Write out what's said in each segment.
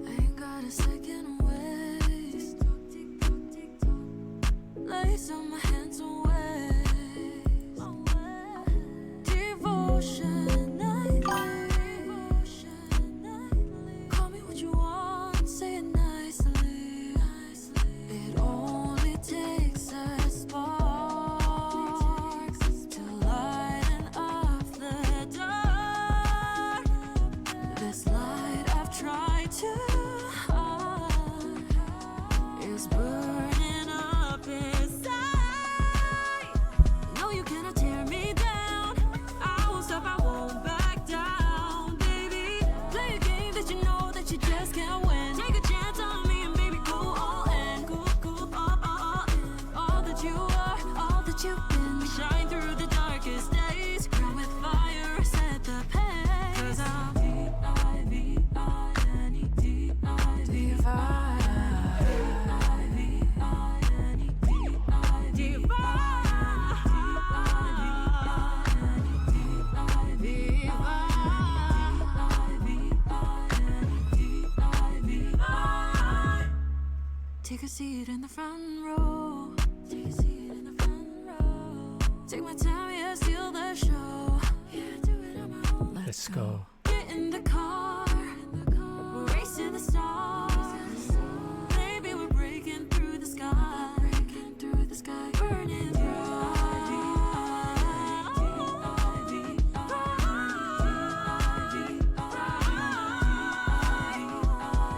ain't got a second waste. Lace on my hands and waist. Devotion nightly. Call me what you want, say it nicely. It only takes a spark to lighten up the dark. This light I've tried too hard is burning up inside. No, you cannot tear me down. I won't stop, I won't back down, baby. Play a game that you know that you just can't win. Take a chance on me and baby go all in. Go all in. All that you are, all that you've been. Shine through the darkest days. Grow with fire, set the pace. 'Cause I'm take a seat in the front row. Take a seat in the front row. Take my time, yeah, steal the show. Yeah, do it on my own. Let's go. Get in the car. Race to the stars. Baby, we're breaking through the sky. Breaking through the sky. Burning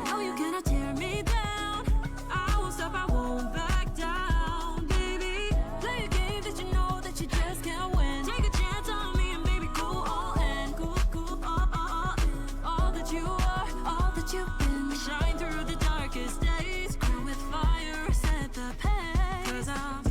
no, you cannot tear me down. I won't stop, I won't back down, baby. Play a game that you know that you just can't win. Take a chance on me and baby go all in. Go all in. All that you are, all that you've been. Shine through the darkest days. Grow with fire, set the pace. 'Cause I'm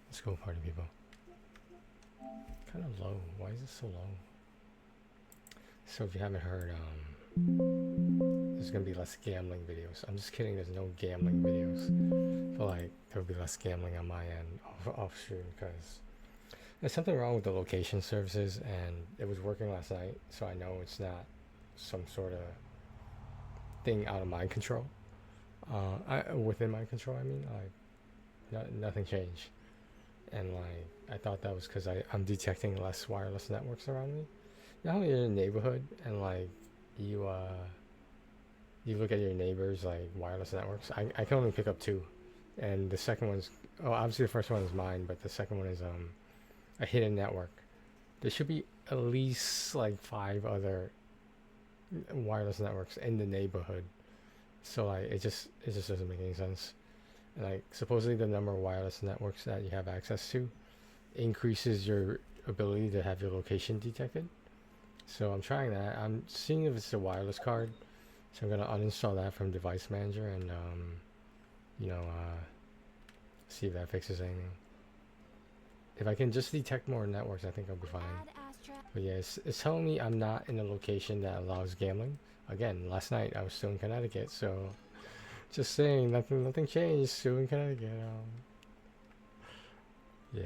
Let's go, party people. Kind of low. Why is it so low? So if you haven't heard, there's gonna be less gambling videos. I'm just kidding. There's no gambling videos. But like there'll be less gambling on my end off stream because there's something wrong with the location services and it was working last night. So I know it's not some sort of thing out of my control. Within my control. I mean, like. Nothing changed, and like I thought that was because I'm detecting less wireless networks around me. You know how you're in a neighborhood and like you look at your neighbors like wireless networks. I can only pick up 2, and the second one's obviously the first one is mine, but the second one is a hidden network. There should be at least like 5 other wireless networks in the neighborhood, so like it just doesn't make any sense. Like supposedly the number of wireless networks that you have access to increases your ability to have your location detected. So I'm trying that. I'm seeing if it's a wireless card. So I'm gonna uninstall that from Device Manager and see if that fixes anything. If I can just detect more networks, I think I'll be fine. But yeah, it's telling me I'm not in a location that allows gambling. Again, last night I was still in Connecticut, so just saying, nothing changed. Still in Connecticut. Yeah.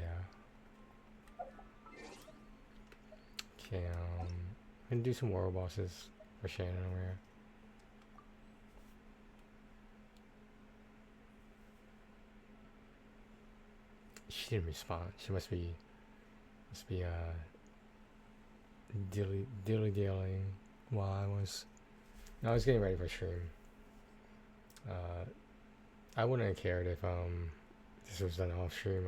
Okay, I'm gonna do some world bosses for Shannon over here. She didn't respond. She must be dilly dallying while I was getting ready for stream. I wouldn't have cared if this was an off stream.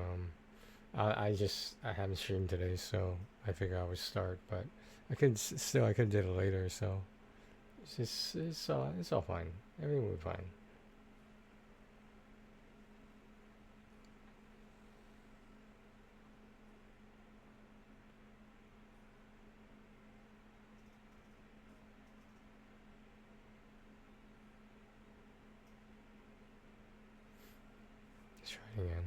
I haven't streamed today, so I figured I would start, but I could did it later, so it's all fine. Everything will be fine. Let's try it again.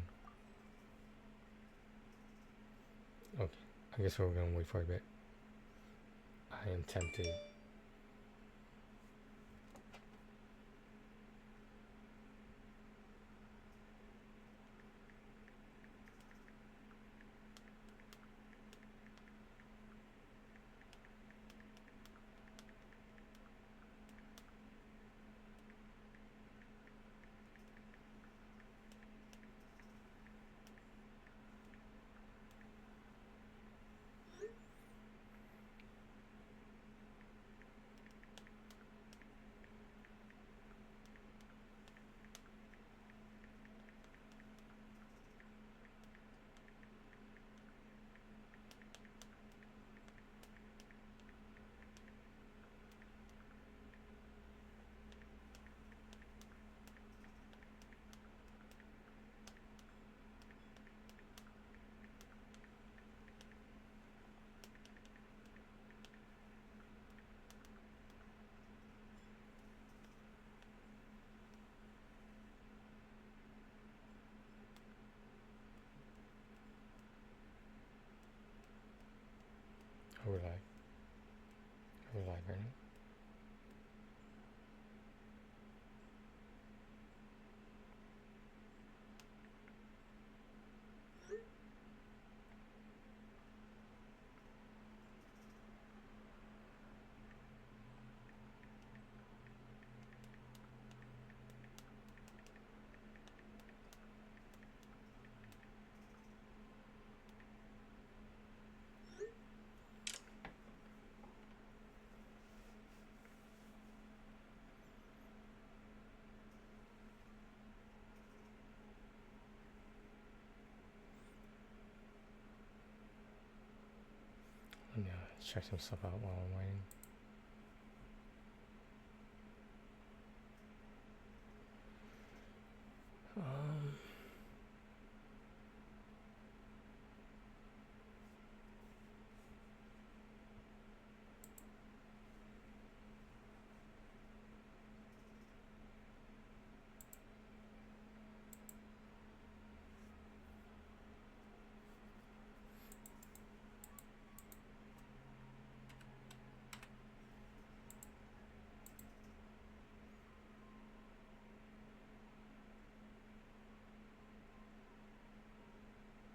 Okay, I guess we're gonna wait for a bit. I am tempted. Are we live right now? Let me check some stuff out while I'm waiting.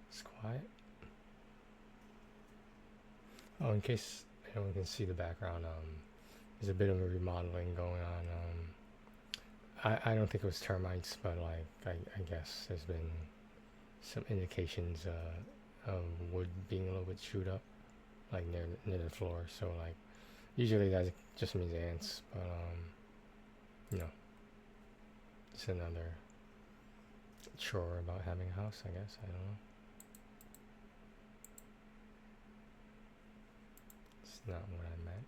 It's quiet. Oh, in case anyone can see the background, there's a bit of a remodeling going on. I don't think it was termites, but like I guess there's been some indications of wood being a little bit chewed up, like near the floor. So like usually that just means ants, but you know, it's another chore about having a house, I guess. I don't know. It's not what I meant.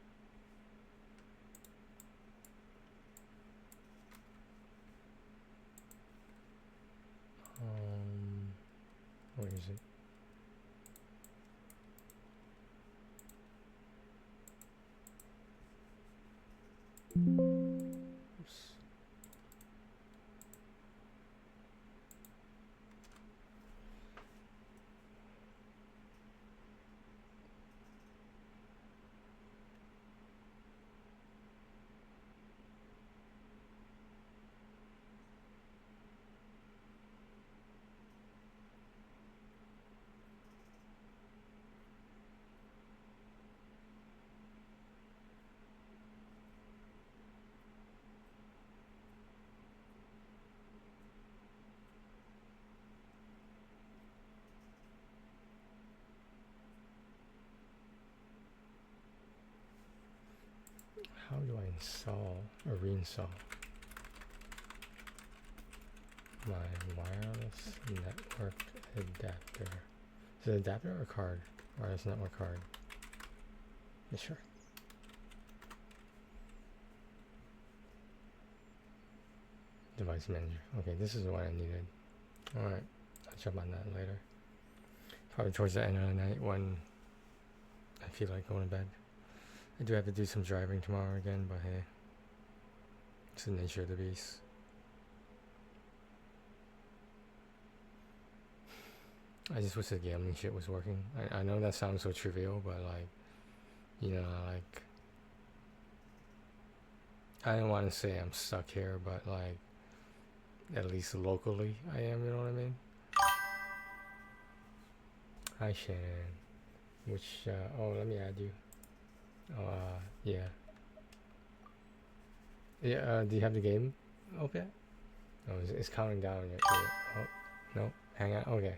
Where is it? Oops. How do I install or reinstall my wireless network adapter? Is it adapter or card? Wireless network card. Yeah, sure. Device manager. Okay, this is what I needed. Alright, I'll jump on that later. Probably towards the end of the night when I feel like going to bed. I do have to do some driving tomorrow again, but hey, it's the nature of the beast. I just wish the gambling shit was working. I know that sounds so trivial, but like, you know, like, I don't want to say I'm stuck here, but like, at least locally I am, you know what I mean? Hi Shannon. Which, oh, let me add you. Yeah. Yeah, do you have the game open? Oh, it's counting down. Oh, no, hang on, okay.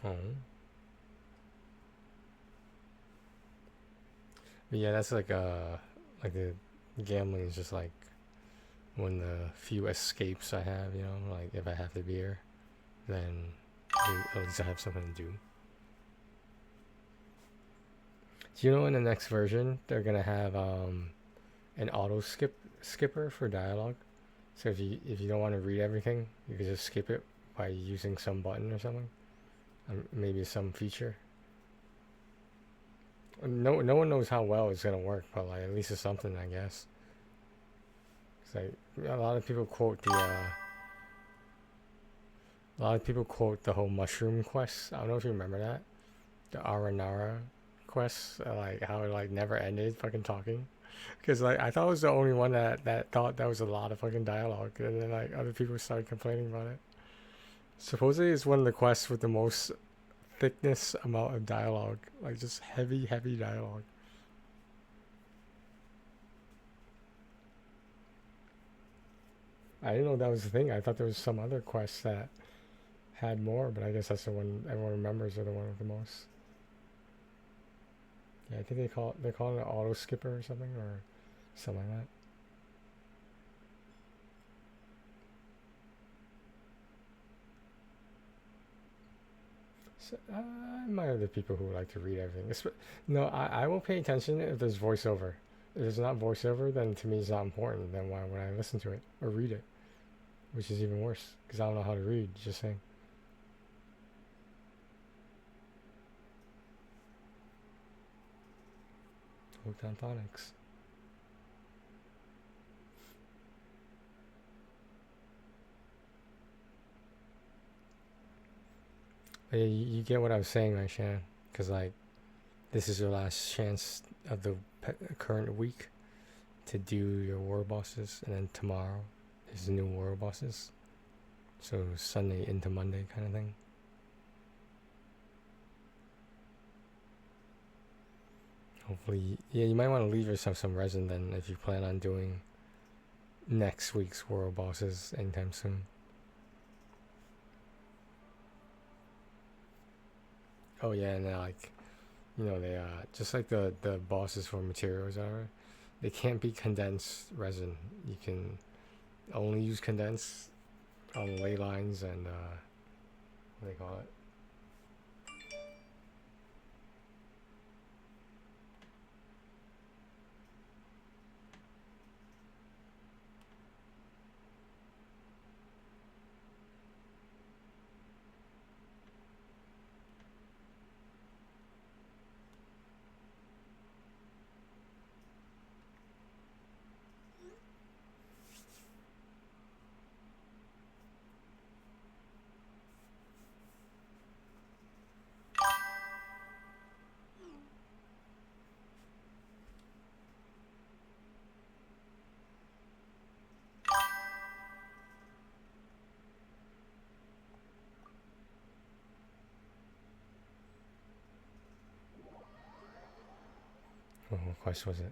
Oh. But yeah, that's like the gambling is just like one of the few escapes I have, you know, like if I have the beer, then at least I have something to do. Do you know in the next version they're gonna have an auto skipper for dialogue? So if you don't want to read everything, you can just skip it by using some button or something. Maybe some feature. No one knows how well it's gonna work, but like at least it's something, I guess. It's like a lot of people quote the whole mushroom quest. I don't know if you remember that, the Aranara quest, like how it like never ended fucking talking. Because like I thought I was the only one that thought that was a lot of fucking dialogue, and then like other people started complaining about it. Supposedly it's one of the quests with the most thickness amount of dialogue, like just heavy dialogue. I didn't know that was the thing. I thought there was some other quest that had more, but I guess that's the one everyone remembers, or the one with the most. Yeah, I think they're calling it an auto skipper or something, or something like that. So, I admire the people who like to read everything. No, I will pay attention if there's voiceover. If there's not voiceover, then to me it's not important. Then why would I listen to it or read it? Which is even worse, because I don't know how to read, just saying. Hooked on phonics. But yeah, you get what I was saying, right, Shannon? Because like, this is your last chance of the current week to do your war bosses, and then tomorrow is the new war bosses. So Sunday into Monday kind of thing. Hopefully, yeah, you might want to leave yourself some resin then if you plan on doing next week's world bosses anytime soon. Oh yeah, and like, you know, they just like the bosses for materials are, they can't be condensed resin. You can only use condensed on ley lines and what do they call it? Oh, what quest was it?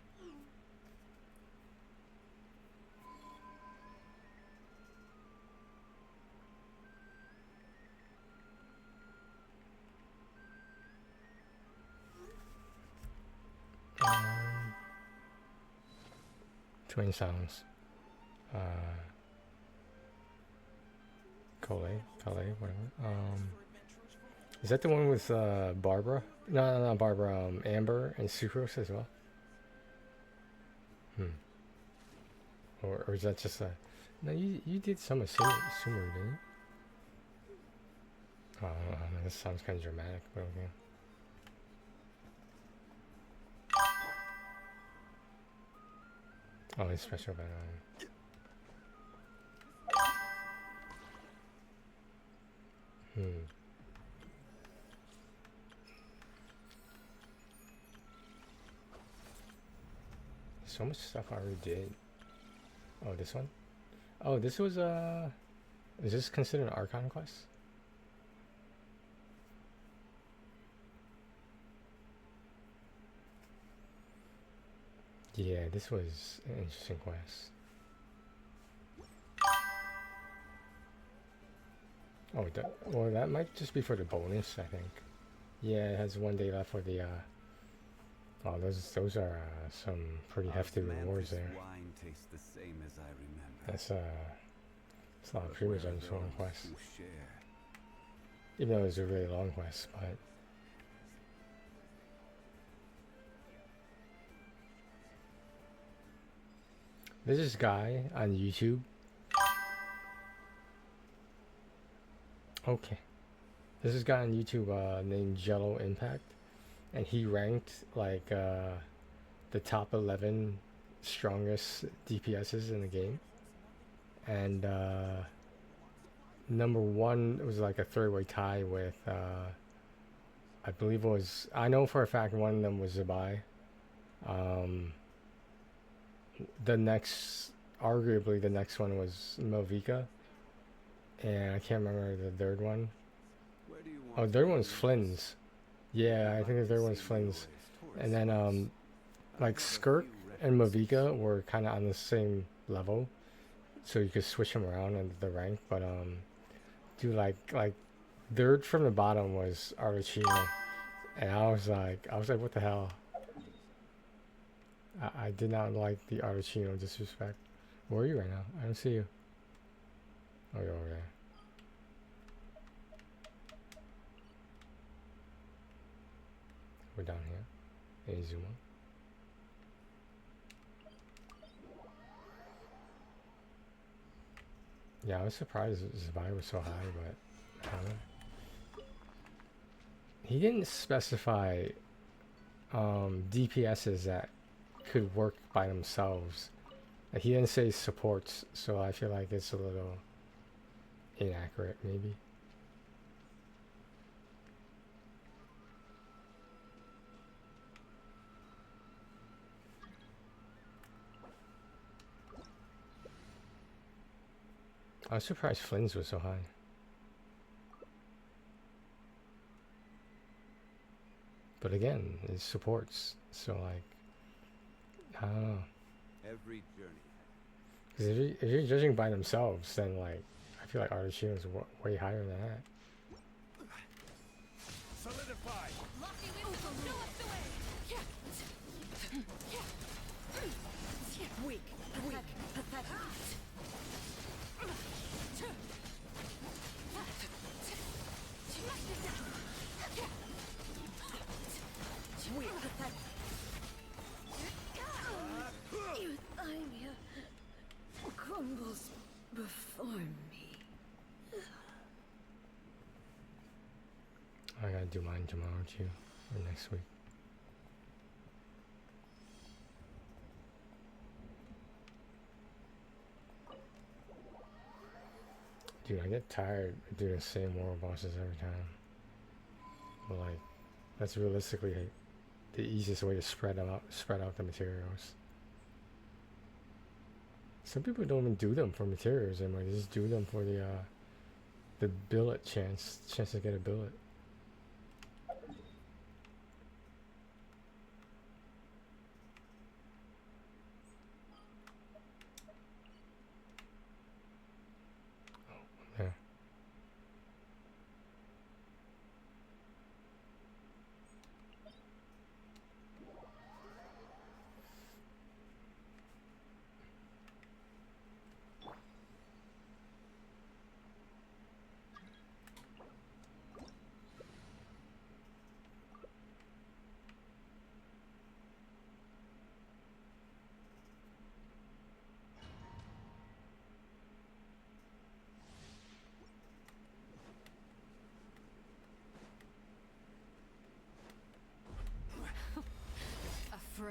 Twin Sounds. Calais, whatever. Is that the one with Barbara? No, not Barbara. Amber and Sucrose as well. Or is that just a? No, you did some of Sumer, didn't you? Oh, this sounds kind of dramatic, but okay. Oh, it's special about So much stuff I already did. Oh, this one? Oh, this was is this considered an Archon quest? Yeah, this was an interesting quest. Oh, well, that might just be for the bonus, I think. Yeah, it has 1 day left for the oh, those are some pretty hefty rewards there. Wine tastes the same as I remember. That's it's a lot of premiums on this one quest. Share. Even though it's a really long quest, but there's this guy on YouTube. Okay. There's this guy on YouTube named Jello Impact, and he ranked like the top 11 strongest DPSs in the game, and number 1 was like a 3-way tie with I believe it was, I know for a fact one of them was Zabai. The next, arguably the next one was Melvika, and I can't remember the third one. Oh, the third one's Flynn's. Yeah, I think the third one's Flynn's. And then like Skirk and Melvika were kind of on the same level, so you could switch them around in the rank. But dude, like third from the bottom was Arlecchino, and I was like, what the hell? I did not like the Arlecchino disrespect. Where are you right now? I don't see you. Oh, you're over there. We're down here. Any zoom on? Yeah, I was surprised Zabai was so high, but I don't know. He didn't specify DPSs that could work by themselves. Like, he didn't say supports, so I feel like it's a little inaccurate, maybe. I was surprised Flynn's was so high. But again, it supports, so like, I don't know. Every journey. Because if you're judging by themselves, then like, I feel like Arlecchino's way higher than that. Solidify. Weak, pathetic. Euthymia crumbles before me. I gotta do mine tomorrow too, or next week. Dude, I get tired of doing the same world bosses every time. But like, that's realistically the easiest way to spread out the materials. Some people don't even do them for materials anymore. They just do them for the billet chance to get a billet. Yeah.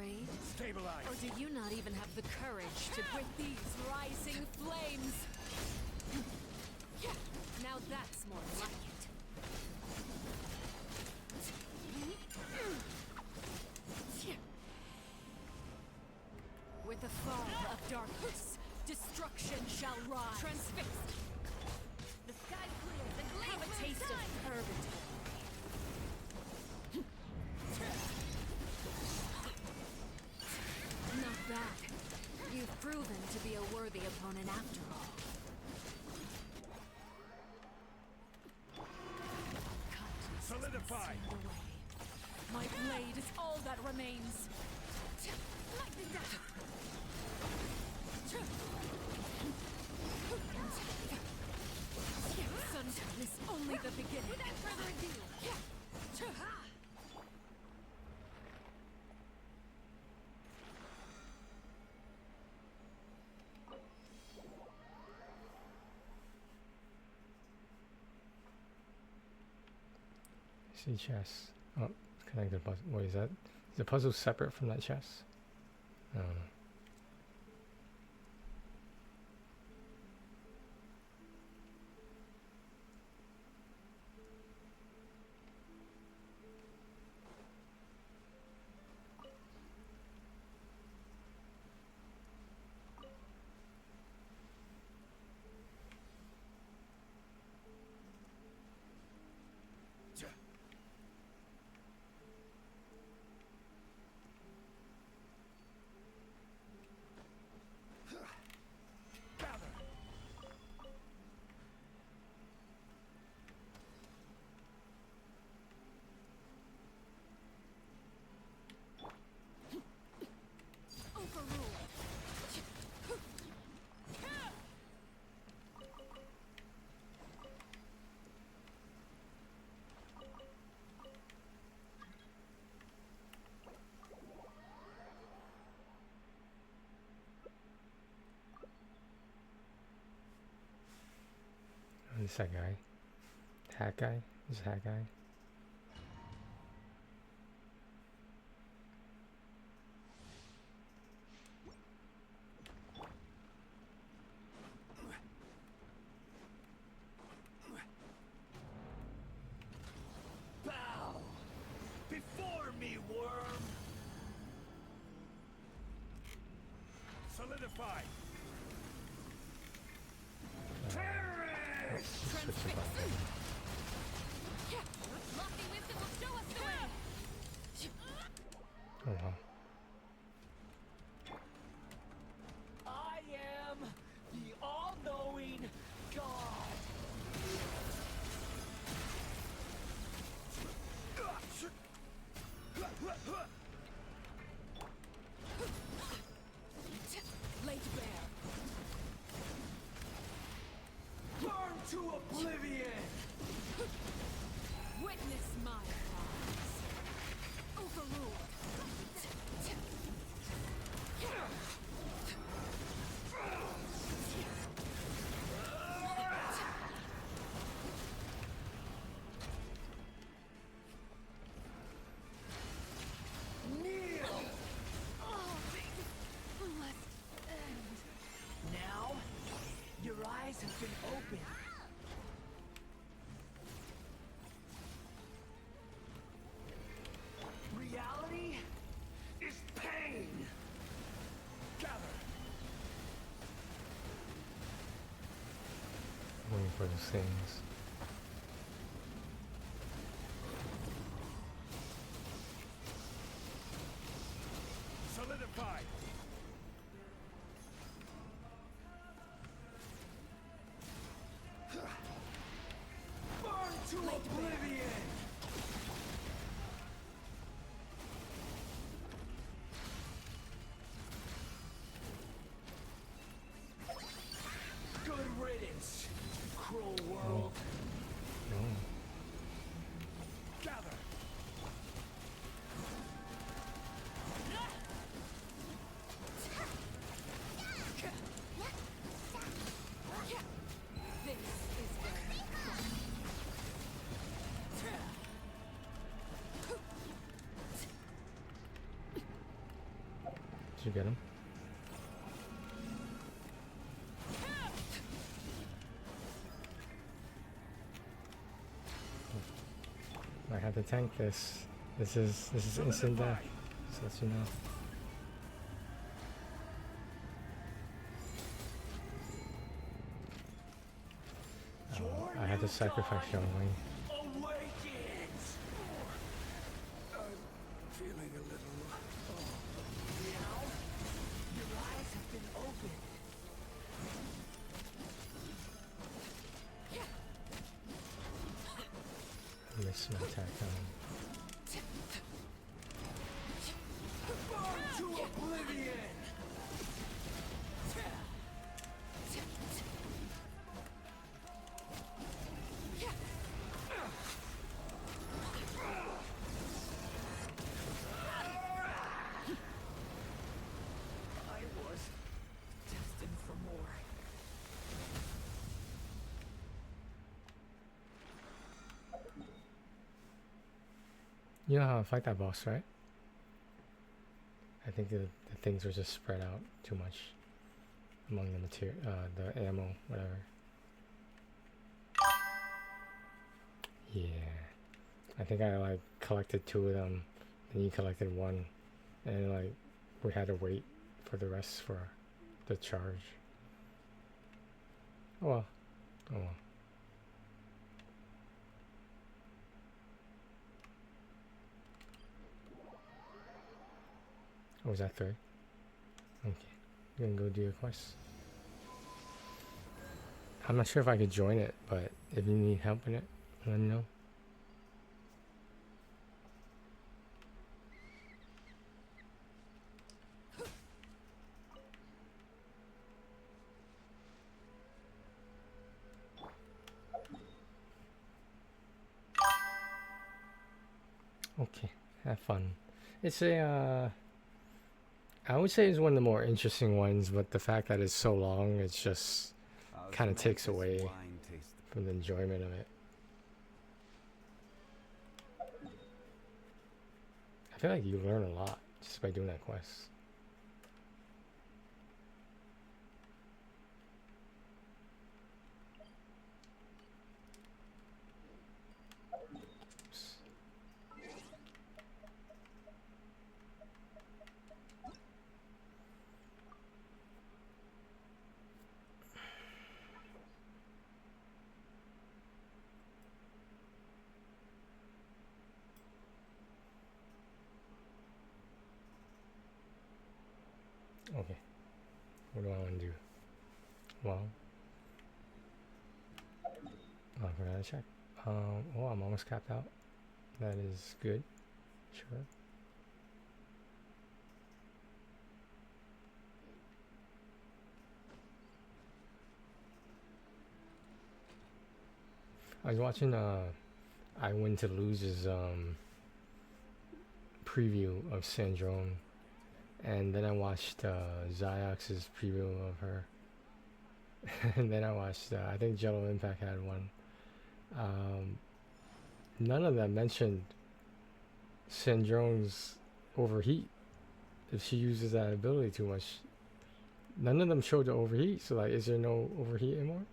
afraid? Stabilize. Or do you not even have the courage to break these rising flames? Now that's more like it. With the fall of darkness, destruction shall rise. Transfixed. The sky clears and have a taste of purgatory. Not bad. You've proven to be a worthy opponent after all. Solidify. The way. My blade is all that remains. Lightning dash. Sunshine is only the beginning. Without further ado. See chest. Oh, it's connected puzzle. Wait, is that? Is the puzzle separate from that chest? I don't know. This that guy? Hat guy? Is hat guy? Bow before me, worm. Solidify. Switch it back. Lofty wisdom will show us the way. Oh wow. I am the all-knowing God. Laid bare. Burn to oblivion. Witness my rise. Overruled. Kneel. All must end. Now, your eyes have been opened. Reality is pain. Gather. Waiting for those things. Solidify. Burn to oblivion. Good riddance, cruel world. Did you get him? I have to tank this. This is instant death. Just let you know. I had to sacrifice Young Wing. Awakens! I'm feeling a little... Now, your eyes have been opened. I missed my attack on. Burn to oblivion! I was destined for more. You know how I fight that boss, right? I think the things are just spread out too much among the material, the ammo, whatever. Yeah, I think I like collected 2 of them, and you collected 1, and like we had to wait for the rest for the charge. Oh well, oh well. Oh, was that 3? Okay, you can go do your quest. I'm not sure if I could join it, but if you need help in it, let me know. Okay, have fun. It's a, I would say it's one of the more interesting ones, but the fact that it's so long, it's just kind of takes away from the enjoyment of it. I feel like you learn a lot just by doing that quest. Oops. Okay, what do I want to do? Well, I forgot to check. Oh, I'm almost capped out. That is good. Sure. I was watching I Win to Lose's preview of Sandrone, and then I watched Ziox's preview of her, and then I watched I think Jello Impact had one. None of them mentioned Sandrone's overheat. If she uses that ability too much, none of them showed the overheat. So like, is there no overheat anymore?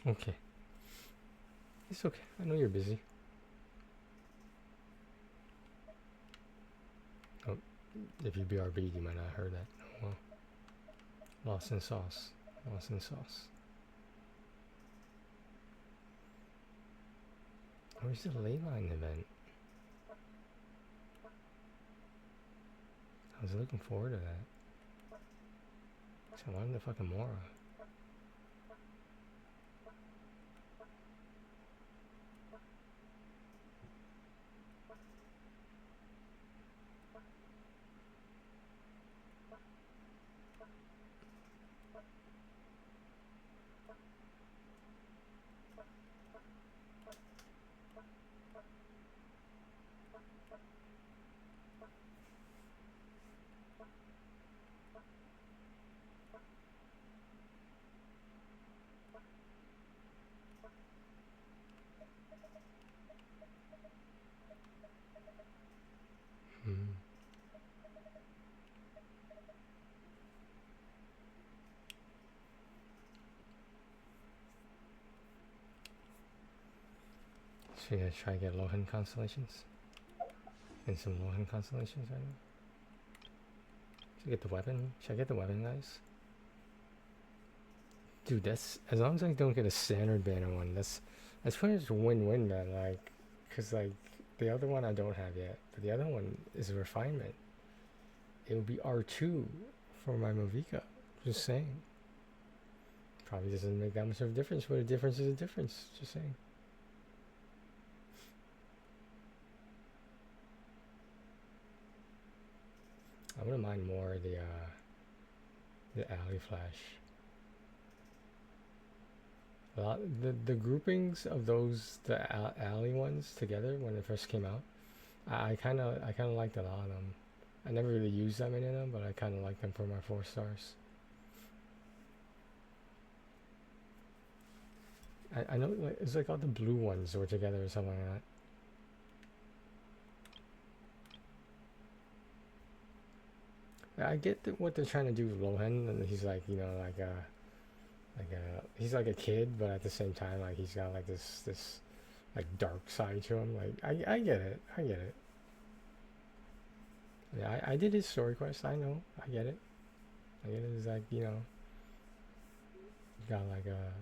Okay. It's okay. I know you're busy. Oh, if you BRB'd, you might not have heard that. Oh, well. Lost in sauce. Lost in sauce. Where's the Leyline event? I was looking forward to that. So I wanted the fucking Mora. So yeah, try to get low-hand constellations. And some low-hand constellations right now. Should I get the weapon? Should I get the weapon, guys? Dude, that's as long as I don't get a standard banner one, that's pretty much a win-win, man. Like, cause like the other one I don't have yet, but the other one is a refinement. It would be R2 for my Movica. Just saying. Probably doesn't make that much of a difference, but a difference is a difference. Just saying. I wouldn't mind more the alley flash. The groupings of those alley ones together when it first came out, I kind of liked a lot of them. I never really used that many of them, but I kind of like them for my 4 stars. I know like, it's like all the blue ones were together or something like that. I get what they're trying to do with Lohan, and he's like, you know, he's like a kid, but at the same time, like he's got like this like dark side to him. Like I get it. Yeah, I did his story quest. I know. I get it. It's like, you know, got like a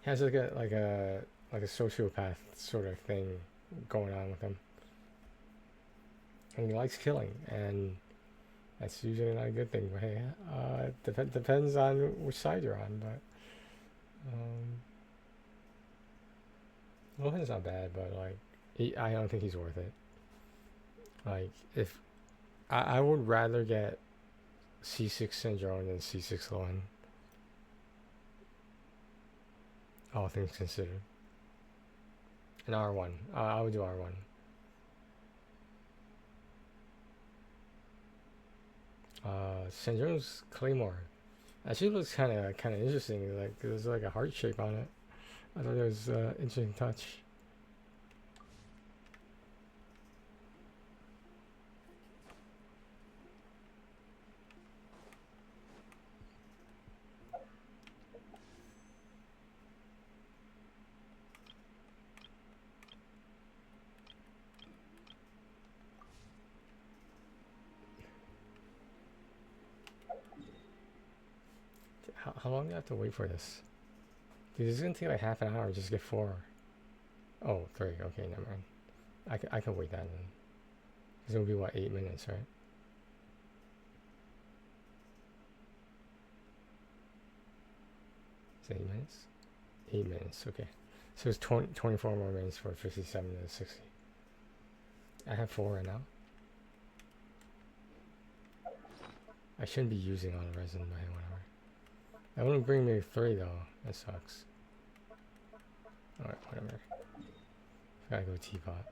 he has like a sociopath sort of thing going on with him, and he likes killing, and that's usually not a good thing. But hey, depends on which side you're on. But Lohan's not bad, but like I don't think he's worth it. Like if I would rather get C6 Syndrome than C6 Lohan. All things considered. An R1. I would do R1. Syndrome's Claymore. Actually looks kind of interesting. Like there's like a heart shape on it. I thought it was interesting touch. How long do I have to wait for this? Dude, this is gonna take like half an hour just to get 4. Oh, 3. Okay, never mind. I can wait that then. It's gonna be what, 8 minutes, right? Is it 8 minutes? 8 minutes, okay. So it's 24 more minutes for 57 to 60. I have 4 right now. I shouldn't be using all the resin, but whatever. That wouldn't bring me 3 though. That sucks. Alright, whatever. Gotta go teapot.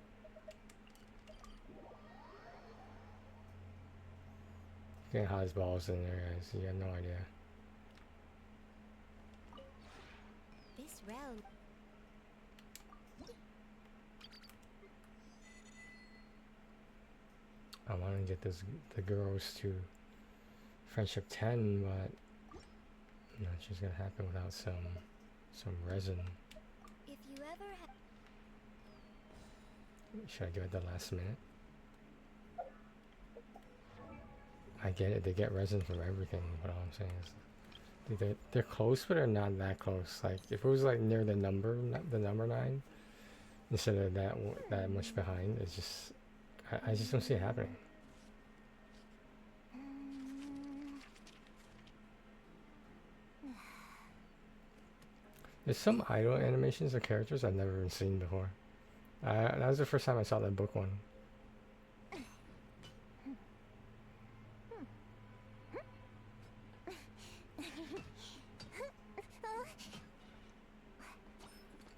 Getting hot as balls in there, guys. You have no idea. This realm. I want to get the girls to friendship 10, but not just gonna happen without some resin. If you ever Should I do it the last minute? I get it, they get resin from everything, but all I'm saying is dude, they're close, but they're not that close. Like if it was like near the number 9 instead of that much behind, it's just I just don't see it happening. There's some idle animations of characters I've never even seen before. That was the first time I saw that book one.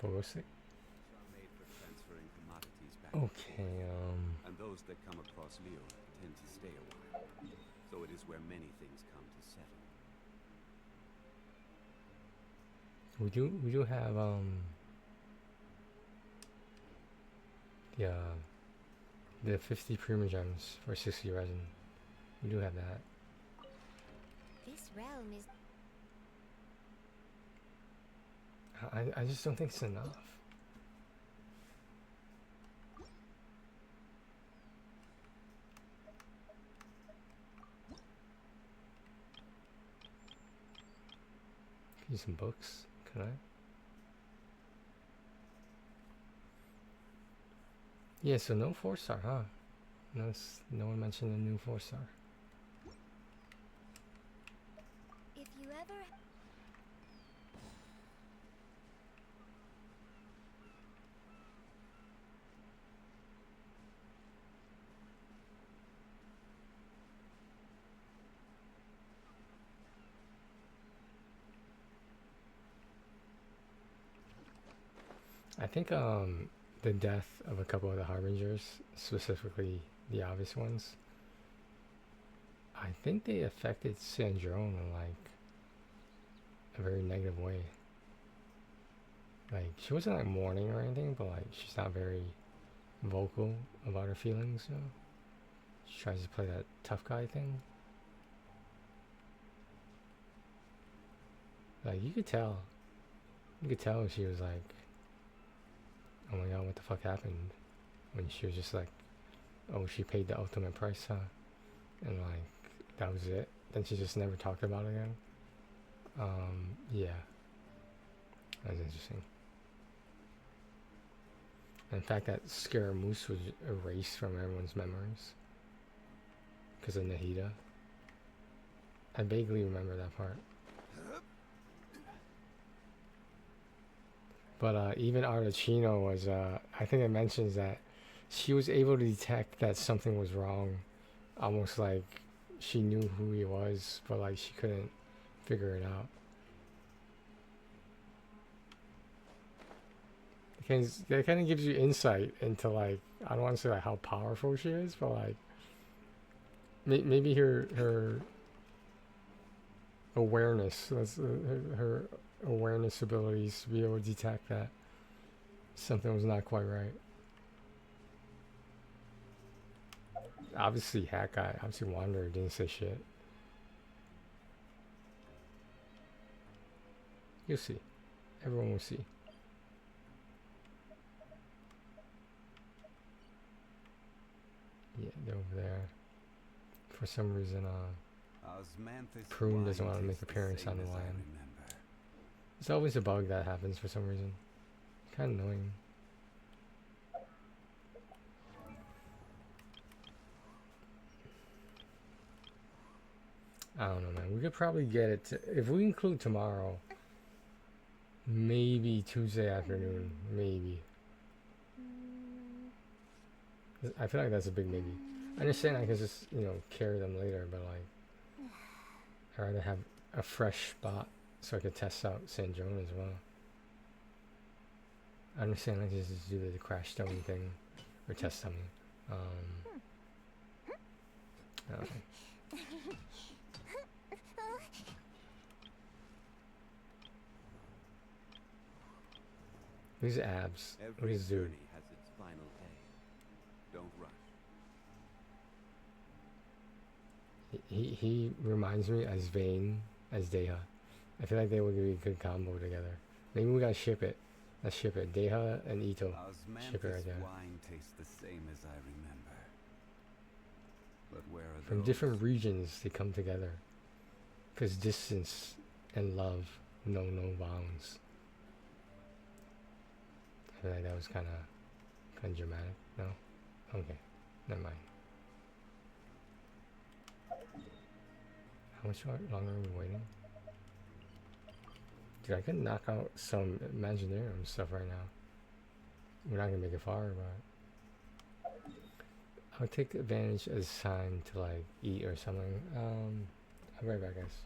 But we'll see. Okay, And those that come across Leo tend to stay a while. So it is where many things come to settle. we do have the 50 primogems for 60 resin. We do have that. this realm is I just don't think it's enough. Use some books. Can I? Yeah, so no 4-star, huh? No one mentioned a new 4-star. If you ever I think the death of a couple of the harbingers, specifically the obvious ones, I think they affected Sandrone in like a very negative way. Like she wasn't like mourning or anything, but like she's not very vocal about her feelings, you know. She tries to play that tough guy thing. Like you could tell she was like, oh my god, what the fuck happened? When she was just like, oh, she paid the ultimate price, huh? And like, that was it. Then she just never talked about it again. Yeah. That's interesting. In fact, that Scaramouche was erased from everyone's memories. Because of Nahida. I vaguely remember that part. But even Arlecchino was, I think it mentions that she was able to detect that something was wrong. Almost like she knew who he was, but like she couldn't figure it out. That kind of gives you insight into like, I don't want to say like how powerful she is, but like maybe her awareness, her awareness abilities to be able to detect that something was not quite right. Obviously Wanderer didn't say shit. You'll see. Everyone will see. Yeah, they're over there. For some reason, Prune doesn't want to make appearance on the land. It's always a bug that happens for some reason. Kind of annoying. I don't know, man. We could probably get it to, if we include tomorrow, maybe Tuesday afternoon, maybe. I feel like that's a big maybe. I understand I can just, you know, carry them later, but like, I'd rather have a fresh spot so I could test out Sandrone as well. I understand I can just do the crash dummy thing, or test dummy. I don't know. These abs. Look at this dude. Has its final day. Don't rush. He reminds me as Vayne as Deha. I feel like they would be a good combo together. Maybe we gotta ship it. Let's ship it. Deha and Ito. Ship it right there. Wine tastes the same as I remember. But where are From those? different regions they come together. Because distance and love know no bounds. I feel like that was kind of dramatic. No? Okay. Never mind. How much longer are we waiting? Dude, I could knock out some Imaginarium stuff right now. We're not gonna make it far, but I'll take advantage of this time to like eat or something. I'll be right back, guys.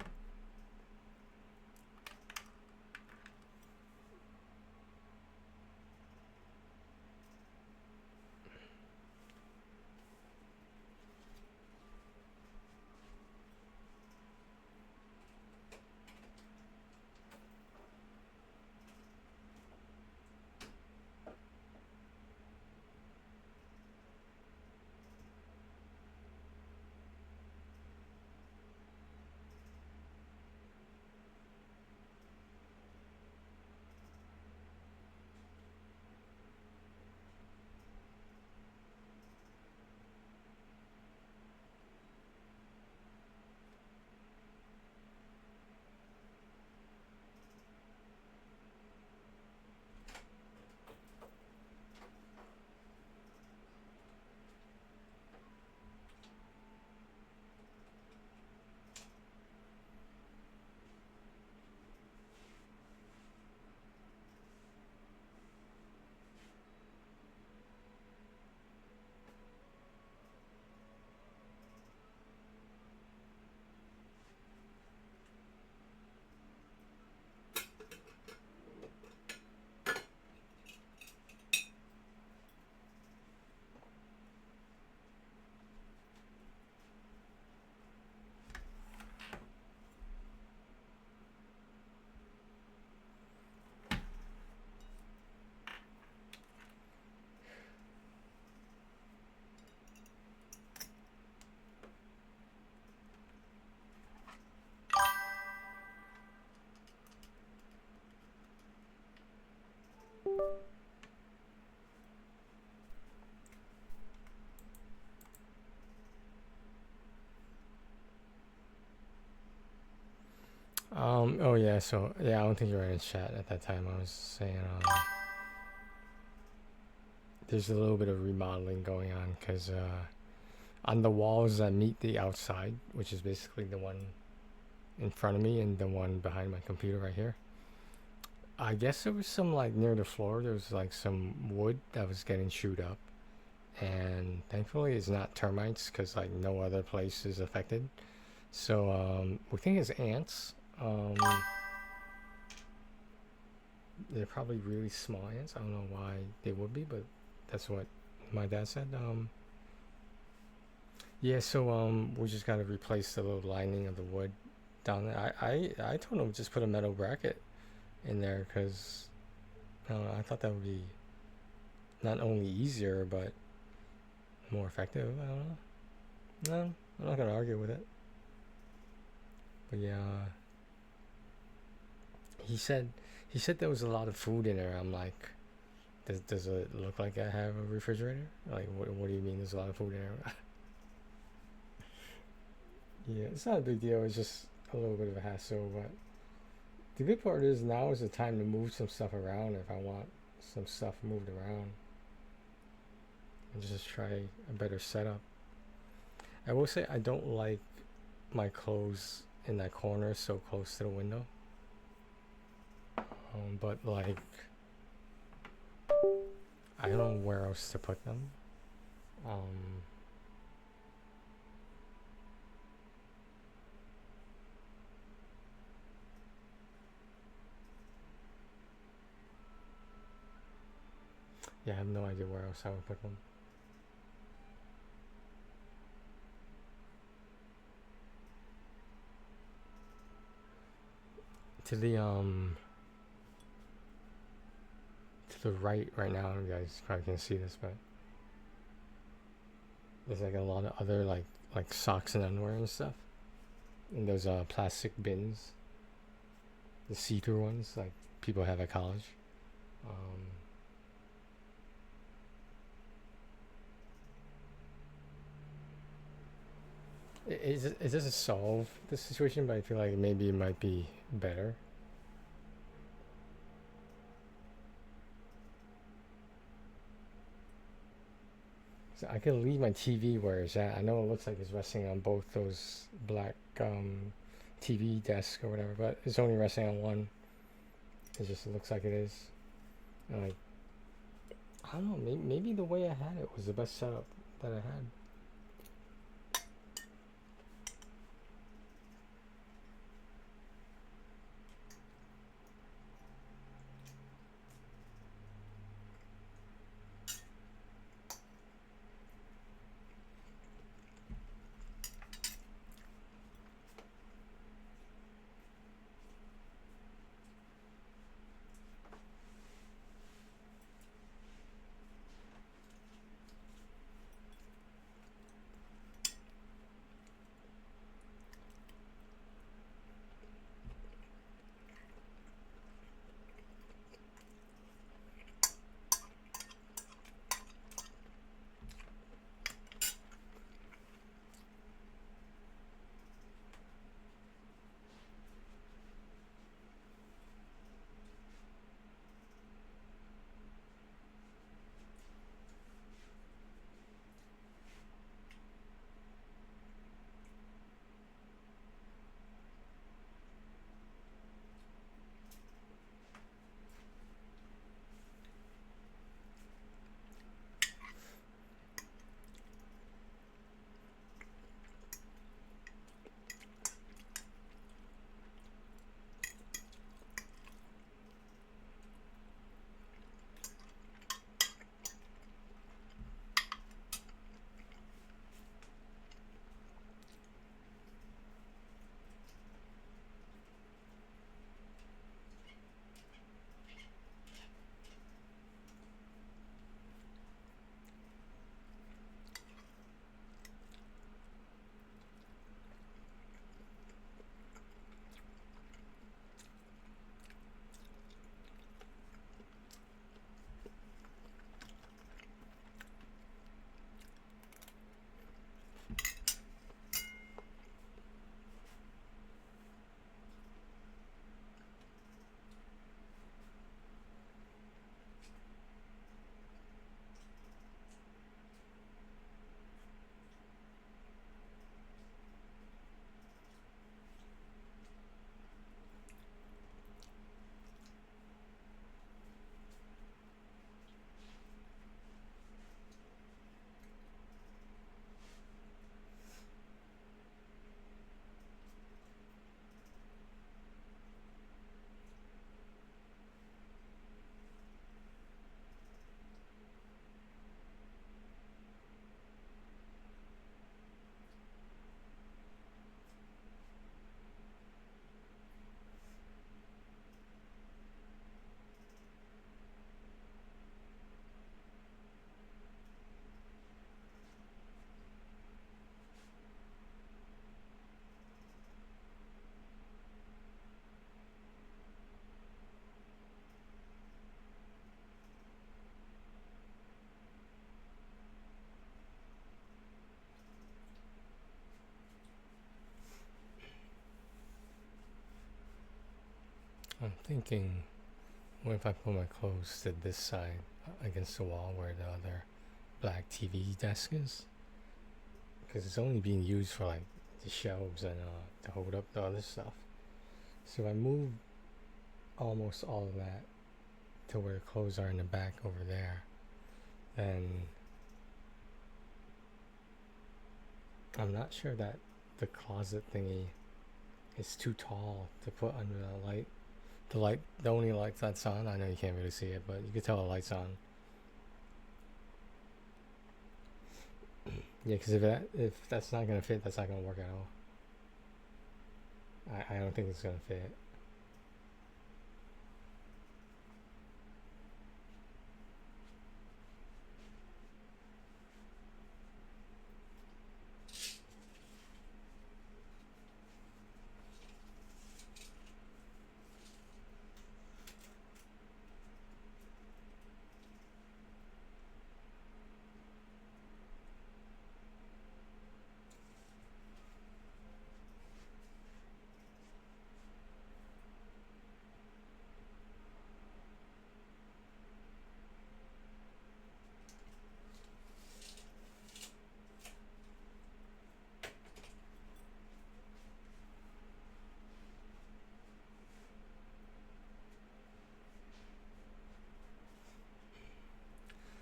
Oh yeah, so yeah, I don't think you were in chat at that time. I was saying there's a little bit of remodeling going on because on the walls that meet the outside, which is basically the one in front of me and the one behind my computer right here. I guess there was some like near the floor. There was like some wood that was getting chewed up, and thankfully it's not termites because like no other place is affected. So we think it's ants. They're probably really small ants. I don't know why they would be, but that's what my dad said. Yeah, so we just gotta replace the little lining of the wood down there. I told him just put a metal bracket in there because I thought that would be not only easier but more effective. I don't know. No, I'm not gonna argue with it. But yeah, he said there was a lot of food in there. I'm like, does it look like I have a refrigerator? Like, what do you mean there's a lot of food in there? Yeah, it's not a big deal. It's just a little bit of a hassle. But the good part is now is the time to move some stuff around if I want some stuff moved around. And just try a better setup. I will say I don't like my clothes in that corner so close to the window. But like, I don't know where else to put them. Yeah, I have no idea where else I would put them. To the right now, you guys probably can't see this, but there's like a lot of other like socks and underwear and stuff in those plastic bins, the see-through ones like people have at college. It doesn't solve the situation, but I feel like maybe it might be better. So I could leave my TV where it's at. I know it looks like it's resting on both those black TV desks or whatever, but it's only resting on one. It just looks like it is. And like, I don't know, maybe the way I had it was the best setup that I had. I'm thinking, what if I put my clothes to this side against the wall where the other black TV desk is? Because it's only being used for like the shelves and to hold up the other stuff. So if I move almost all of that to where the clothes are in the back over there, then I'm not sure that the closet thingy is too tall to put under the light. The only light that's on, I know you can't really see it, but you can tell the light's on. Yeah, because if that's not gonna fit, that's not gonna work at all. I don't think it's gonna fit.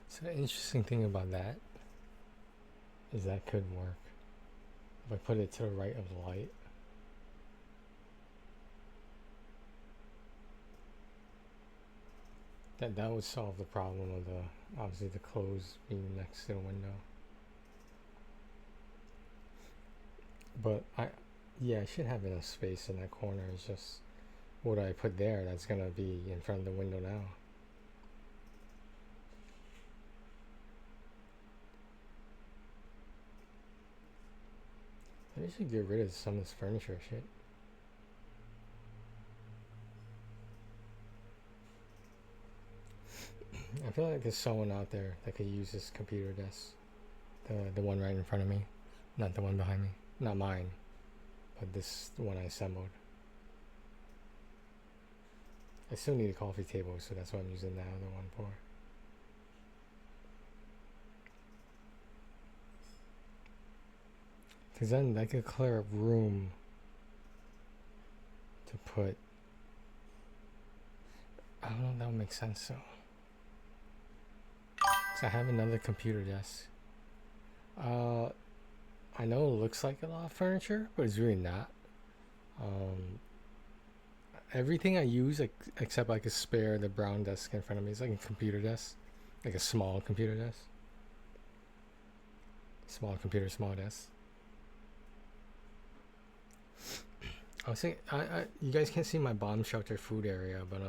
So the interesting thing about that is that could work. If I put it to the right of the light, that would solve the problem of obviously the clothes being next to the window. But I should have enough space in that corner. It's just what I put there that's gonna be in front of the window now. I should get rid of some of this furniture shit. I feel like there's someone out there that could use this computer desk. The one right in front of me. Not the one behind me. Not mine. But this the one I assembled. I still need a coffee table, so that's what I'm using the other one for. Because then that could clear up room to put. I don't know if that would make sense though. So I have another computer desk. I know it looks like a lot of furniture, but it's really not. Everything I use except like a spare the brown desk in front of me is like a computer desk, like a small computer desk. Small computer, small desk. I was saying, you guys can't see my bomb shelter food area, but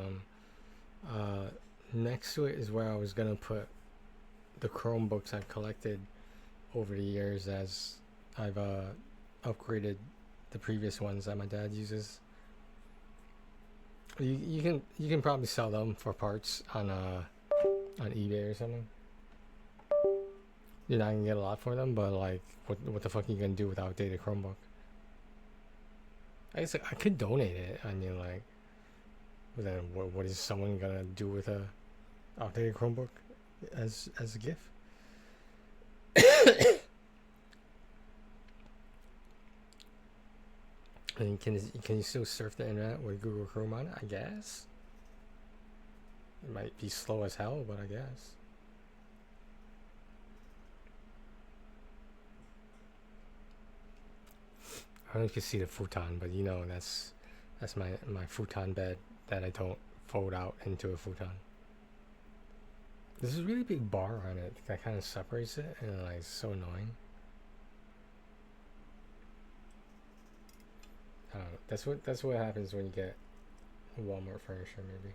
next to it is where I was gonna put the Chromebooks I've collected over the years as I've upgraded the previous ones that my dad uses. You can probably sell them for parts on eBay or something. You're not gonna get a lot for them, but like, what the fuck are you gonna do with an outdated Chromebook? I guess I could donate it. I mean, like, but then what is someone gonna do with a outdated Chromebook as a gift? And can you still surf the internet with Google Chrome on it? I guess. It might be slow as hell, but I guess. I don't know if you can see the futon, but you know that's my futon bed that I don't fold out into a futon. There's a really big bar on it that kind of separates it, and like it's so annoying. I don't know. That's what happens when you get Walmart furniture, maybe.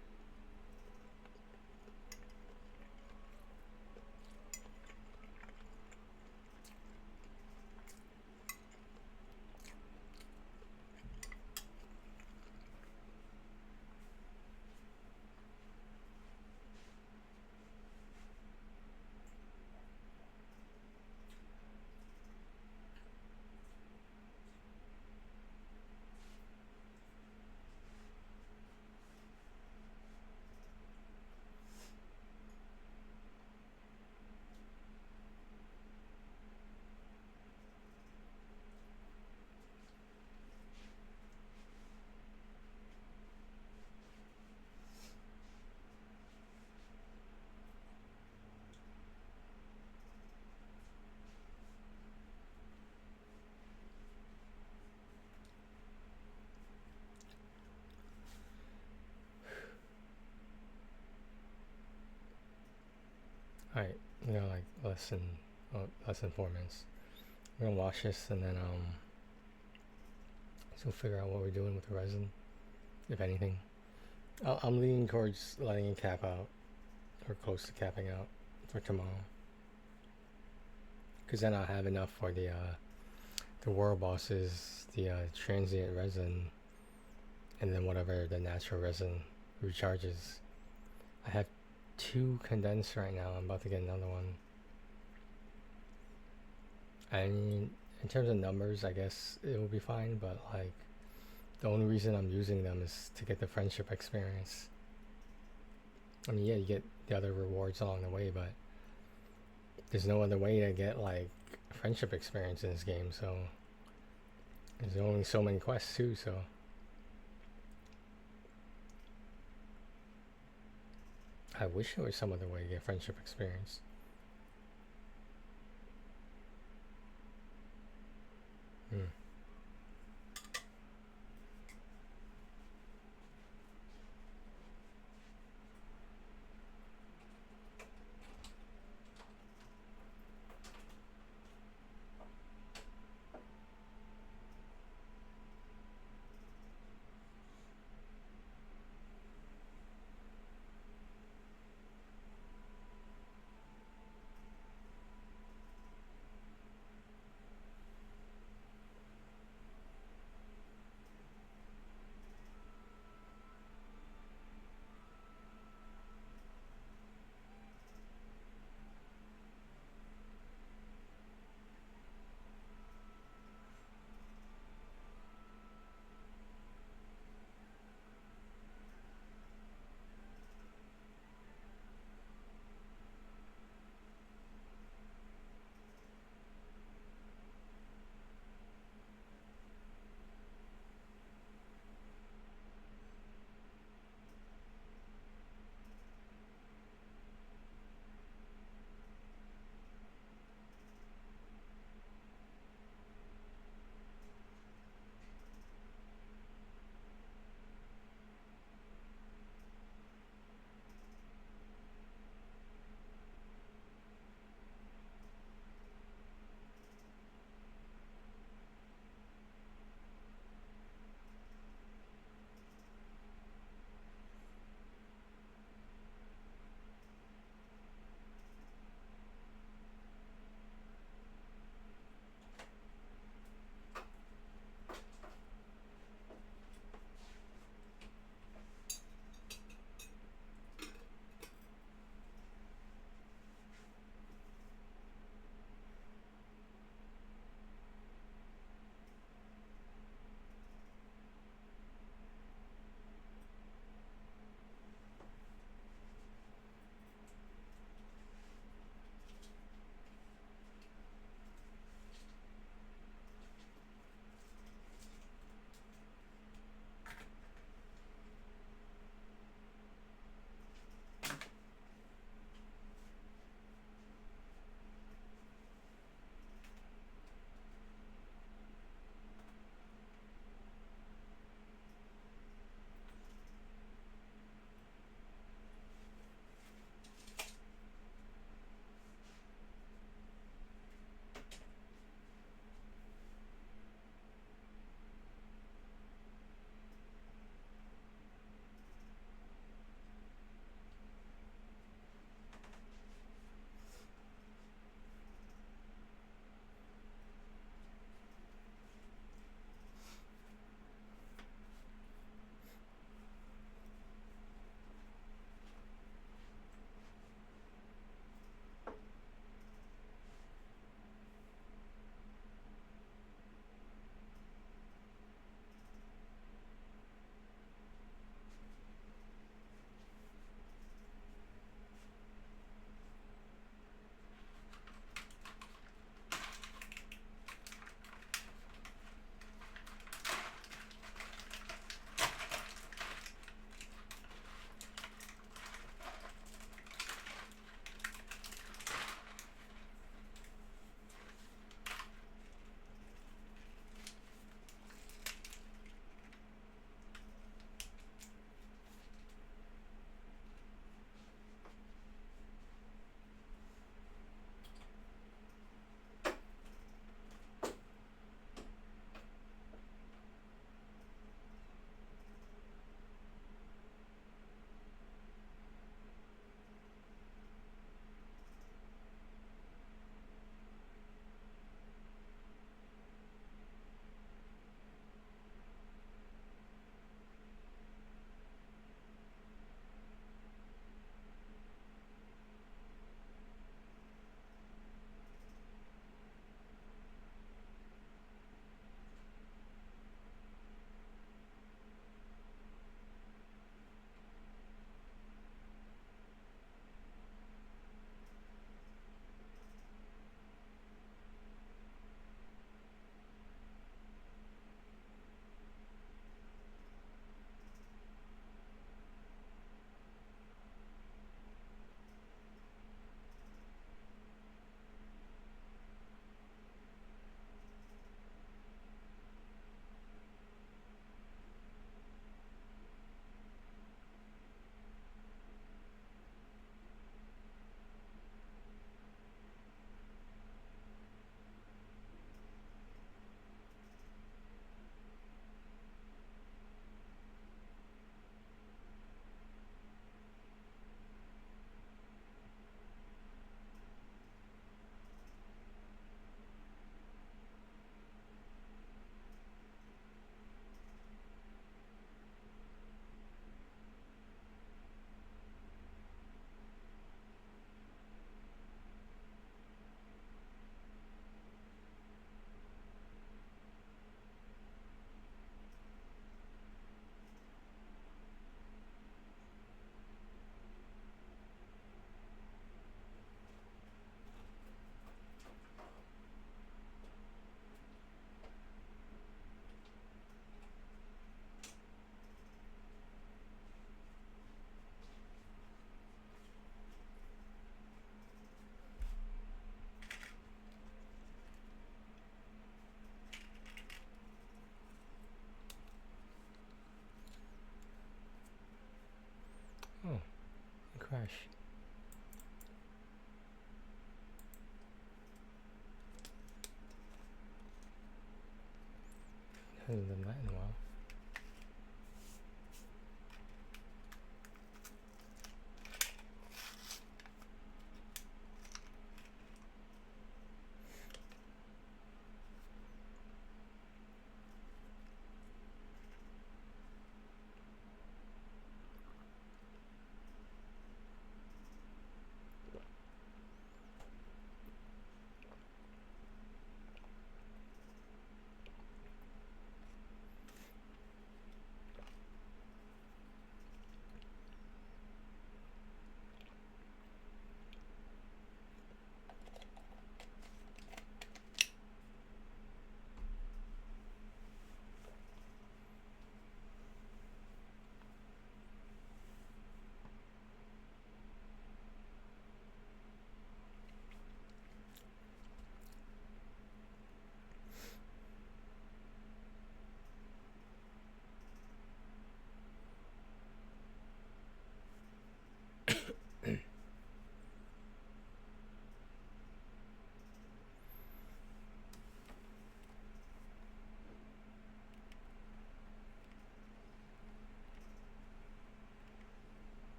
Alright, we got like less than 4 minutes. We're gonna wash this and then so figure out what we're doing with the resin, if anything. I'm leaning towards letting it cap out, or close to capping out for tomorrow. Because then I'll have enough for the world bosses, the transient resin, and then whatever the natural resin recharges. I have 2 condensed right now. I'm about to get another one. I mean, in terms of numbers, I guess it will be fine, but like, the only reason I'm using them is to get the friendship experience. I mean, yeah, you get the other rewards along the way, but there's no other way to get like friendship experience in this game, so there's only so many quests too, so I wish there was some other way to get friendship experience. crash? Hasn't done that in a while.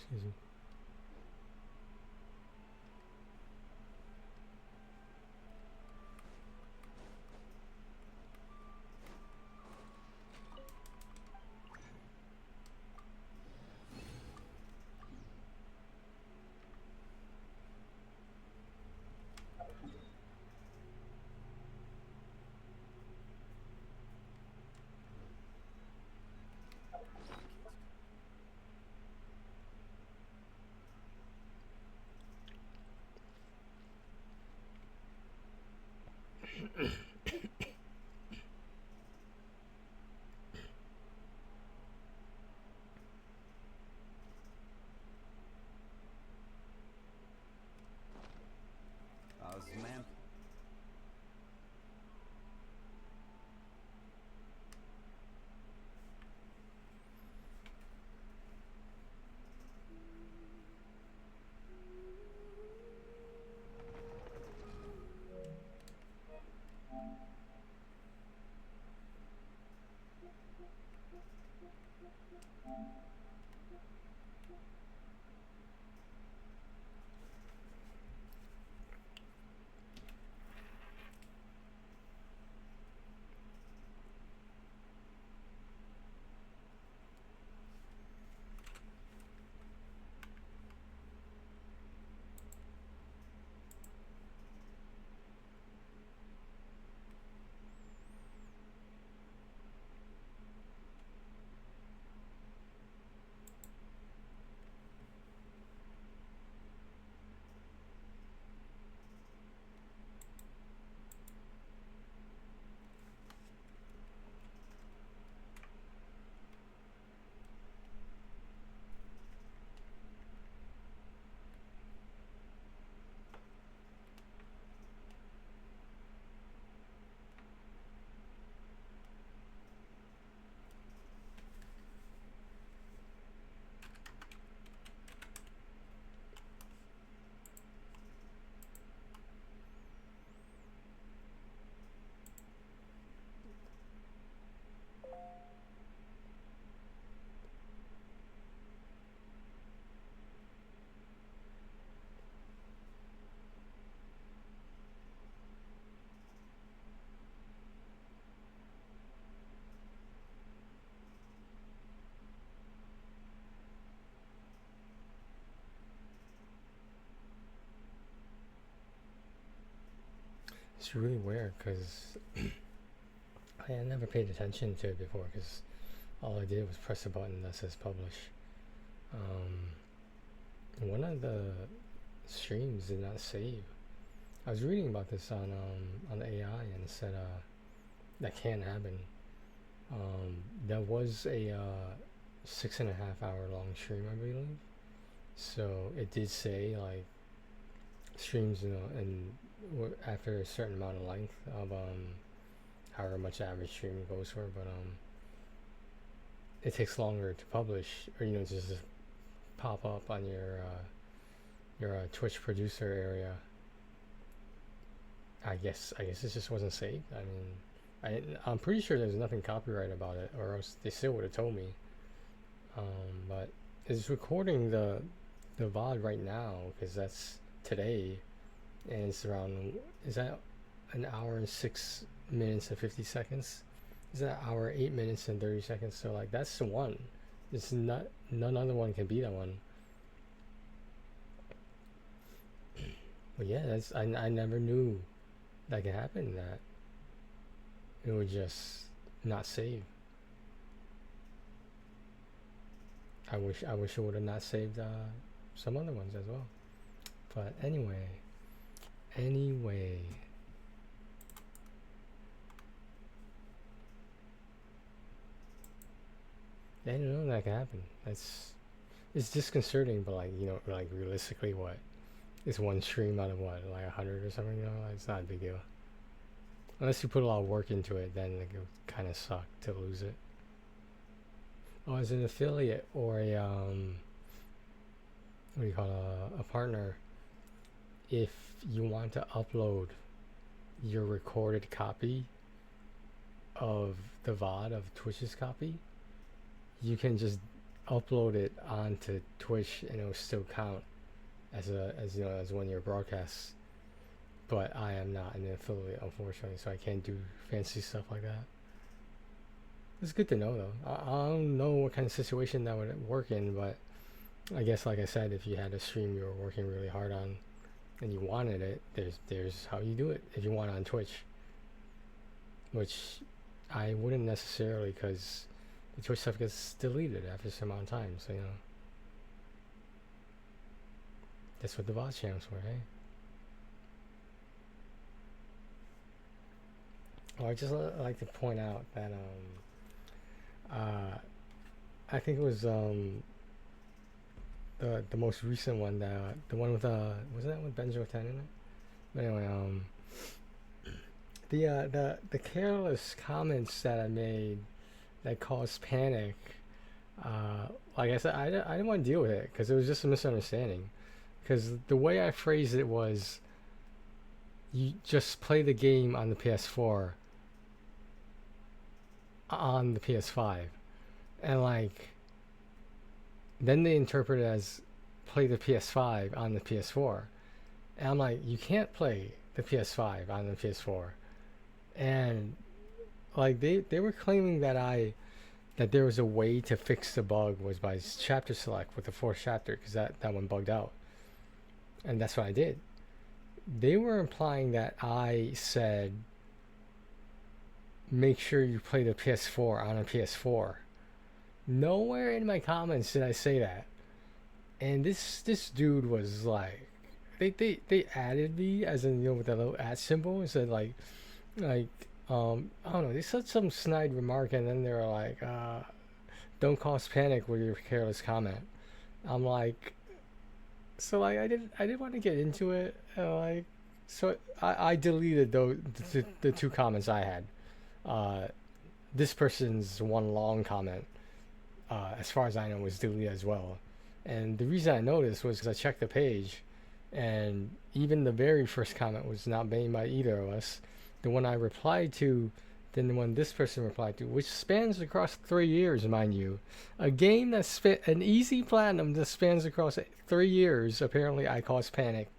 Excuse me. Man. It's really weird because I never paid attention to it before because all I did was press a button that says publish. One of the streams did not save. I was reading about this on AI and it said that can't happen. That was a 6.5 hour long stream, I believe. So it did say like streams, you know, and after a certain amount of length of however much average stream goes for, but it takes longer to publish, or you know, just pop up on your Twitch producer area. I guess it just wasn't saved. I mean, I'm pretty sure there's nothing copyright about it, or else they still would have told me. But it's recording the VOD right now because that's today, and it's around, is that an hour and 6 minutes and 50 seconds? Is that an hour 8 minutes and 30 seconds? So like that's the one. It's not, none other one can be that one. But yeah, that's I never knew that could happen, that it would just not save. I wish it would have not saved some other ones as well. But anyway. I didn't know that could happen. It's disconcerting, but like, you know, like realistically, what? It's one stream out of what, like 100 or something, you know? It's not a big deal. Unless you put a lot of work into it, then it would kind of suck to lose it. Oh, as an affiliate or a what do you call it, a partner, if you want to upload your recorded copy of the VOD of Twitch's copy, you can just upload it onto Twitch and it'll still count as you know, as one of your broadcasts. But I am not an affiliate, unfortunately, so I can't do fancy stuff like that. It's good to know, though. I don't know what kind of situation that would work in, but I guess, like I said, if you had a stream you were working really hard on and you wanted it, there's how you do it if you want it on Twitch. Which I wouldn't necessarily, because the Twitch stuff gets deleted after some amount of time, so you know. That's what the VOD channels were, hey? Well, I just like to point out that I think it was the most recent one, the one with wasn't that with Benjo 10 in it? But anyway, the careless comments that I made that caused panic, like I said, I didn't want to deal with it because it was just a misunderstanding. Because the way I phrased it was, you just play the game on the PS4 on the PS5, and like then they interpret it as play the PS5 on the PS4, and I'm like, you can't play the PS5 on the PS4. And like they were claiming that there was a way to fix the bug was by chapter select with the fourth chapter, because that one bugged out, and that's what I did. They were implying that I said make sure you play the PS4 on a PS4. Nowhere in my comments did I say that. And this dude was like, they added me as in, you know, with that little @ symbol, and said like I don't know, they said some snide remark, and then they were like, don't cause panic with your careless comment. I'm like, so like I didn't want to get into it, like, so I deleted the two comments I had. This person's one long comment, as far as I know, was deleted as well. And the reason I noticed was because I checked the page, and even the very first comment was not made by either of us. The one I replied to, then the one this person replied to, which spans across 3 years, mind you. A game that's an easy platinum that spans across 3 years, apparently I caused panic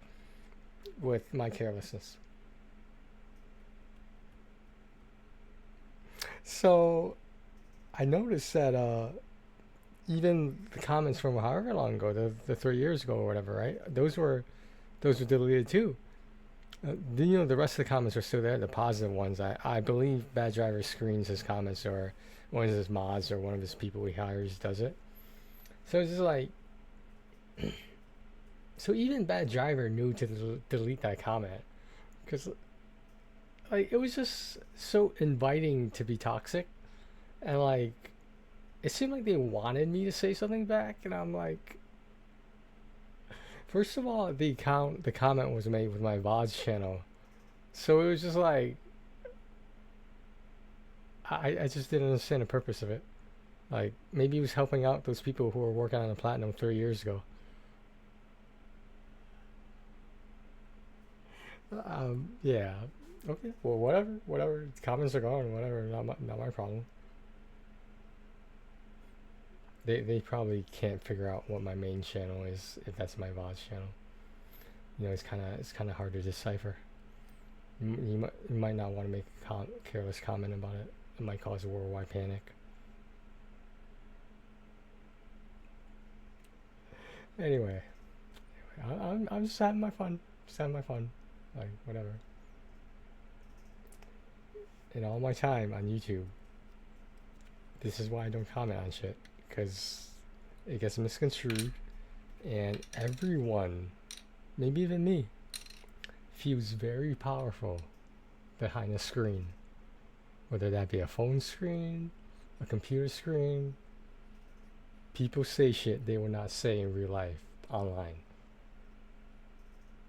with my carelessness. So I noticed that even the comments from however long ago, the 3 years ago or whatever, right? Those were deleted too. You know, the rest of the comments are still there, the positive ones. I believe Bad Driver screens his comments, or one of his mods or one of his people he hires does it. So it's just like, so even Bad Driver knew to delete that comment, because like it was just so inviting to be toxic, and like it seemed like they wanted me to say something back, and I'm like, first of all, the comment was made with my VODs channel, so it was just like I just didn't understand the purpose of it. Like maybe he was helping out those people who were working on the platinum 3 years ago. Yeah. Okay. Well, whatever. Comments are gone. Whatever. Not my problem. They probably can't figure out what my main channel is if that's my VODs channel. You know, it's kind of hard to decipher. You might not want to make a careless comment about it. It might cause a worldwide panic. Anyway, I'm just having my fun. Just having my fun. Like whatever. In all my time on YouTube, this is why I don't comment on shit, because it gets misconstrued, and everyone, maybe even me, feels very powerful behind a screen, whether that be a phone screen, a computer screen. People say shit they will not say in real life online,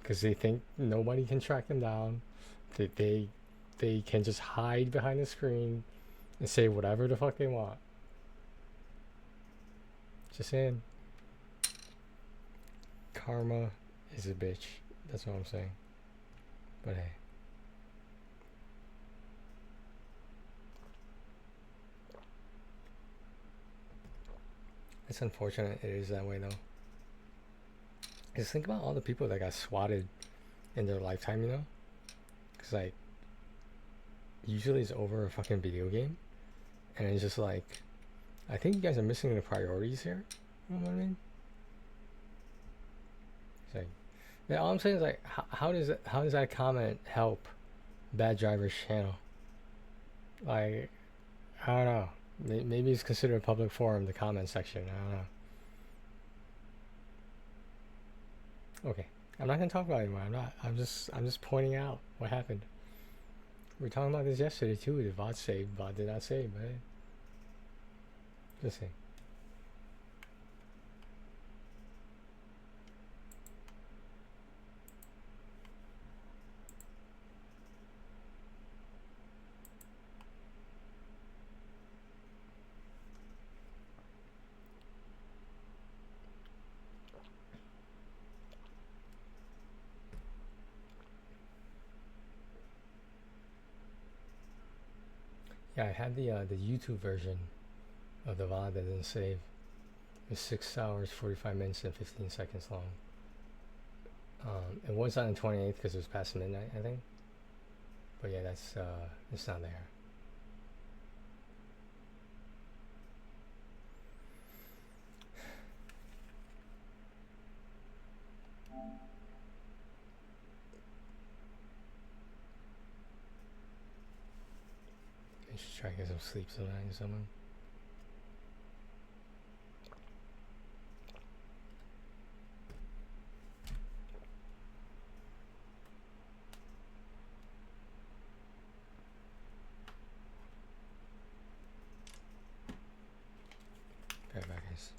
because they think nobody can track them down, that they can just hide behind the screen and say whatever the fuck they want. Just saying. Karma is a bitch. That's what I'm saying. But hey. It's unfortunate it is that way though. Just think about all the people that got swatted in their lifetime, you know? Because like, usually it's over a fucking video game. And it's just like, I think you guys are missing the priorities here. You know what I mean? It's like, yeah, all I'm saying is like, how does that comment help Bad Driver's channel? Like, I don't know. Maybe it's considered a public forum, the comment section. I don't know. Okay, I'm not gonna talk about it anymore. I'm just pointing out what happened. We were talking about this yesterday too. The VOD saved, VOD did not save, but just saying. Yeah, I had the YouTube version of the VOD that didn't save. It was 6 hours, 45 minutes, and 15 seconds long. It was on the 28th because it was past midnight, I think. But yeah, that's it's not there. I should try to get some sleep tonight or something. Okay, back guys.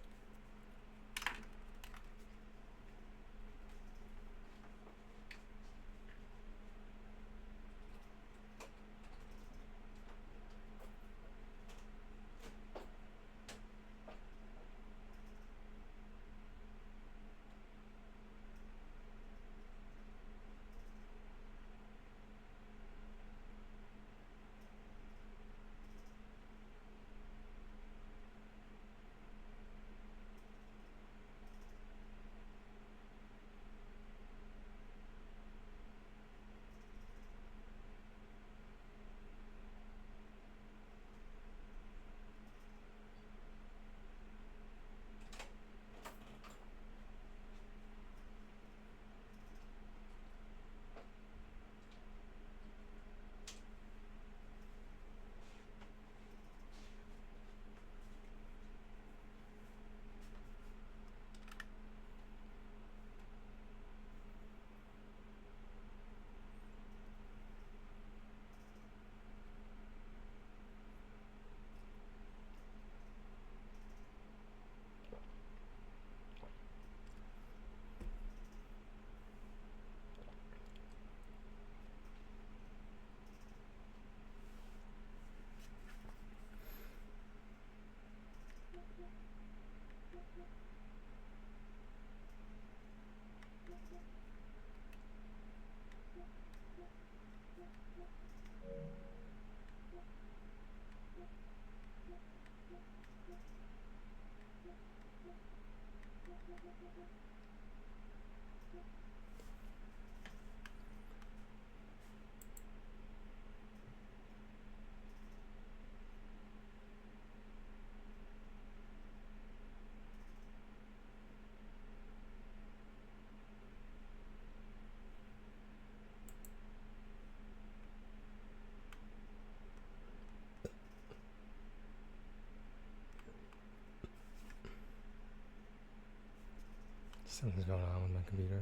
Something's going on with my computer.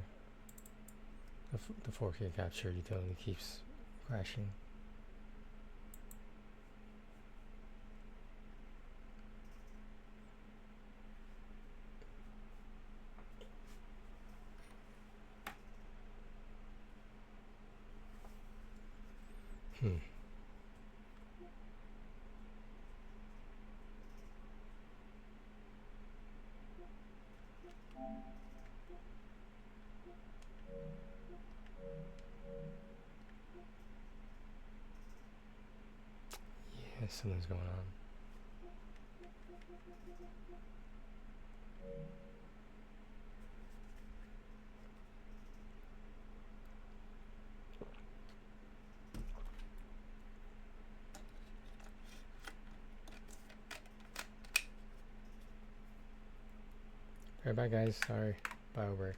The 4K capture utility keeps crashing. Yeah, something's going on. Alright, bye guys. Sorry. Bye work.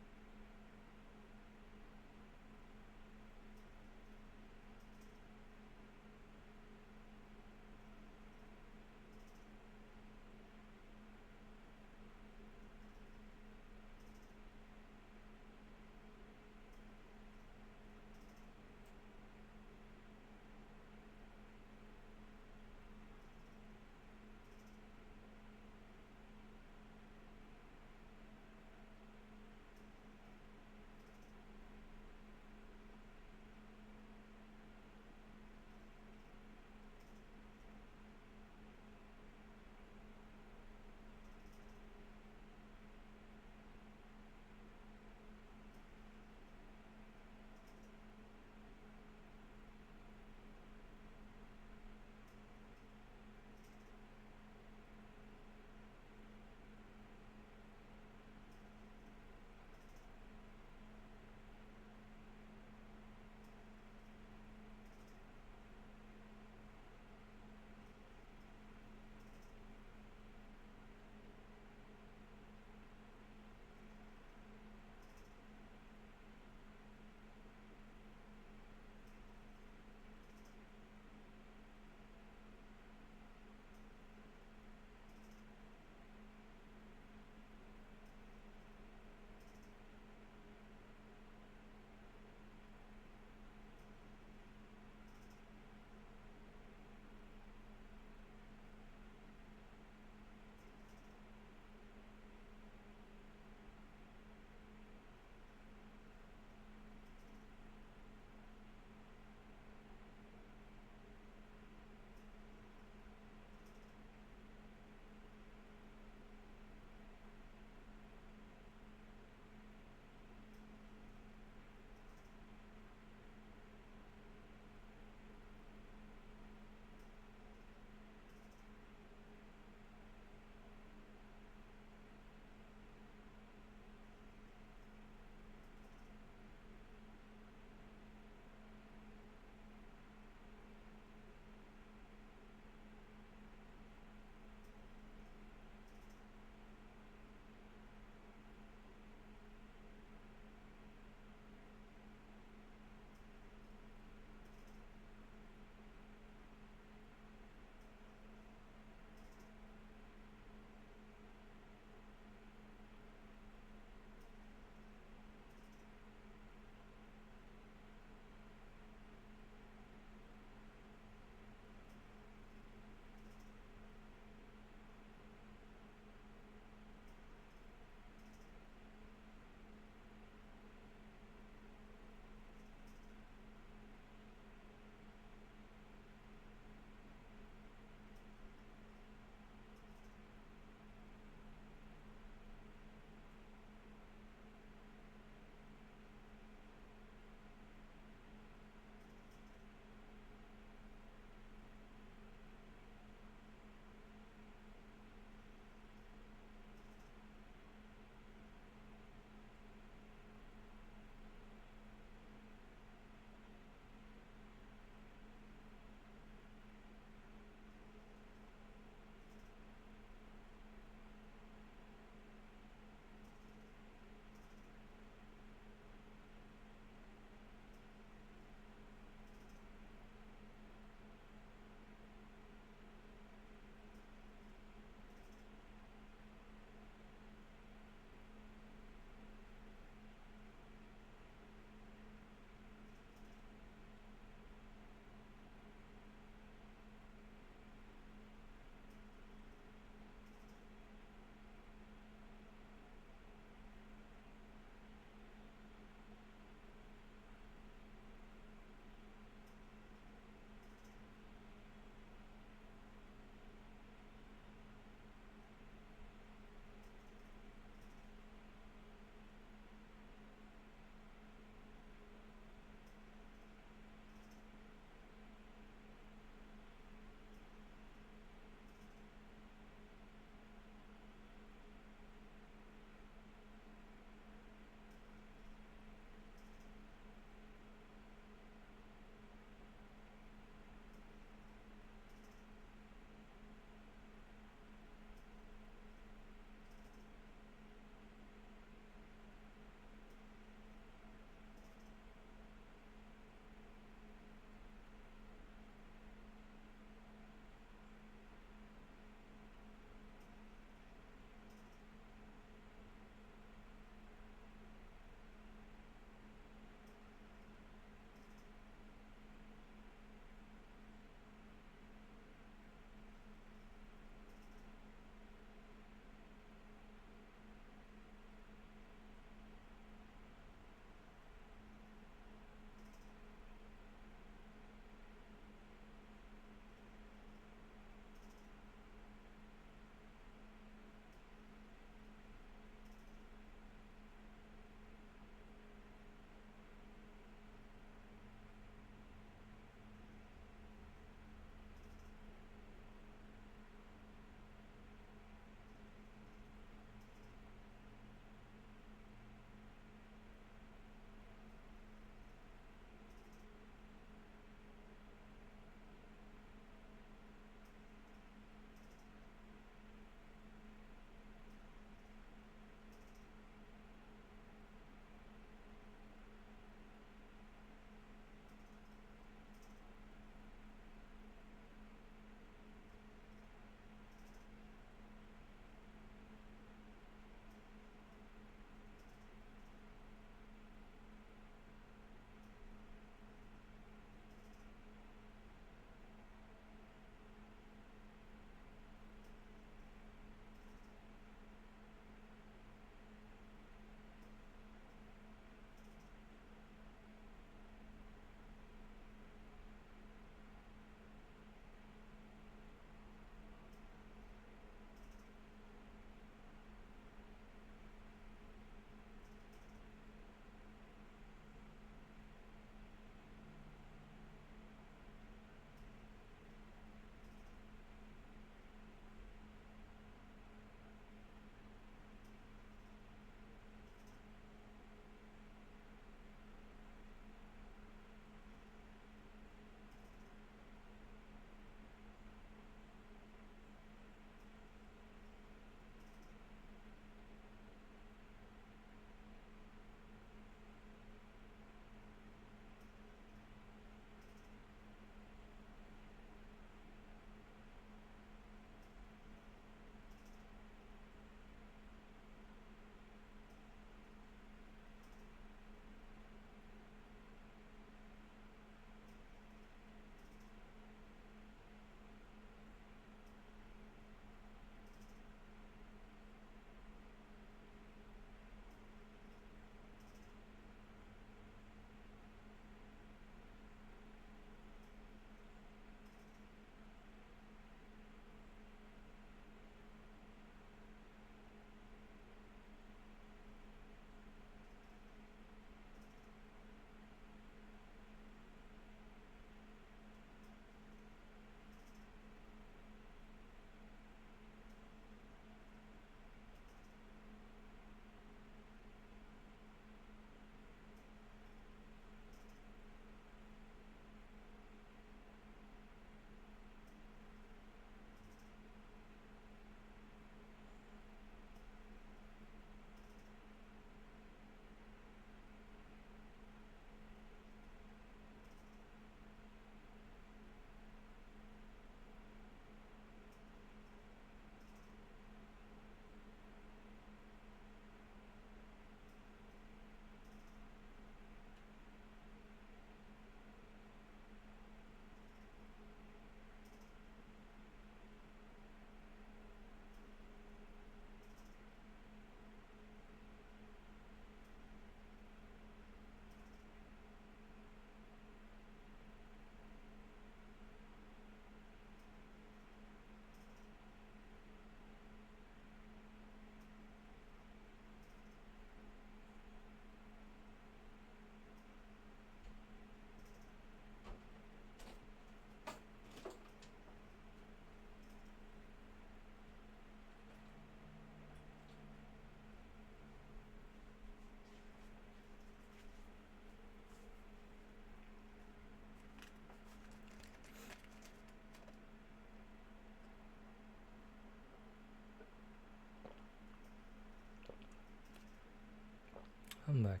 back.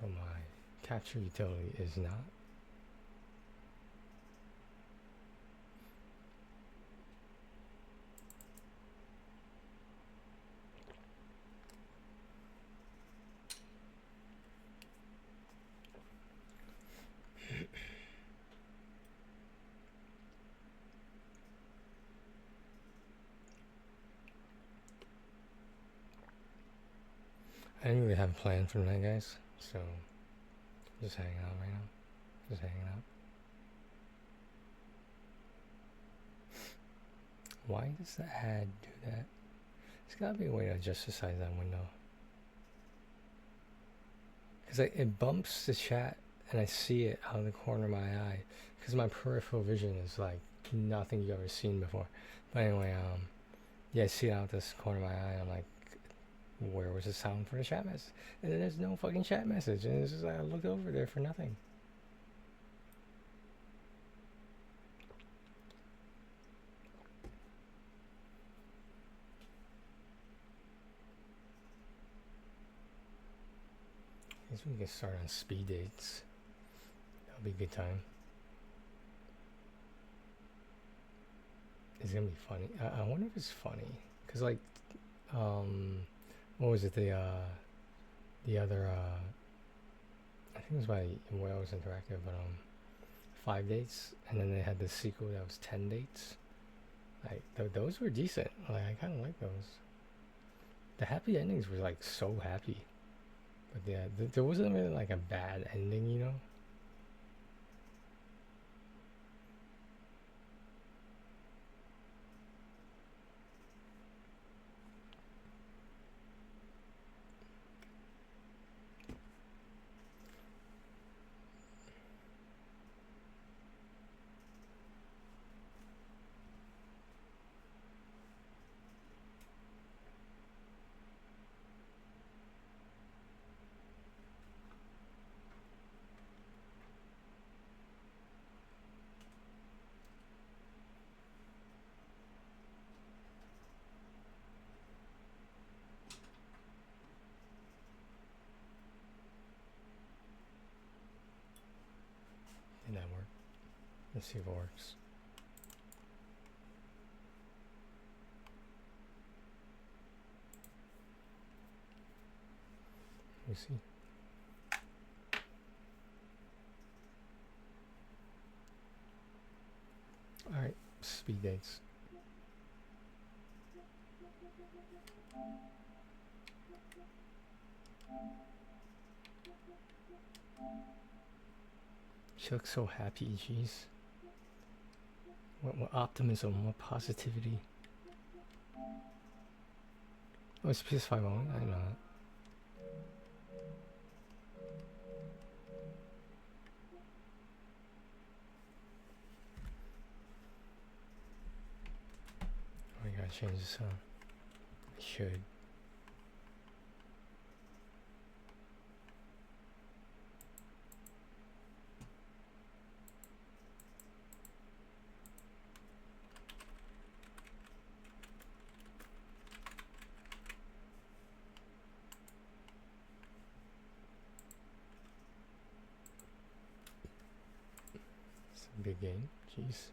But my capture utility is not. I didn't really have a plan for tonight, guys, so just hanging out right now. Just hanging out. Why does the ad do that? There's gotta be a way to adjust the size of that window. Because it bumps the chat and I see it out of the corner of my eye. Because my peripheral vision is like nothing you've ever seen before. But anyway, yeah, I see it out this corner of my eye. I'm like, where was the sound for the chat message? And then there's no fucking chat message. And it's just like I looked over there for nothing. I guess we can start on speed dates. That'll be a good time. It's gonna be funny. I wonder if it's funny. Cause like, what was it? The other, I think it was by Wales Interactive, but 5 dates, and then they had the sequel that was 10 dates. Like those were decent. Like I kind of like those. The happy endings were like so happy, but yeah, there wasn't really like a bad ending, you know. Did that work? Let's see if it works. Let me see. All right, speed dates. She looks so happy, jeez. What optimism, what positivity. Oh, it's PS5 only? I know that. Oh, I gotta change the sound. I should. It's a big game, jeez.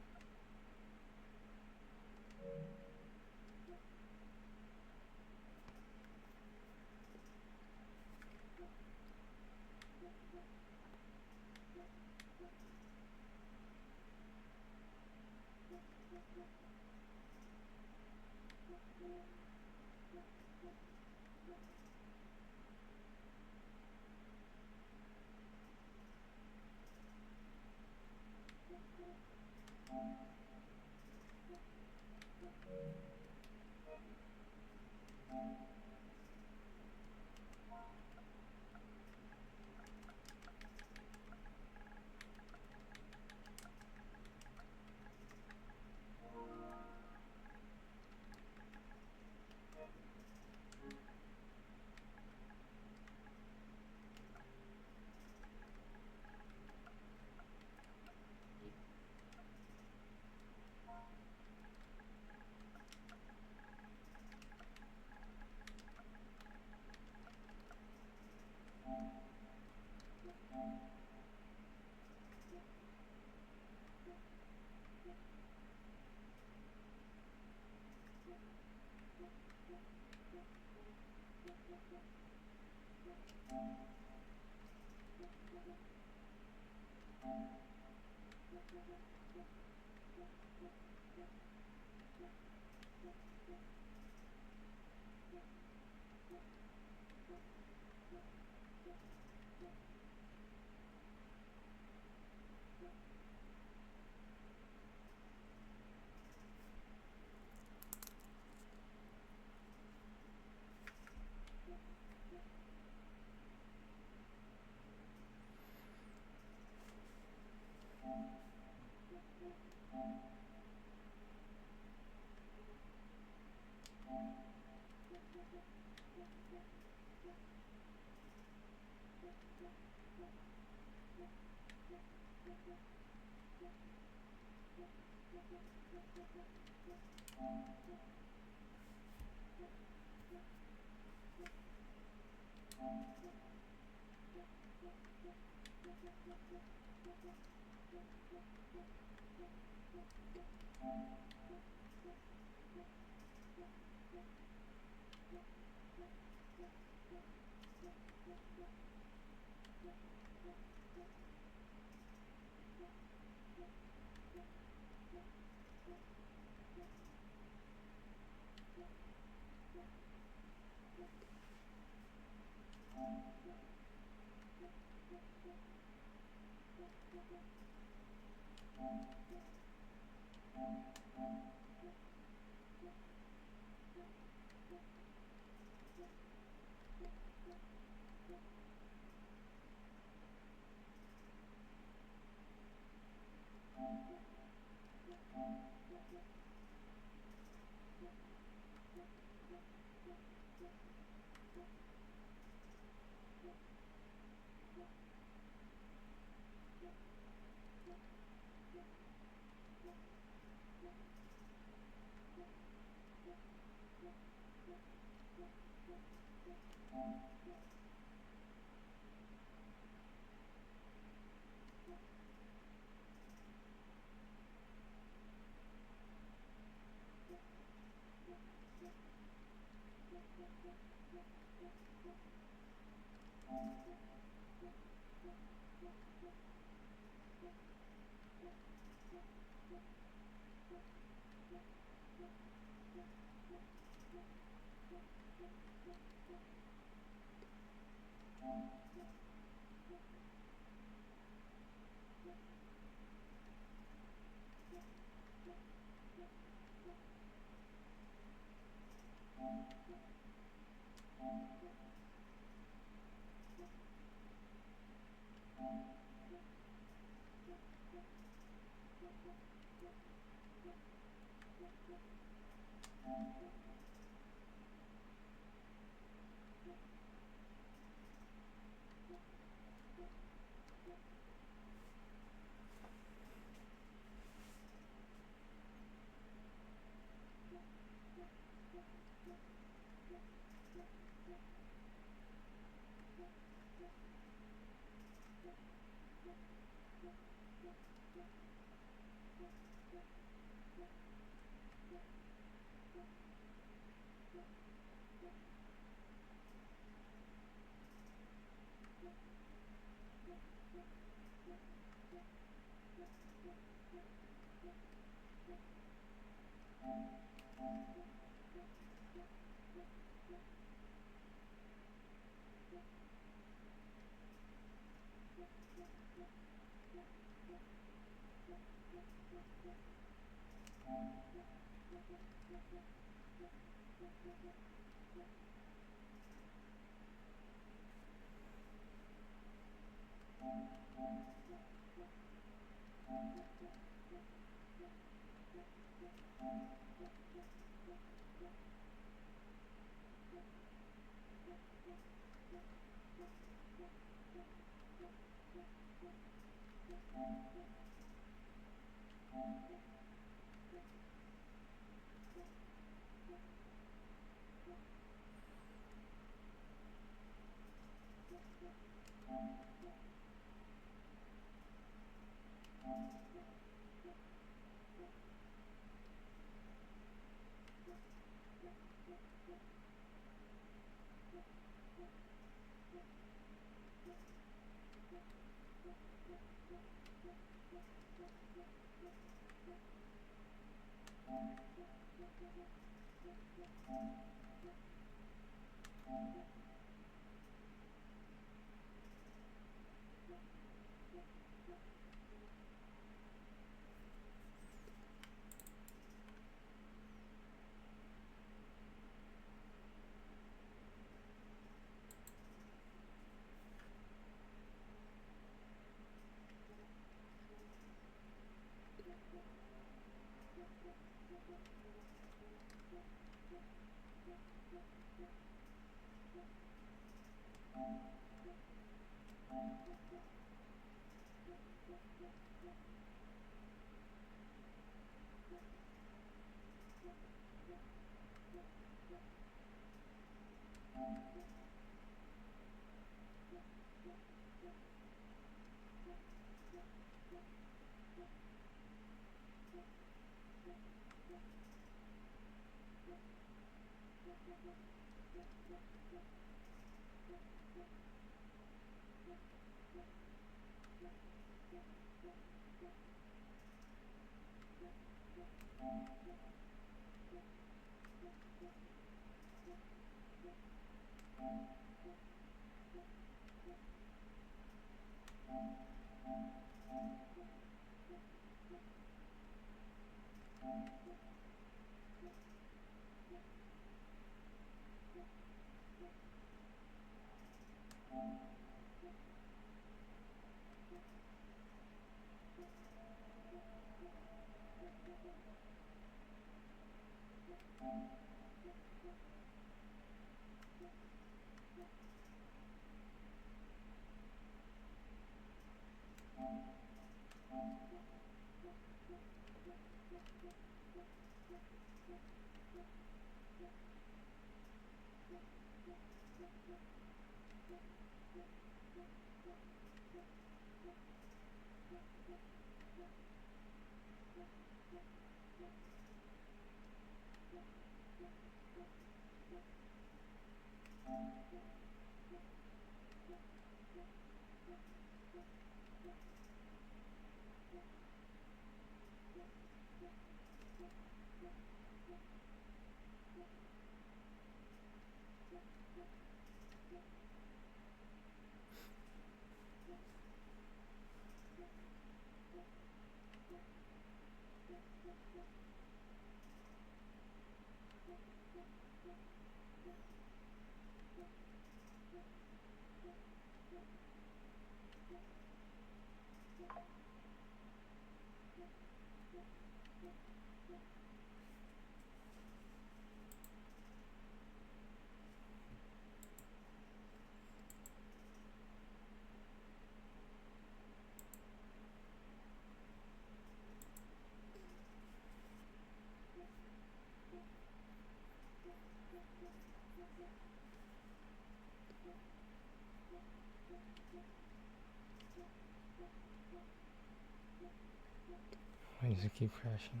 Why does it keep crashing?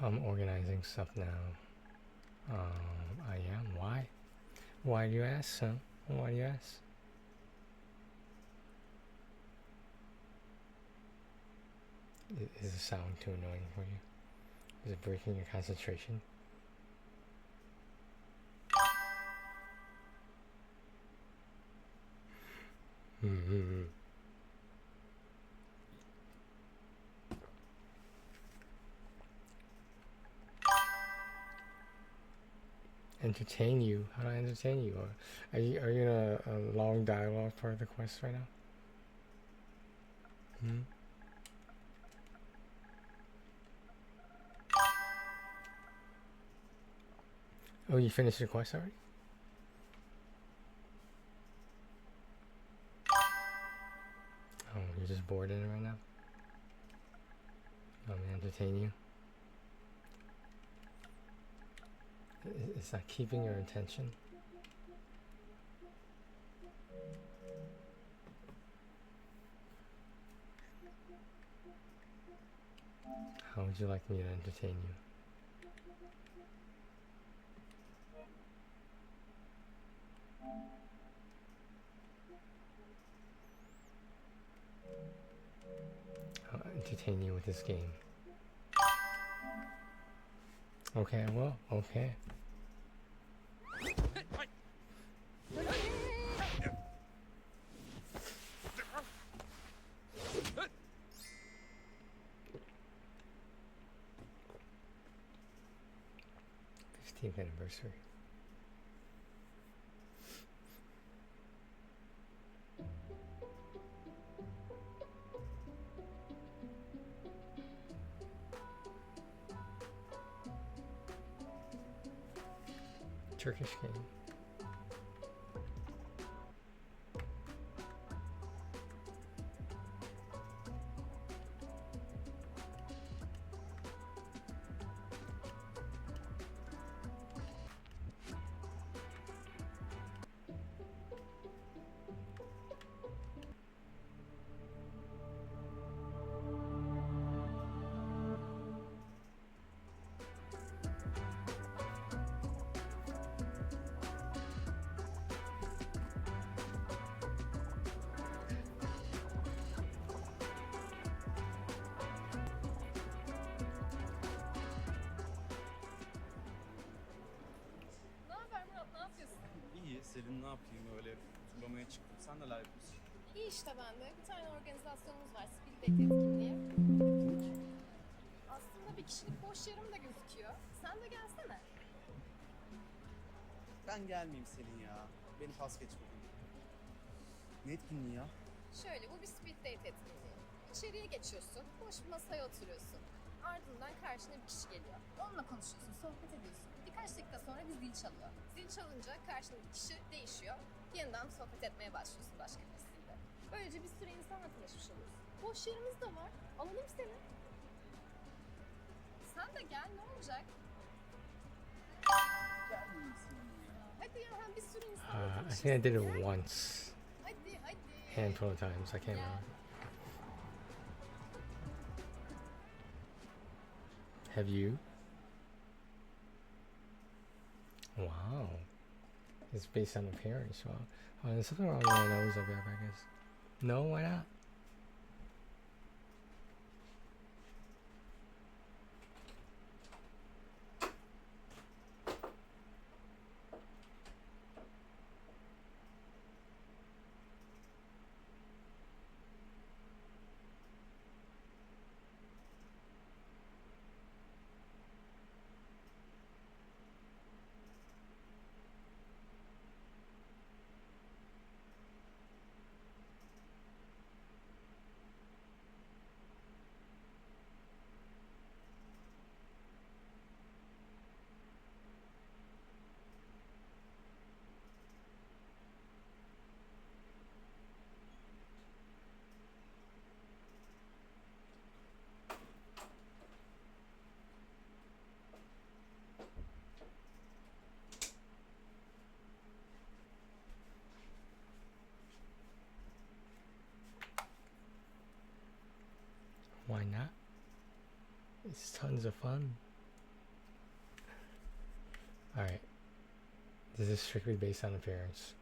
I'm organizing stuff now. I am. Why? Why do you ask, son? Why do you ask? Is the sound too annoying for you? Is it breaking your concentration? Entertain you? How do I entertain you? Or are you in a long dialogue part of the quest right now? Oh, you finished the quest already? Oh, you're just bored in it right now? Let me entertain you. Is that keeping your attention? How would you like me to entertain you? I'll entertain you with this game. Okay, well, okay. Anniversary. Turkish game. Selin ne yapayım öyle turlamaya çıktım. Sen neler yapıyorsun? İyi işte ben de. Bir tane organizasyonumuz var. Speed Date etkinliği. Aslında bir kişilik boş yerim de gözüküyor. Sen de gelsene. Ben gelmeyeyim Selin ya. Beni pas geç bugün. Ne etkinliği ya? Şöyle bu bir Speed Date etkinliği. İçeriye geçiyorsun. Boş bir masaya oturuyorsun. Ardından karşına bir kişi geliyor. Onunla konuşuyorsun, sohbet ediyorsun. Birkaç dakika sonra bir zil çalıyor. Zil çalınca karşındaki kişi değişiyor. Yeniden sohbet etmeye başlıyorsun başka birisiyle. Böylece bir sürü insanla tanışmış oluyorsun. Boş yerimiz de var. Alalım seni. Sen de gel, ne olacak? Gelmeyeyim Selin ya. Hadi ya, hem bir sürü insanla I tanışırsın. think I did it Gel. once. Hadi. Handful of times. I can't remember. Have you? Wow. It's based on appearance. Wow. Oh, there's something wrong with my nose up there, I guess. No, why not? Why not? It's tons of fun. Alright. This is strictly based on appearance.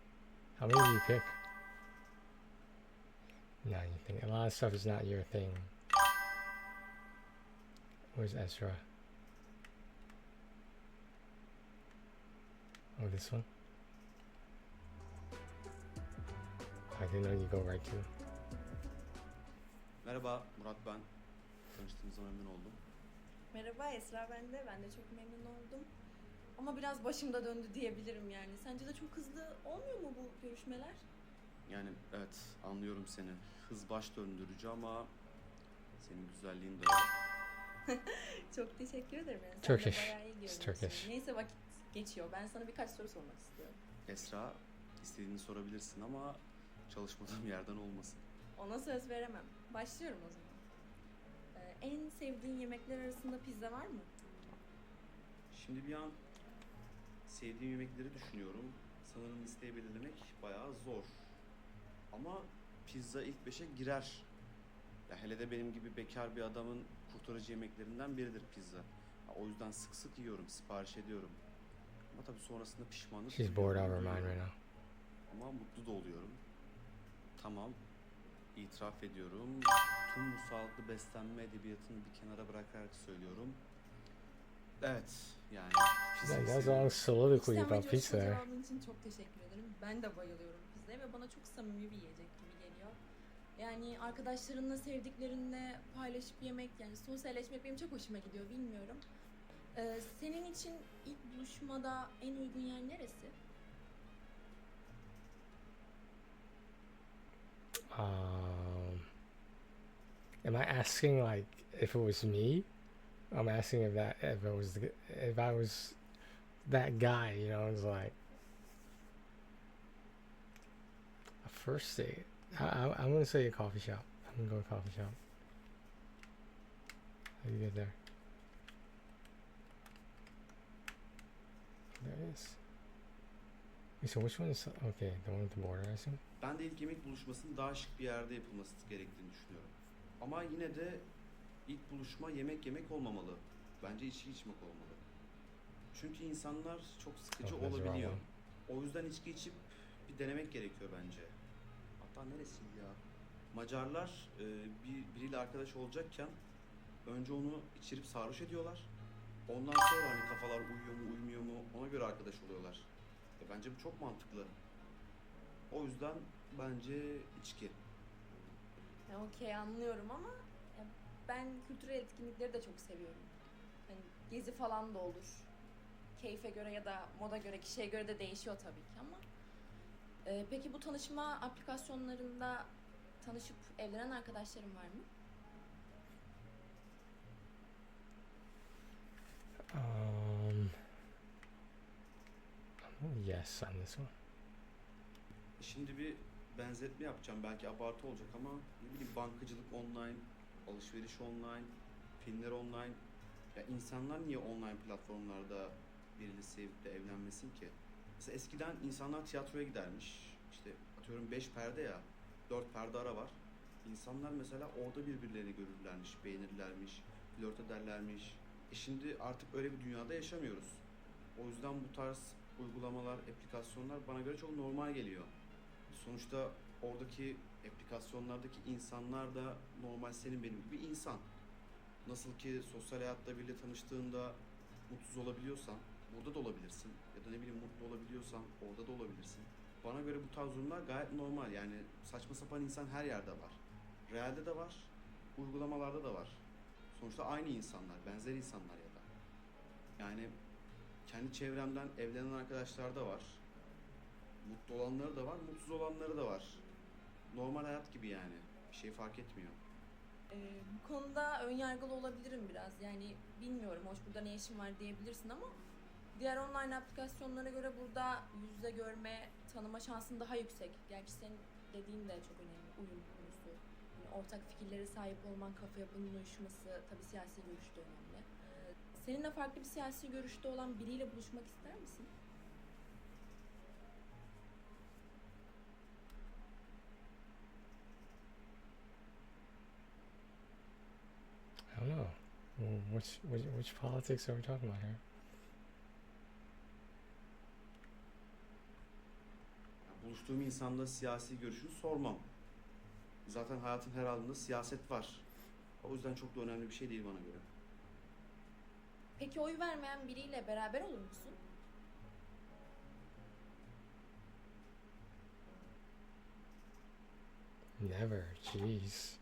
How many do you pick? Not anything. A lot of stuff is not your thing. Where's Ezra? Oh, this one? I didn't know you go right to. Merhaba Murat ben. Tanıştığımıza memnun oldum. Merhaba Esra, ben de çok memnun oldum. Ama biraz başımda döndü diyebilirim yani. Sence de çok hızlı olmuyor mu bu görüşmeler? Yani evet anlıyorum seni. Hız baş döndürücü ama senin güzelliğin de öyle. Çok teşekkür ederim. Yani. Sen de Turkish. bayağı iyi It's görünüyorsun. Turkish. Neyse vakit geçiyor. Ben sana birkaç soru sormak istiyorum. Esra istediğini sorabilirsin ama çalışmadığım yerden olmasın. Ona söz veremem. Başlıyorum o zaman. En sevdiğin yemekler arasında pizza var mı? Şimdi bir an sevdiğim yemekleri düşünüyorum. Sanırım listeyi belirlemek bayağı zor. Ama pizza ilk 5'e girer. Ya hele de benim gibi bekar bir adamın kurtarıcı yemeklerinden biridir pizza. Ya o yüzden sık sık yiyorum, sipariş ediyorum. Ama tabii sonrasında pişmanlık She's bored out of her duyuyorum. mind right now. Ama mutlu da oluyorum. Tamam, itiraf ediyorum. Tüm bu sağlıklı beslenme edebiyatını bir kenara bırakarak söylüyorum. Evet, yani That was seviyorum. all soliloquy İçten ve about coşkulu pizza there. cevabın için çok teşekkür ederim. Ben de bayılıyorum pizzaya ve bana çok samimi bir yiyecek gibi geliyor. Yani arkadaşlarınla, sevdiklerinle paylaşıp yemek, yani sosyalleşmek benim çok hoşuma gidiyor, bilmiyorum. Senin için ilk buluşmada en uygun yer neresi? Am I asking like if it was me? I'm asking if I was that guy, you know, it's like a first date. I'm gonna say a coffee shop. I'm gonna go to a coffee shop. How do you get there? There it is. Wait, so which one is okay? The one with the border, I assume. Ben de ilk yemek buluşmasının daha şık bir yerde yapılması gerektiğini düşünüyorum. Ama yine de ilk buluşma yemek yemek olmamalı. Bence içki içmek olmalı. Çünkü insanlar çok sıkıcı Oh, that's the wrong olabiliyor. one. O yüzden içki içip bir denemek gerekiyor bence. Hatta neresi ya? Macarlar biriyle arkadaş olacakken önce onu içirip sarhoş ediyorlar. Ondan sonra hani kafalar uyuyor mu uymuyor mu ona göre arkadaş oluyorlar. Bence bu çok mantıklı. O yüzden bence içki. Ya, okey, anlıyorum ama ya, ben kültürel etkinlikleri de çok seviyorum. Hani gezi falan da olur. Keyfe göre ya da moda göre, kişiye göre de değişiyor tabii ki ama. Peki bu tanışma aplikasyonlarında tanışıp evlenen arkadaşların var mı? Yes on this one. Şimdi bir benzetme yapacağım. Belki abartı olacak ama ne bileyim bankacılık online, alışveriş online, filmler online. Ya insanlar niye online platformlarda birini sevip de evlenmesin ki? Mesela eskiden insanlar tiyatroya gidermiş. İşte atıyorum 5 perde ya, 4 perde ara var. İnsanlar mesela orada birbirlerini görürlermiş, beğenirlermiş, flört ederlermiş. Şimdi artık öyle bir dünyada yaşamıyoruz. O yüzden bu tarz uygulamalar, aplikasyonlar bana göre çok normal geliyor. Sonuçta oradaki aplikasyonlardaki insanlar da normal senin benim gibi insan. Nasıl ki sosyal hayatta biriyle tanıştığında mutsuz olabiliyorsan burada da olabilirsin. Ya da ne bileyim mutlu olabiliyorsan orada da olabilirsin. Bana göre bu tarz durumlar gayet normal. Yani saçma sapan insan her yerde var. Realde de var, uygulamalarda da var. Sonuçta aynı insanlar, benzer insanlar ya da. Yani kendi çevremden evlenen arkadaşlar da var. Mutlu olanları da var, mutsuz olanları da var. Normal hayat gibi yani. Bir şey fark etmiyor. Bu konuda önyargılı olabilirim biraz. Yani bilmiyorum, hoş burada ne işin var diyebilirsin ama diğer online aplikasyonlara göre burada yüz yüze görme, tanıma şansın daha yüksek. Gerçi senin dediğin de çok önemli, uyum konusu. Yani ortak fikirlere sahip olman, kafa yapının uyuşması, tabii siyasi görüş de önemli. Seninle farklı bir siyasi görüşte olan biriyle buluşmak ister misin? Which politics are we talking about here? Yani buluştuğum insanda siyasi görüşünü sormam. Zaten hayatın her alanında siyaset var. O yüzden çok da önemli bir şey değil bana göre. Peki oy vermeyen biriyle beraber olur musun? Never. Jeez.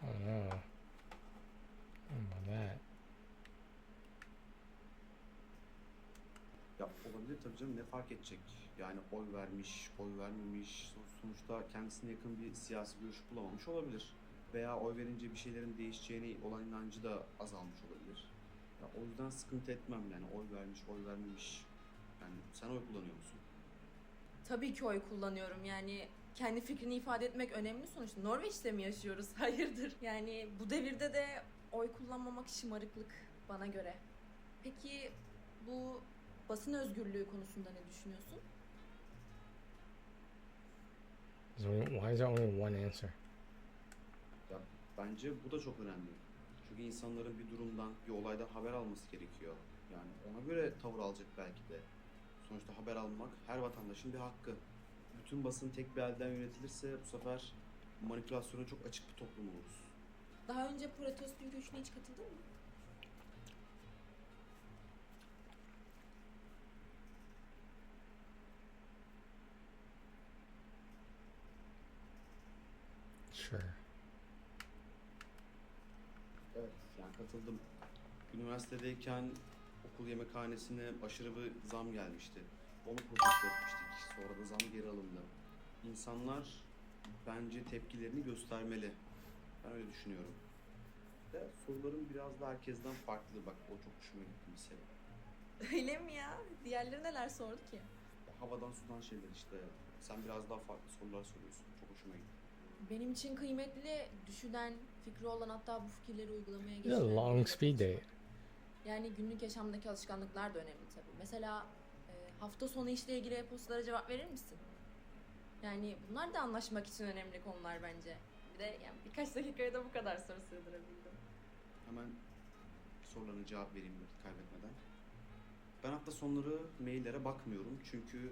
I don't know. I don't know about that. Ya olabilir tabii canım, ne fark edecek? Yani oy vermiş, oy vermemiş, sonuçta kendisine yakın bir siyasi görüş bulamamış olabilir. Veya oy verince bir şeylerin değişeceğine olan inancı da azalmış olabilir. Ya o yüzden sıkıntı etmem yani, oy vermiş, oy vermemiş. Yani sen oy kullanıyor musun? Tabii ki oy kullanıyorum. Yani kendi fikrini ifade etmek önemli sonuçta. Norveç'te mi yaşıyoruz? Hayırdır? Yani bu devirde de oy kullanmamak şımarıklık bana göre. Peki bu basın özgürlüğü konusunda ne düşünüyorsun? Why is there only one answer? Ya bence bu da çok önemli. Çünkü insanların bir durumdan, bir olaydan haber alması gerekiyor. Yani ona göre tavır alacak belki de. Sonuçta haber almak her vatandaşın bir hakkı. Bütün basın tek bir elden yönetilirse bu sefer manipülasyona çok açık bir toplum oluruz. Daha önce protesto yürüyüşüne hiç katıldın mı? Sure. Evet, yani katıldım. Üniversitedeyken okul yemekhanesine aşırı bir zam gelmişti. Onu protesto etmiştik. Sonra da zam geri alındı. İnsanlar bence tepkilerini göstermeli. Ben öyle düşünüyorum. De soruların biraz da herkesten farklı. Bak o çok hoşuma gitti mesela. Öyle mi ya? Diğerleri neler sordu ki? Havadan sudan şeyler işte. Sen biraz daha farklı sorular soruyorsun. Çok hoşuma gitti. Benim için kıymetli, düşünen, fikri olan, hatta bu fikirleri uygulamaya This is a geçiren long biriyle speed date. Yani günlük yaşamdaki alışkanlıklar da önemli tabii. Mesela hafta sonu işle ilgili e-postalara cevap verir misin? Yani bunlar da anlaşmak için önemli konular bence. Bir de yani birkaç dakikaya da bu kadar soru sığdırabildim. Hemen sorularına cevap vereyim vakit kaybetmeden. Ben hafta sonları maillere bakmıyorum. Çünkü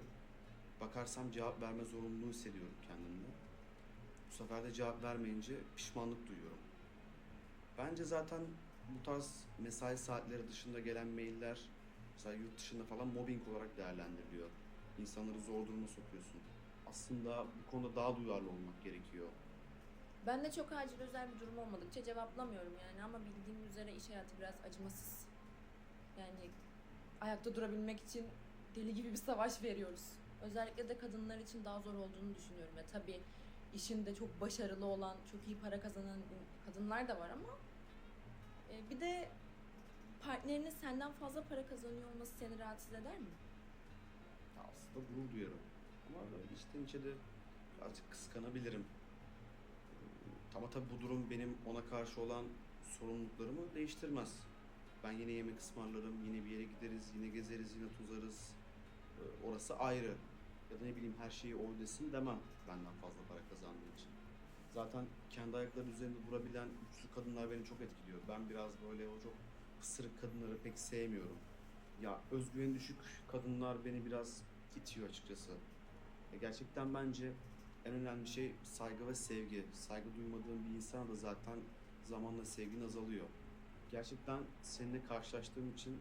bakarsam cevap verme zorunluluğu hissediyorum kendimde. Bu sefer de cevap vermeyince pişmanlık duyuyorum. Bence zaten bu tarz mesai saatleri dışında gelen mailler, mesela yurt dışında falan mobbing olarak değerlendiriliyor. İnsanları zor duruma sokuyorsun. Aslında bu konuda daha duyarlı olmak gerekiyor. Ben de çok acil özel bir durum olmadıkça cevaplamıyorum yani, ama bildiğim üzere iş hayatı biraz acımasız. Yani ayakta durabilmek için deli gibi bir savaş veriyoruz. Özellikle de kadınlar için daha zor olduğunu düşünüyorum. Ya tabii işinde çok başarılı olan, çok iyi para kazanan kadınlar da var ama bir de partnerinin senden fazla para kazanıyor olması seni rahatsız eder mi? Aslında gurur duyarım. Ama böyle içten içe de birazcık kıskanabilirim. Ama tabii bu durum benim ona karşı olan sorumluluklarımı değiştirmez. Ben yine yemek ısmarlarım, yine bir yere gideriz, yine gezeriz, yine tuzarız. Orası ayrı. Ya da ne bileyim her şeyi o ödesin demem benden fazla para kazandığı için. Zaten kendi ayaklarının üzerinde durabilen güçlü kadınlar beni çok etkiliyor. Ben biraz böyle o çok pısırık kadınları pek sevmiyorum. Ya özgüveni düşük kadınlar beni biraz itiyor açıkçası. Gerçekten bence en önemli şey saygı ve sevgi. Saygı duymadığın bir insana da zaten zamanla sevgin azalıyor. Gerçekten seninle karşılaştığım için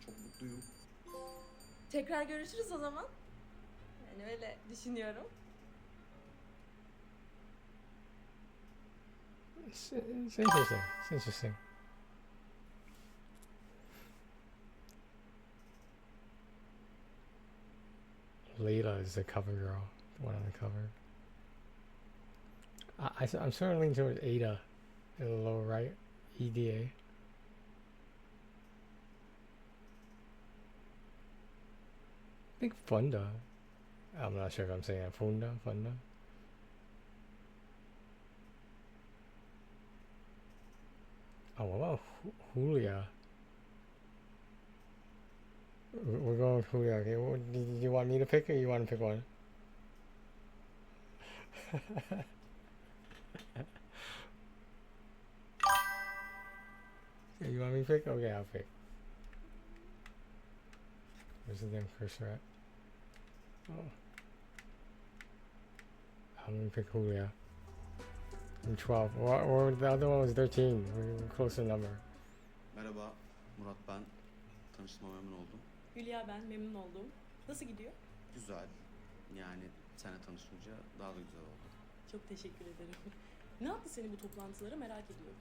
çok mutluyum. Tekrar görüşürüz o zaman. Yani öyle düşünüyorum. It's interesting. It's interesting. Layla is the cover girl, the one on the cover. I'm sort of leaning towards Ada in the lower right, EDA. I think Funda. I'm not sure if I'm saying it. Funda. Oh, what about Julia? We're going with Julia. Okay, do you want me to pick or you want to pick one? Hey, you want me to pick? Okay, I'll pick. Where's the damn cursor at? Oh. I'm gonna pick Julia. I'm 12. Or the other one was 13. We're close to the number. Merhaba, Murat ben. Tanıştığıma memnun oldum. Hülya ben, memnun oldum. Nasıl gidiyor? Güzel. Yani seninle tanışınca daha da güzel oldu. Çok teşekkür ederim. Ne yaptı seni bu toplantılara merak ediyorum.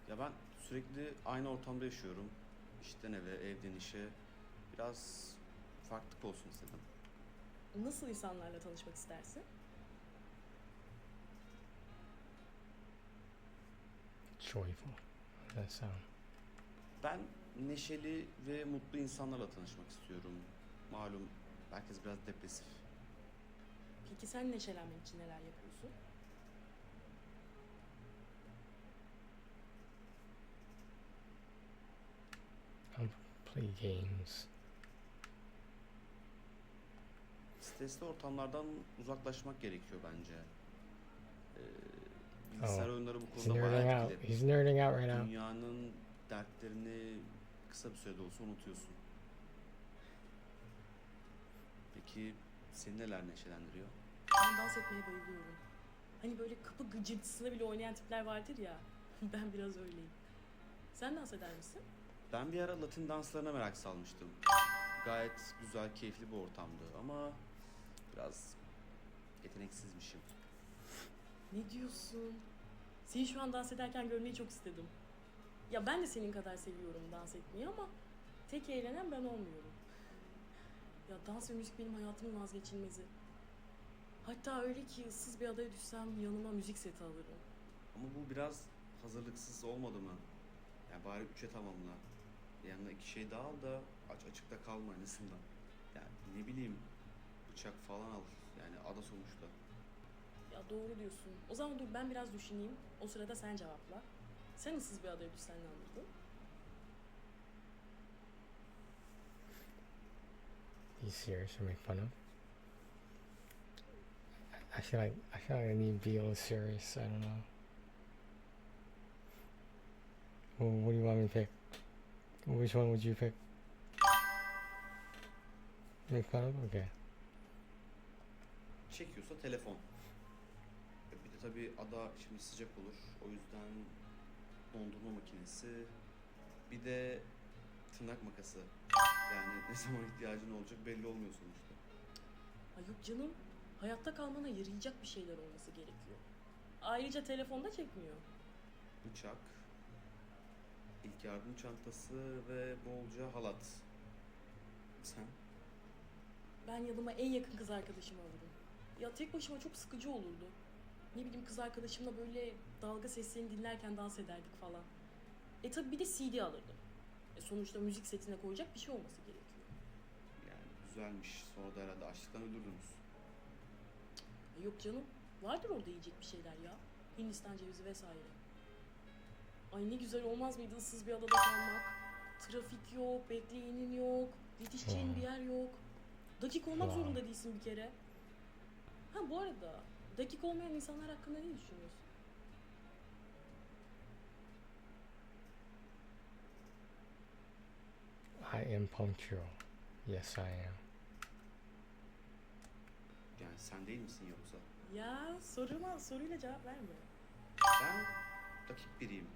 Ya ben sürekli aynı ortamda yaşıyorum. İşten eve, evden işe. Biraz farklılık olsun istedim. Nasıl insanlarla tanışmak istersin? Joyful. What does that sound? Ben neşeli ve mutlu insanlarla tanışmak istiyorum. Malum herkes biraz depresif. Peki sen neşelenmek için neler yapıyorsun? I'll play games. Stresli ortamlardan uzaklaşmak gerekiyor bence. Bilgisayar oyunları bu He's konuda nerding bayağı out. etkili. He's nerding out right now. Dünyanın dertlerini kısa bir sürede olsa unutuyorsun. Peki seni neler neşelendiriyor? Ben dans etmeye bayılıyorum. Hani böyle kapı gıcırtısına bile oynayan tipler vardır ya. Ben biraz öyleyim. Sen dans eder misin? Ben bir ara Latin danslarına merak salmıştım. Gayet güzel, keyifli bir ortamdı ama biraz yeteneksizmişim. Ne diyorsun? Seni şu an dans ederken görmeyi çok istedim. Ya ben de senin kadar seviyorum dans etmeyi ama tek eğlenen ben olmuyorum. Ya dans ve müzik benim hayatımın vazgeçilmezi. Hatta öyle ki ıssız bir adaya düşsem yanıma müzik seti alırım. Ama bu biraz hazırlıksız olmadı mı? Yani bari 3'e tamamla. Yanına 2 şey daha al da açıkta kalma en azından. Yani ne bileyim bıçak falan al. Yani ada sonuçta. Ya doğru diyorsun. O zaman dur ben biraz düşüneyim. O sırada sen cevapla. Sen ıssız bir adaya düşsen ne alırdın? Are you serious to make fun of? I feel like I need to be a little serious. I don't know. Well, what do you want me to pick? Which one would you pick? Make fun of? Okay. Çekiyorsa telefon. Bir de tabii ada şimdi sıcak olur. O yüzden dondurma makinesi. Bir de tırnak makası. Yani ne zaman ihtiyacın olacak belli olmuyor sonuçta. Ay yok canım. Hayatta kalmana yarayacak bir şeyler olması gerekiyor. Ayrıca telefonda çekmiyor. Bıçak, ilk yardım çantası ve bolca halat. Sen? Ben yanıma en yakın kız arkadaşımı alırım. Ya tek başıma çok sıkıcı olurdu. Ne bileyim kız arkadaşımla böyle dalga seslerini dinlerken dans ederdik falan. Tabi bir de CD alırdım. Sonuçta müzik setine koyacak bir şey olması gerekiyor. Yani güzelmiş. Sonra da herhalde açlıktan ölürdünüz. Yok canım. Vardır orada yiyecek bir şeyler ya. Hindistan cevizi vesaire. Ay ne güzel olmaz mıydı ıssız bir adada kalmak? Trafik yok, bekleyenin yok, yetişeceğin bir yer yok. Dakik olmak zorunda değilsin bir kere. Ha bu arada dakik olmayan insanlar hakkında ne düşünüyorsun? I am punctual. Yes, I am. Yani sen değil misin yoksa? Ya soruyla cevap verme. Ben dakik biriyim.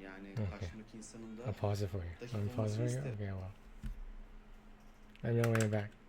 Yani Okay. karşımdaki insanın da I'll pause it for you. dakik Let me pause olmasını it for you? isterim. Okay, well. Let me know when you're back.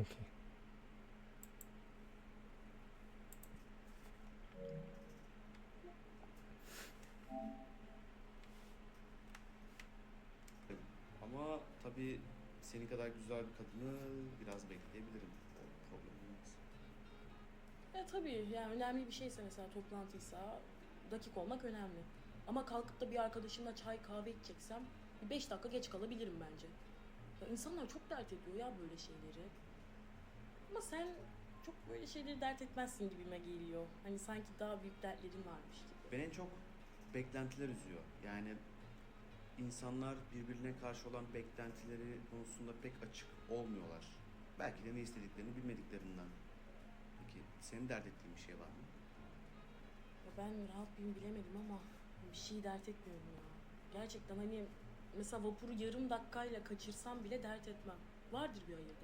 Okay. Ama tabii senin kadar güzel bir kadını biraz bekleyebilirim. O problem olmaz. Tabii yani önemli bir şeyse mesela toplantıysa dakik olmak önemli. Ama kalkıp da bir arkadaşımla çay kahve içeceksem 5 dakika geç kalabilirim bence. Ya insanlar çok dert ediyor ya böyle şeyleri. Ama sen çok böyle şeyleri dert etmezsin gibime geliyor. Hani sanki daha büyük dertlerin varmış gibi. Beni en çok beklentiler üzüyor. Yani insanlar birbirine karşı olan beklentileri konusunda pek açık olmuyorlar. Belki de ne istediklerini bilmediklerinden. Peki senin dert ettiğin bir şey var mı? Ya ben rahat mıyım bilemedim ama bir şey dert etmiyorum ya. Gerçekten hani mesela vapuru yarım dakikayla kaçırsam bile dert etmem. Vardır bir hayır.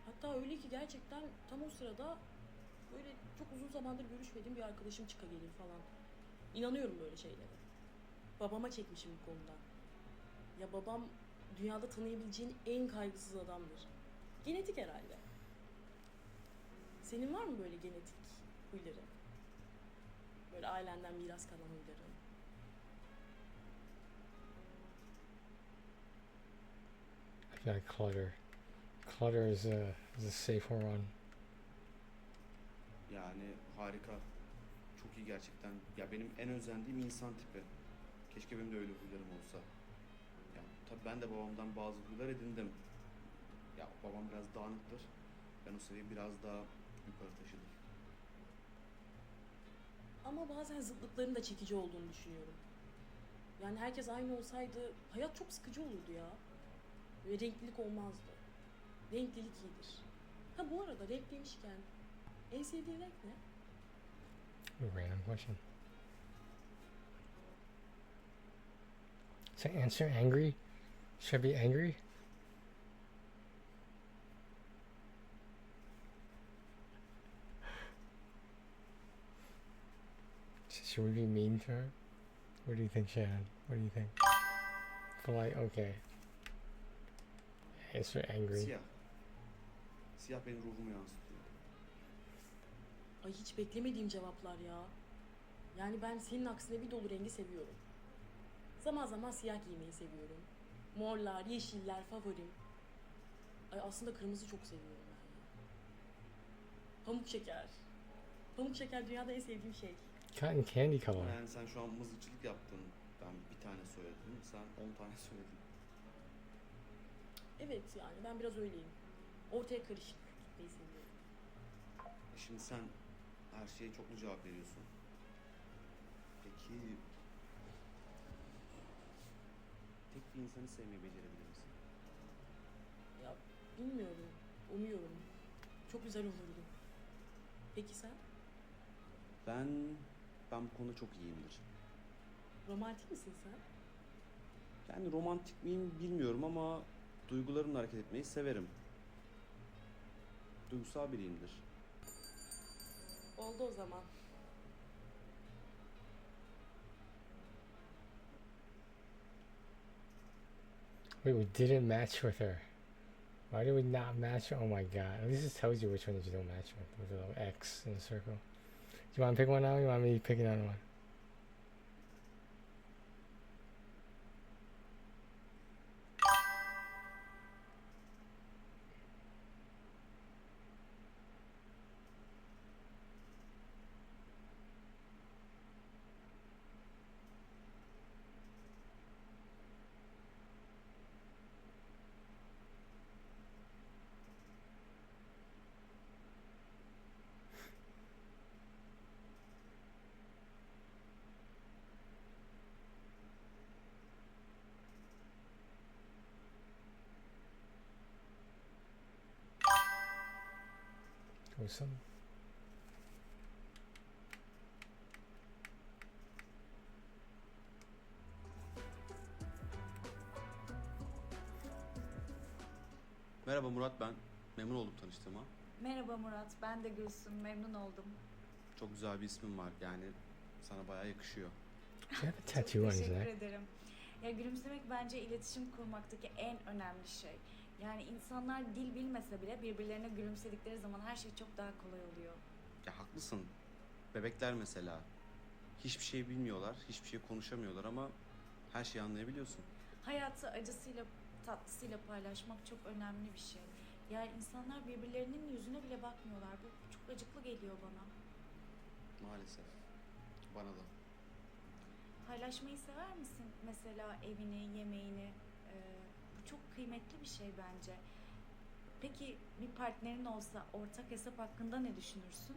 Hatta öyle ki gerçekten tam o sırada böyle çok uzun zamandır görüşmediğim bir arkadaşım gelir falan. İnanıyorum böyle şeylere. Babama çekmişim bu konuda. Ya babam dünyada tanıyabileceğin en kaygısız adamdır. Genetik herhalde. Senin var mı böyle genetik huyları? Böyle ailenden miras kalan huyları? I got clutter. Clutter is a safe one. Yani harika. Çok iyi gerçekten. Ya benim en özendiğim insan tipi. Keşke benim de öyle huylarım olsa. Ya tabii ben de babamdan bazı huylar edindim. Ya babam biraz dağınıktır. Ben o seviyeyi biraz daha yukarı taşıdım. Ama bazen zıtlıkların da çekici olduğunu düşünüyorum. Yani herkes aynı olsaydı hayat çok sıkıcı olurdu ya. Ve renklilik olmazdı. Renklilik iyidir. Ha bu arada renk demişken en sevdiğin renk ne? Random question. Is the answer angry? Should I be angry? Should we be mean to her? What do you think, Shannon? What do you think? Polite, okay. Answer angry. Siyah. Siyah benim ruhumu yansıtıyor. Ay hiç beklemediğim cevaplar ya. Yani ben senin aksine bir dolu rengi seviyorum. Zaman zaman siyah giymeyi seviyorum. Morlar, yeşiller favorim. Ay aslında kırmızı çok seviyorum ben ya. Pamuk şeker. Pamuk şeker dünyada en sevdiğim şey. Cotton candy color. Yani sen şu an mızıkçılık yaptın. Ben bir tane söyledim. Sen 10 tane söyledin. Evet yani ben biraz öyleyim. Ortaya karışık gitmeyi seviyorum. Şimdi sen her şeye çoklu cevap veriyorsun. Peki tek bir insanı sevmeyi becerebilir misin? Ya bilmiyorum. Umuyorum. Çok güzel olurdu. Peki sen? Ben bu konuda çok iyiyimdir. Romantik misin sen? Yani romantik miyim bilmiyorum ama duygularımla hareket etmeyi severim. Duygusal biriyimdir. Oldu o zaman. Wait, we didn't match with her. Why did we not match? Oh my god. At least it tells you which ones you don't match with a little X in a circle. Do you want to pick one now? Or you want me to pick another one? Some. Merhaba Murat ben. Memnun oldum tanıştığıma. Merhaba Murat, ben de Gülsüm, memnun oldum. Çok güzel bir ismin var yani sana bayağı yakışıyor. Do you have a tattoo on his Teşekkür neck? ederim. Ya gülümsemek bence iletişim kurmaktaki en önemli şey. Yani insanlar dil bilmese bile birbirlerine gülümsedikleri zaman her şey çok daha kolay oluyor. Ya haklısın. Bebekler mesela hiçbir şey bilmiyorlar, hiçbir şey konuşamıyorlar ama her şeyi anlayabiliyorsun. Hayatı acısıyla, tatlısıyla paylaşmak çok önemli bir şey. Yani insanlar birbirlerinin yüzüne bile bakmıyorlar. Bu çok acıklı geliyor bana. Maalesef. Bana da. Paylaşmayı sever misin? Mesela evini, yemeğini. Bu çok kıymetli bir şey bence. Peki bir partnerin olsa ortak hesap hakkında ne düşünürsün?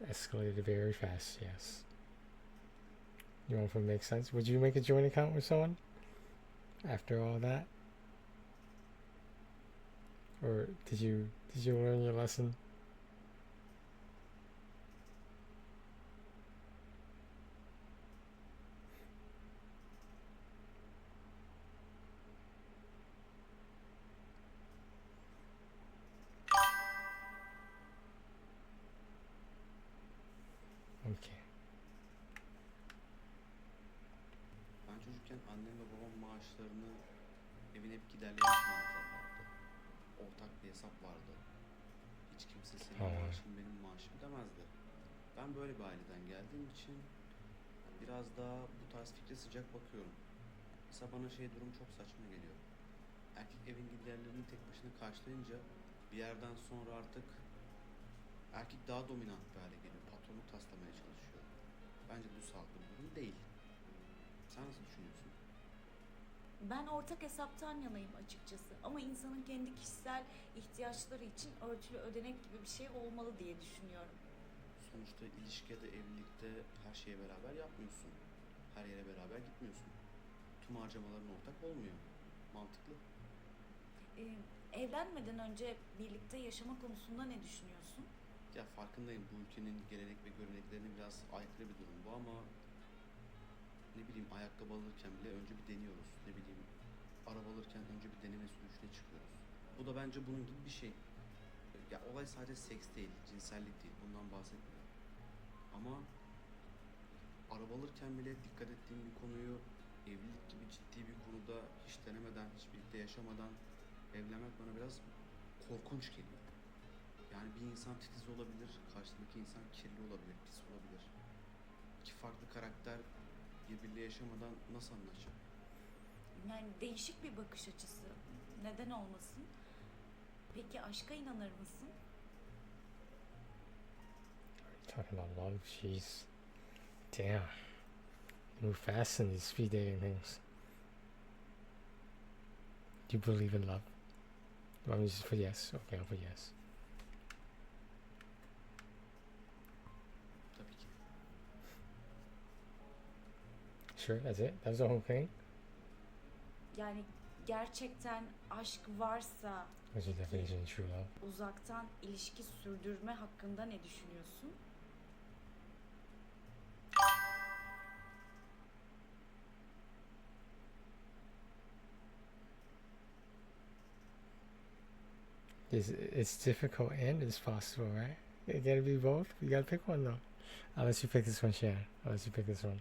Escalated very fast, yes. You want to make sense? Would you make a joint account with someone after all that? Or did you learn your lesson? Okay. Ben çocukken annem ve babam maaşlarını evin hep giderleri için harcarlardı. Ortak bir hesap vardı. Hiç kimse senin maaşın benim maaşım demezdi. Ben böyle bir aileden geldiğim için biraz daha bu tarz fikre sıcak bakıyorum. Mesela bana durum çok saçma geliyor. Erkek evin giderlerini tek başına karşılayınca bir yerden sonra artık erkek daha dominant bir hale geliyor. Patronu taslamaya çalışıyor. Bence bu sağlıklı bir durum değil. Sen nasıl düşünüyorsun? Ben ortak hesaptan yanayım açıkçası. Ama insanın kendi kişisel ihtiyaçları için örtülü ödenek gibi bir şey olmalı diye düşünüyorum. Sonuçta ilişkide, evlilikte her şeye beraber yapmıyorsun. Her yere beraber gitmiyorsun. Tüm harcamaların ortak olmuyor. Mantıklı. Evlenmeden önce birlikte yaşama konusunda ne düşünüyorsun? Ya farkındayım, bu ülkenin gelenek ve göreneklerine biraz aykırı bir durum bu ama ne bileyim, ayakkabı alırken bile önce bir deniyoruz. Ne bileyim, araba alırken önce bir deneme sürüşüne çıkıyoruz. Bu da bence bunun gibi bir şey. Ya olay sadece seks değil, cinsellik değil. Bundan bahsetmiyorum. Ama araba alırken bile dikkat ettiğim bir konuyu evlilik gibi ciddi bir konuda hiç denemeden, hiç birlikte yaşamadan evlenmek bana biraz korkunç geliyor. Yani bir insan titiz olabilir, karşısındaki insan kirli olabilir, pis olabilir. İki farklı karakter birbiriyle yaşamadan nasıl anlaşacak? Yani değişik bir bakış açısı. Neden olmasın? Peki aşka inanır mısın? Talking about love, jeez. Damn. You move fast in these speed dating things. Do you believe in love? Let me just put yes. Okay, I'll put yes. Tabii ki. Sure, that's it? That was the whole thing? Yani gerçekten aşk varsa What's your definition of true love? uzaktan ilişki sürdürme hakkında ne düşünüyorsun? It's difficult and it's possible, right? It gotta be both. You gotta pick one though. I'll let you pick this one, Sharon. I'll let you pick this one.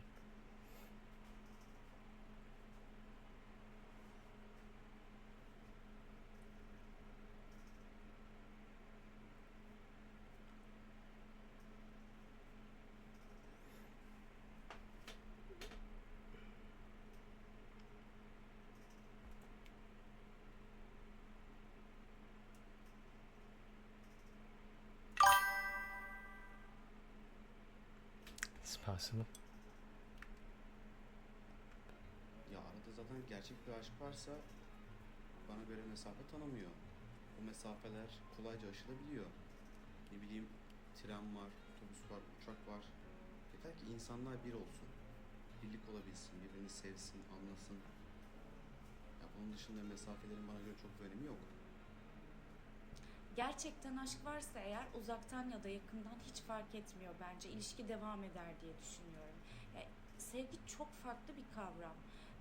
It's possible. Ya arada zaten gerçek bir aşk varsa bana göre mesafe tanımıyor. Bu mesafeler kolayca aşılabiliyor. Ne bileyim, tren var, otobüs var, uçak var. Yeter ki insanlar bir olsun. Birlik olabilsin, birbirini sevsin, anlasın. Ya bunun dışında mesafelerin bana göre çok bir önemi yok. Gerçekten aşk varsa eğer uzaktan ya da yakından hiç fark etmiyor bence. İlişki devam eder diye düşünüyorum. Yani sevgi çok farklı bir kavram.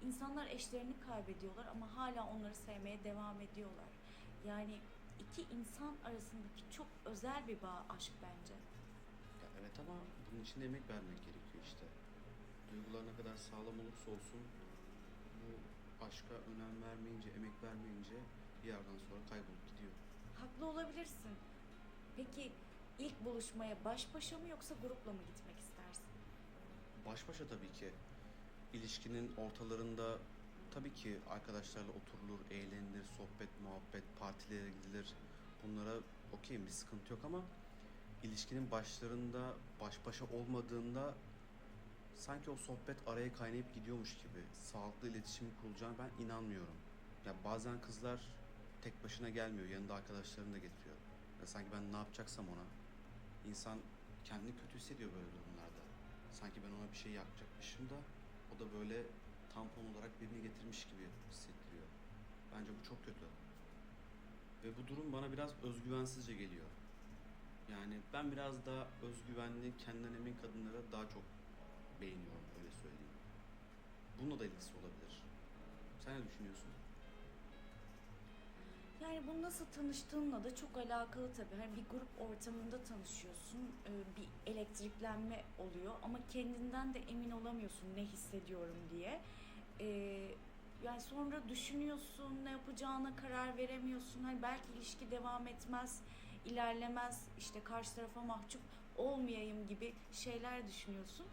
İnsanlar eşlerini kaybediyorlar ama hala onları sevmeye devam ediyorlar. Yani iki insan arasındaki çok özel bir bağ aşk bence. Ya evet ama bunun için de emek vermek gerekiyor işte. Duygular ne kadar sağlam olursa olsun bu aşka önem vermeyince, emek vermeyince bir yerden sonra kaybolup gidiyor. Haklı olabilirsin. Peki ilk buluşmaya baş başa mı yoksa grupla mı gitmek istersin? Baş başa tabii ki. İlişkinin ortalarında tabii ki arkadaşlarla oturulur, eğlenilir, sohbet, muhabbet, partilere gidilir. Bunlara okeyim, bir sıkıntı yok ama ilişkinin başlarında baş başa olmadığında sanki o sohbet araya kaynayıp gidiyormuş gibi sağlıklı iletişim kurulacağına ben inanmıyorum. Ya bazen kızlar tek başına gelmiyor, yanında arkadaşlarını da getiriyor. Ya sanki ben ne yapacaksam ona, insan kendini kötü hissediyor böyle durumlarda. Sanki ben ona bir şey yapacakmışım da o da böyle tampon olarak birini getirmiş gibi hissettiriyor. Bence bu çok kötü. Ve bu durum bana biraz özgüvensizce geliyor. Yani ben biraz daha özgüvenli, kendinden emin kadınlara daha çok beğeniyorum, öyle söyleyeyim. Bununla da ilgisi olabilir. Sen ne düşünüyorsun? Yani bu nasıl tanıştığınla da çok alakalı tabii. Hani bir grup ortamında tanışıyorsun, bir elektriklenme oluyor ama kendinden de emin olamıyorsun ne hissediyorum diye. Yani sonra düşünüyorsun, ne yapacağına karar veremiyorsun. Hani belki ilişki devam etmez, ilerlemez, işte karşı tarafa mahcup olmayayım gibi şeyler düşünüyorsun.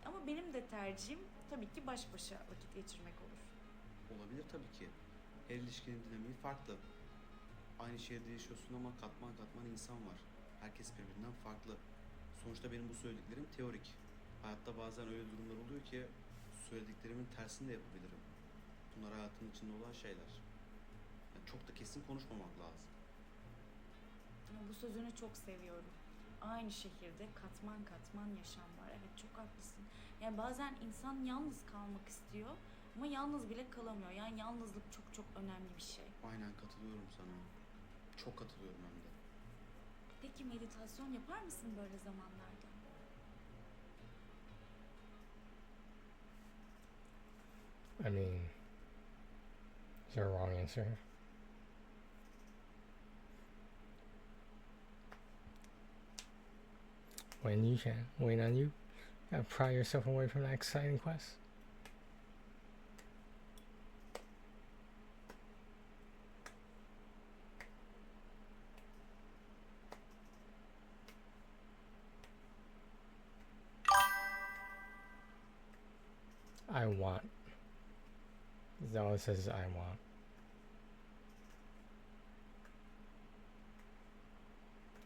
Ama benim de tercihim tabii ki baş başa vakit geçirmek olur. Olabilir tabii ki. Her ilişkinin dinamiği farklı. Aynı şehirde yaşıyorsun ama katman katman insan var. Herkes birbirinden farklı. Sonuçta benim bu söylediklerim teorik. Hayatta bazen öyle durumlar oluyor ki söylediklerimin tersini de yapabilirim. Bunlar hayatın içinde olan şeyler. Yani çok da kesin konuşmamak lazım. Bu sözünü çok seviyorum. Aynı şehirde katman katman yaşam var. Evet, çok haklısın. Yani bazen insan yalnız kalmak istiyor ama yalnız bile kalamıyor. Yani yalnızlık çok çok önemli bir şey. Aynen katılıyorum sana. Çok katılıyorum hem de. Peki meditasyon yapar mısın böyle zamanlarda? I mean, is there a wrong answer here? When you can, when on you, gotta pry yourself away from that exciting quest. I want. That's all it says is I want.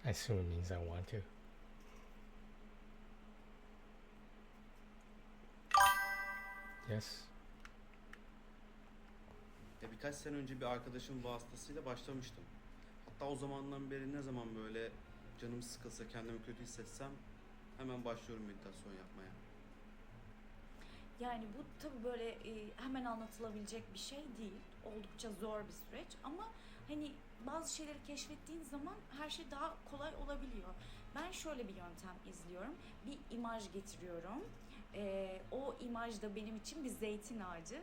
I assume it means I want to. Yes. Ya birkaç sene önce bir arkadaşım vasıtasıyla başlamıştım. Hatta o zamandan beri ne zaman böyle canım sıkılsa, kendimi kötü hissetsem hemen başlıyorum meditasyon yapmaya. Yani bu tabii böyle hemen anlatılabilecek bir şey değil. Oldukça zor bir süreç ama hani bazı şeyleri keşfettiğin zaman her şey daha kolay olabiliyor. Ben şöyle bir yöntem izliyorum. Bir imaj getiriyorum. O imaj da benim için bir zeytin ağacı.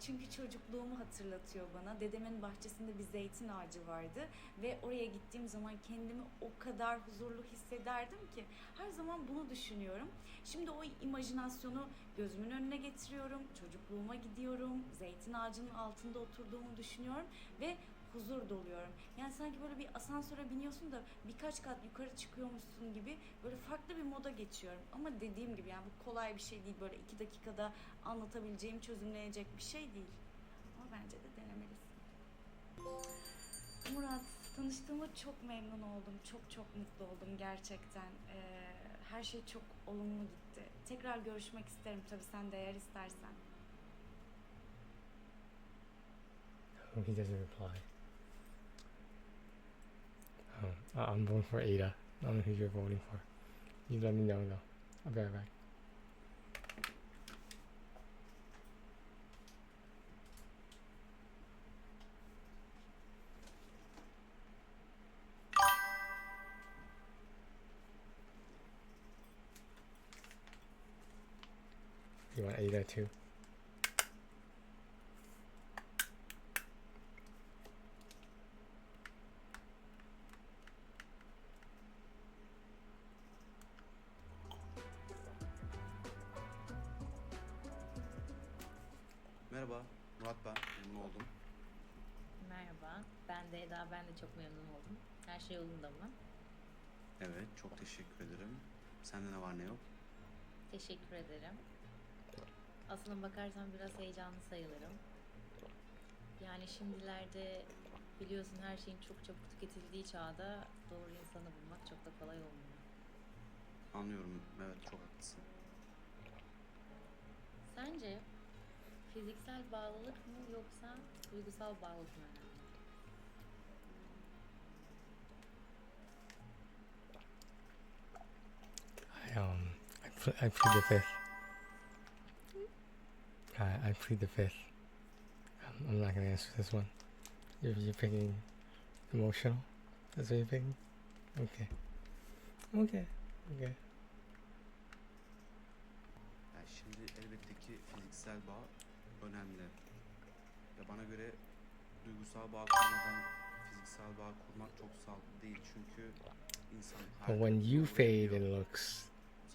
Çünkü çocukluğumu hatırlatıyor bana. Dedemin bahçesinde bir zeytin ağacı vardı ve oraya gittiğim zaman kendimi o kadar huzurlu hissederdim ki her zaman bunu düşünüyorum. Şimdi o imajinasyonu gözümün önüne getiriyorum, çocukluğuma gidiyorum, zeytin ağacının altında oturduğumu düşünüyorum ve huzur doluyorum. Yani sanki böyle bir asansöre biniyorsun da birkaç kat yukarı çıkıyormuşsun gibi böyle farklı bir moda geçiyorum. Ama dediğim gibi yani bu kolay bir şey değil. Böyle 2 dakikada anlatabileceğim, çözümlenecek bir şey değil. Ama bence de denemelisin. Murat, tanıştığıma çok memnun oldum. Çok çok mutlu oldum gerçekten. Her şey çok olumlu gitti. Tekrar görüşmek isterim tabii sen de eğer istersen. Oh, he doesn't reply. I'm voting for Ada. I don't know who you're voting for. You let me know though. I'll be right back. You want Ada too? merhaba. Murat ben. Memnun oldum. Merhaba, ben de Eda, ben de çok memnun oldum. Her şey yolunda mı? Evet, çok teşekkür ederim. Sende ne var ne yok? Teşekkür ederim. Aslına bakarsan biraz heyecanlı sayılırım. Yani şimdilerde biliyorsun her şeyin çok çabuk tüketildiği çağda doğru insanı bulmak çok da kolay olmuyor. Anlıyorum. Evet, çok haklısın. Sence fiziksel bağlılık mı yoksa duygusal bağlılık mı önemli? I plead the fifth. I plead the fifth. I'm not gonna answer this one. You're picking emotional. That's what you're picking. Okay. Okay. Okay. Yani şimdi elbette ki fiziksel bağ önemli. Ya bana göre duygusal bağ kurmadan fiziksel bağ kurmak çok sağlıklı değil. Çünkü insan But when you fade in looks,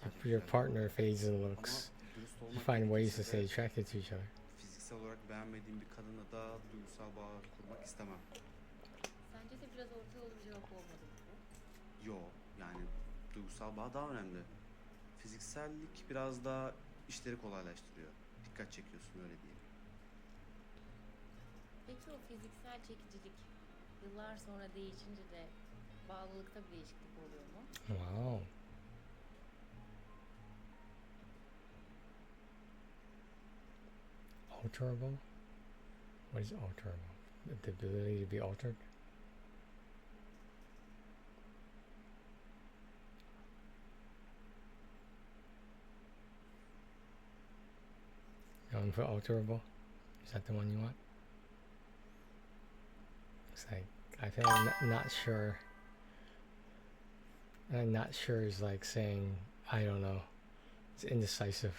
if your partner fades in Ama looks, dürüst you olmak find ways to gerekirse stay de attracted to each other. fiziksel olarak beğenmediğim bir kadınla da duygusal bağ kurmak istemem. Sence de biraz orta yolu bir cevap olmadı mı bu? Yo, yani duygusal bağ daha önemli. Fiziksellik biraz daha işleri kolaylaştırıyor. Dikkat çekiyorsun öyle diyeyim. Peki o fiziksel çekicilik yıllar sonra değişince de bağlılıkta bir değişiklik oluyor mu? Wow. Alterable? What is alterable? The ability to be altered? Going for alterable? Is that the one you want? Looks like I feel like not sure. And I'm not sure is like saying I don't know. It's indecisive.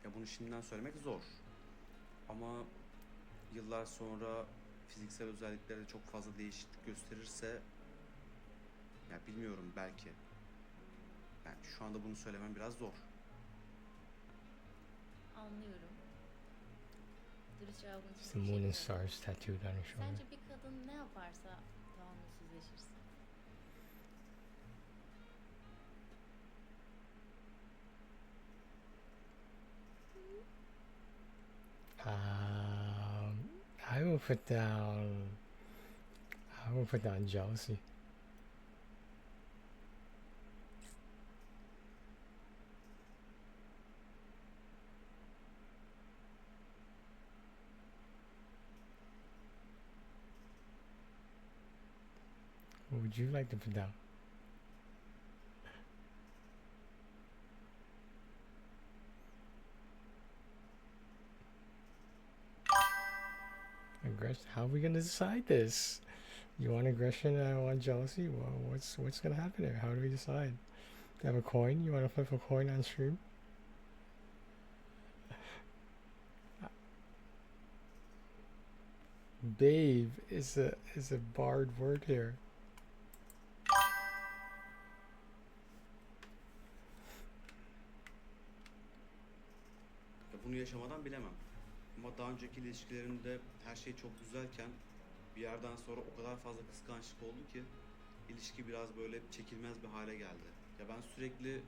Ya bunu şimdiden söylemek zor. Ama yıllar sonra fiziksel özelliklerde çok fazla değişiklik gösterirse ya bilmiyorum belki. Yani şu anda bunu söylemem biraz zor. Anlıyorum. Dürüst cevabın için It's the moon and teşekkür ederim. stars tattooed on your shoulder. Sence bir kadın ne yaparsa tahammülsüzleşirsin? I will put down. I will put down jealousy. What would you like to put down? Aggression. How are we gonna decide this? You want aggression and I want jealousy? Well, what's gonna happen here? How do we decide? Do you have a coin? You want to flip a coin on stream? Babe is a barred word here. Ya bunu yaşamadan bilemem. Ama daha önceki ilişkilerimde her şey çok güzelken bir yerden sonra o kadar fazla kıskançlık oldu ki ilişki biraz böyle çekilmez bir hale geldi. Ya ben sürekli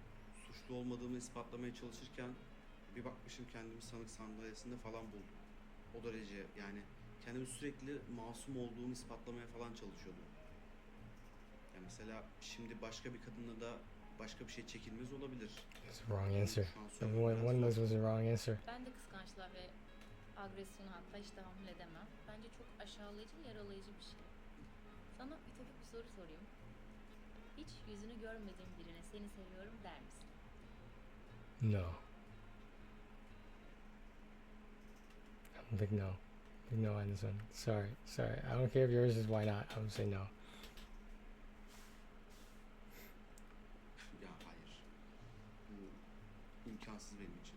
suçlu olmadığımı ispatlamaya çalışırken bir bakmışım kendimi sanık sandalyesinde falan buldum. O derece yani kendimi sürekli masum olduğumu ispatlamaya falan çalışıyordum. Ya mesela şimdi başka bir kadınla da başka bir şey çekilmez olabilir. That's the wrong answer. Şu an söylemem One of biraz those zor. was the wrong answer. Ben de kıskançlığa ve agresyona hatta hiç tahammül edemem. Bence çok aşağılayıcı, yaralayıcı bir şey. Sana ütopik bir soru sorayım. Hiç yüzünü görmediğin birine seni seviyorum der misin? No. I'm big no. Big no on this one. Sorry. I don't care if yours is why not. I would say no. Ya hayır. Bu imkansız benim için.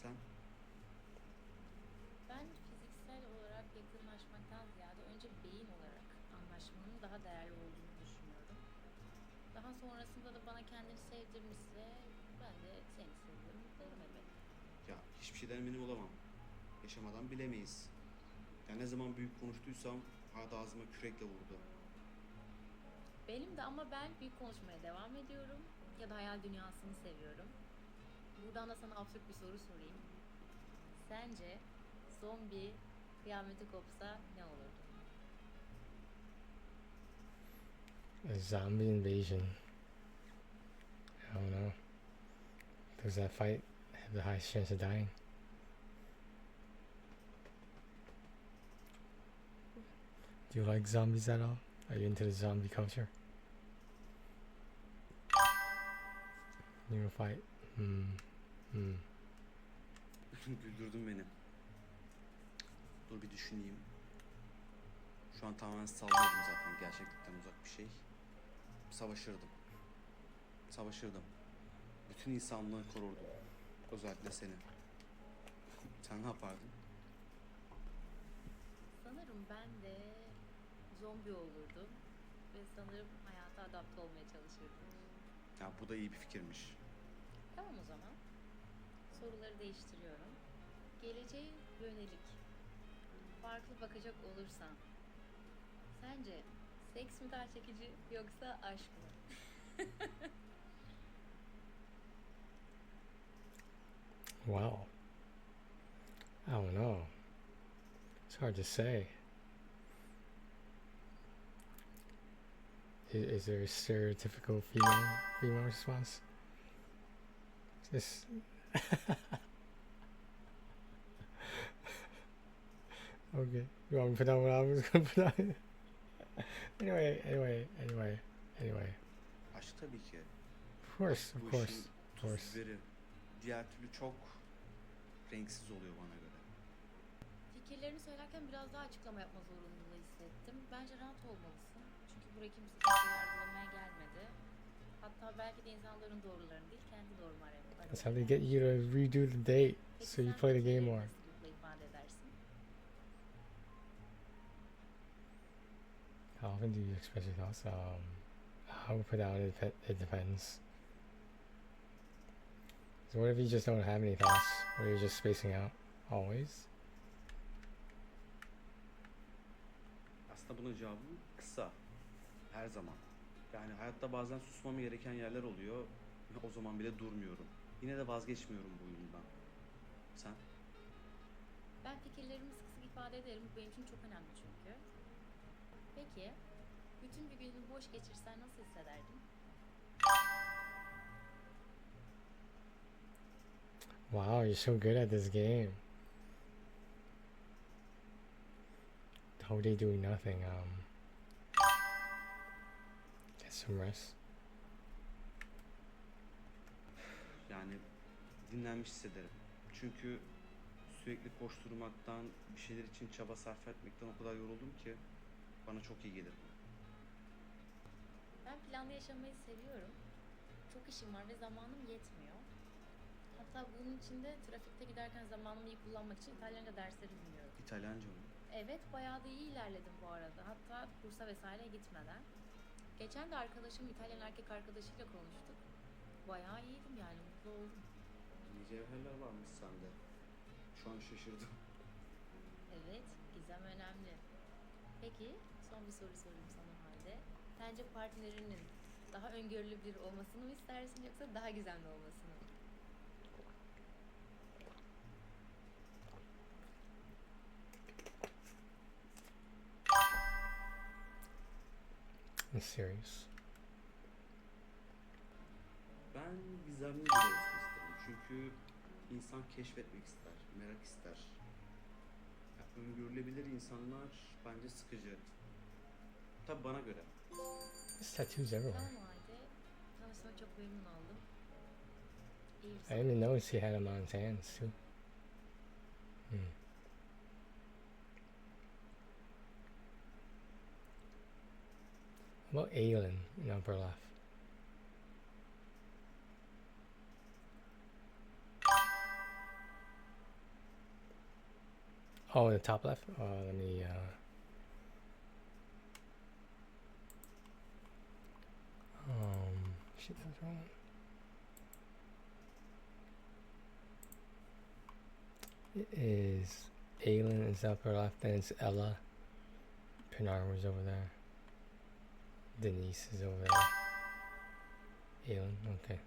Sen? Ben fiziksel olarak yakınlaşmaktan ziyade önce beyin olarak anlaşmanın daha değerli olduğunu düşünüyorum. Daha sonrasında da bana kendini sevdirmişse ben de seni seviyorum derim elbette. Ya hiçbir şeyden emin olamam. Yaşamadan bilemeyiz. Ya ne zaman büyük konuştuysam hayat ağzıma kürekle vurdu. Benim de, ama ben büyük konuşmaya devam ediyorum. Ya da hayal dünyasını seviyorum. Buradan da sana absürt bir soru sorayım. Sence zombi kıyameti kopsa ne olurdu? A zombie invasion. I don't know. Does that fight have the highest chance of dying? Do you like zombies at all? Are you into the zombie culture? You wanna fight? Güldürdün beni. Dur bir düşüneyim. Şu an tamamen sallıyorum zaten, gerçeklikten uzak bir şey. Savaşırdım. Savaşırdım. Bütün insanlığı korurdum. Özellikle seni. Sen ne yapardın? Sanırım ben de zombi olurdum. Ve sanırım hayata adapte olmaya çalışırdım. Ya bu da iyi bir fikirmiş. Tamam o zaman. Soruları değiştiriyorum. Geleceğe yönelik farklı bakacak olursan sence seks mi daha çekici yoksa aşk mı? Wow. I don't know. It's hard to say. Is there a stereotypical female response? Just okay. You want me to put out what I was gonna put out? Anyway. Aşk tabii ki. Of course. Bu işin tuz biberi. Diğer türlü çok renksiz oluyor bana göre. Fikirlerini söylerken biraz daha açıklama yapma zorunluluğu hissettim. Bence rahat olmalısın. Çünkü buraya kimse seni yargılamaya gelmedi. Hatta belki de insanların doğrularını değil, kendi doğrumu arayıp. That's how they get you to redo the date, Peki so you sen play the game fikirlerini more. nasıl ifade edersin? How often do you express your thoughts? I would put out it depends. So what if you just don't have any thoughts, or you're just spacing out always? Aslında bunun cevabı kısa. Her zaman. Yani hayatta bazen susmam gereken yerler oluyor. O zaman bile durmuyorum. Yine de vazgeçmiyorum bu oyundan. Sen? Ben fikirlerimi sık sık ifade ederim. Bu benim için çok önemli çünkü. Peki, bütün bir günü boş geçirsen nasıl hissederdin? Wow, you're so good at this game. The whole day doing nothing. Get some rest. Yani dinlenmiş hissederim. Çünkü sürekli koşturmaktan, bir şeyler için çaba sarf etmekten o kadar yoruldum ki bana çok iyi gelir. Ben planlı yaşamayı seviyorum. Çok işim var ve zamanım yetmiyor. Hatta bunun için de trafikte giderken zamanımı iyi kullanmak için İtalyanca dersleri dinliyorum. İtalyanca mı? Evet, bayağı da iyi ilerledim bu arada. Hatta kursa vesaire gitmeden. Geçen de arkadaşım, İtalyan erkek arkadaşıyla konuştuk. Bayağı iyiydim yani, mutlu oldum. İyi cevherler varmış sende. Şu an şaşırdım. Evet, gizem önemli. Peki, son bir soru sorayım sana o halde. Sence partnerinin daha öngörülü biri olmasını mı istersin yoksa daha gizemli olmasını mı? I'm serious. Ben gizemli biri olsun isterim. Çünkü insan keşfetmek ister, merak ister. Ya, öngörülebilir insanlar bence sıkıcı. Tabii bana göre. There's tattoos everywhere. Tamam o halde. Tanıştığıma çok memnun oldum. İyi bir I soru. didn't even notice he had them on his hands too. What about Aelin in upper left? Oh, in the top left? Let me, She does wrong. It is Aylin is upper left, and it's Ella. Pinar was over there. Denise is over there. Aylin, okay.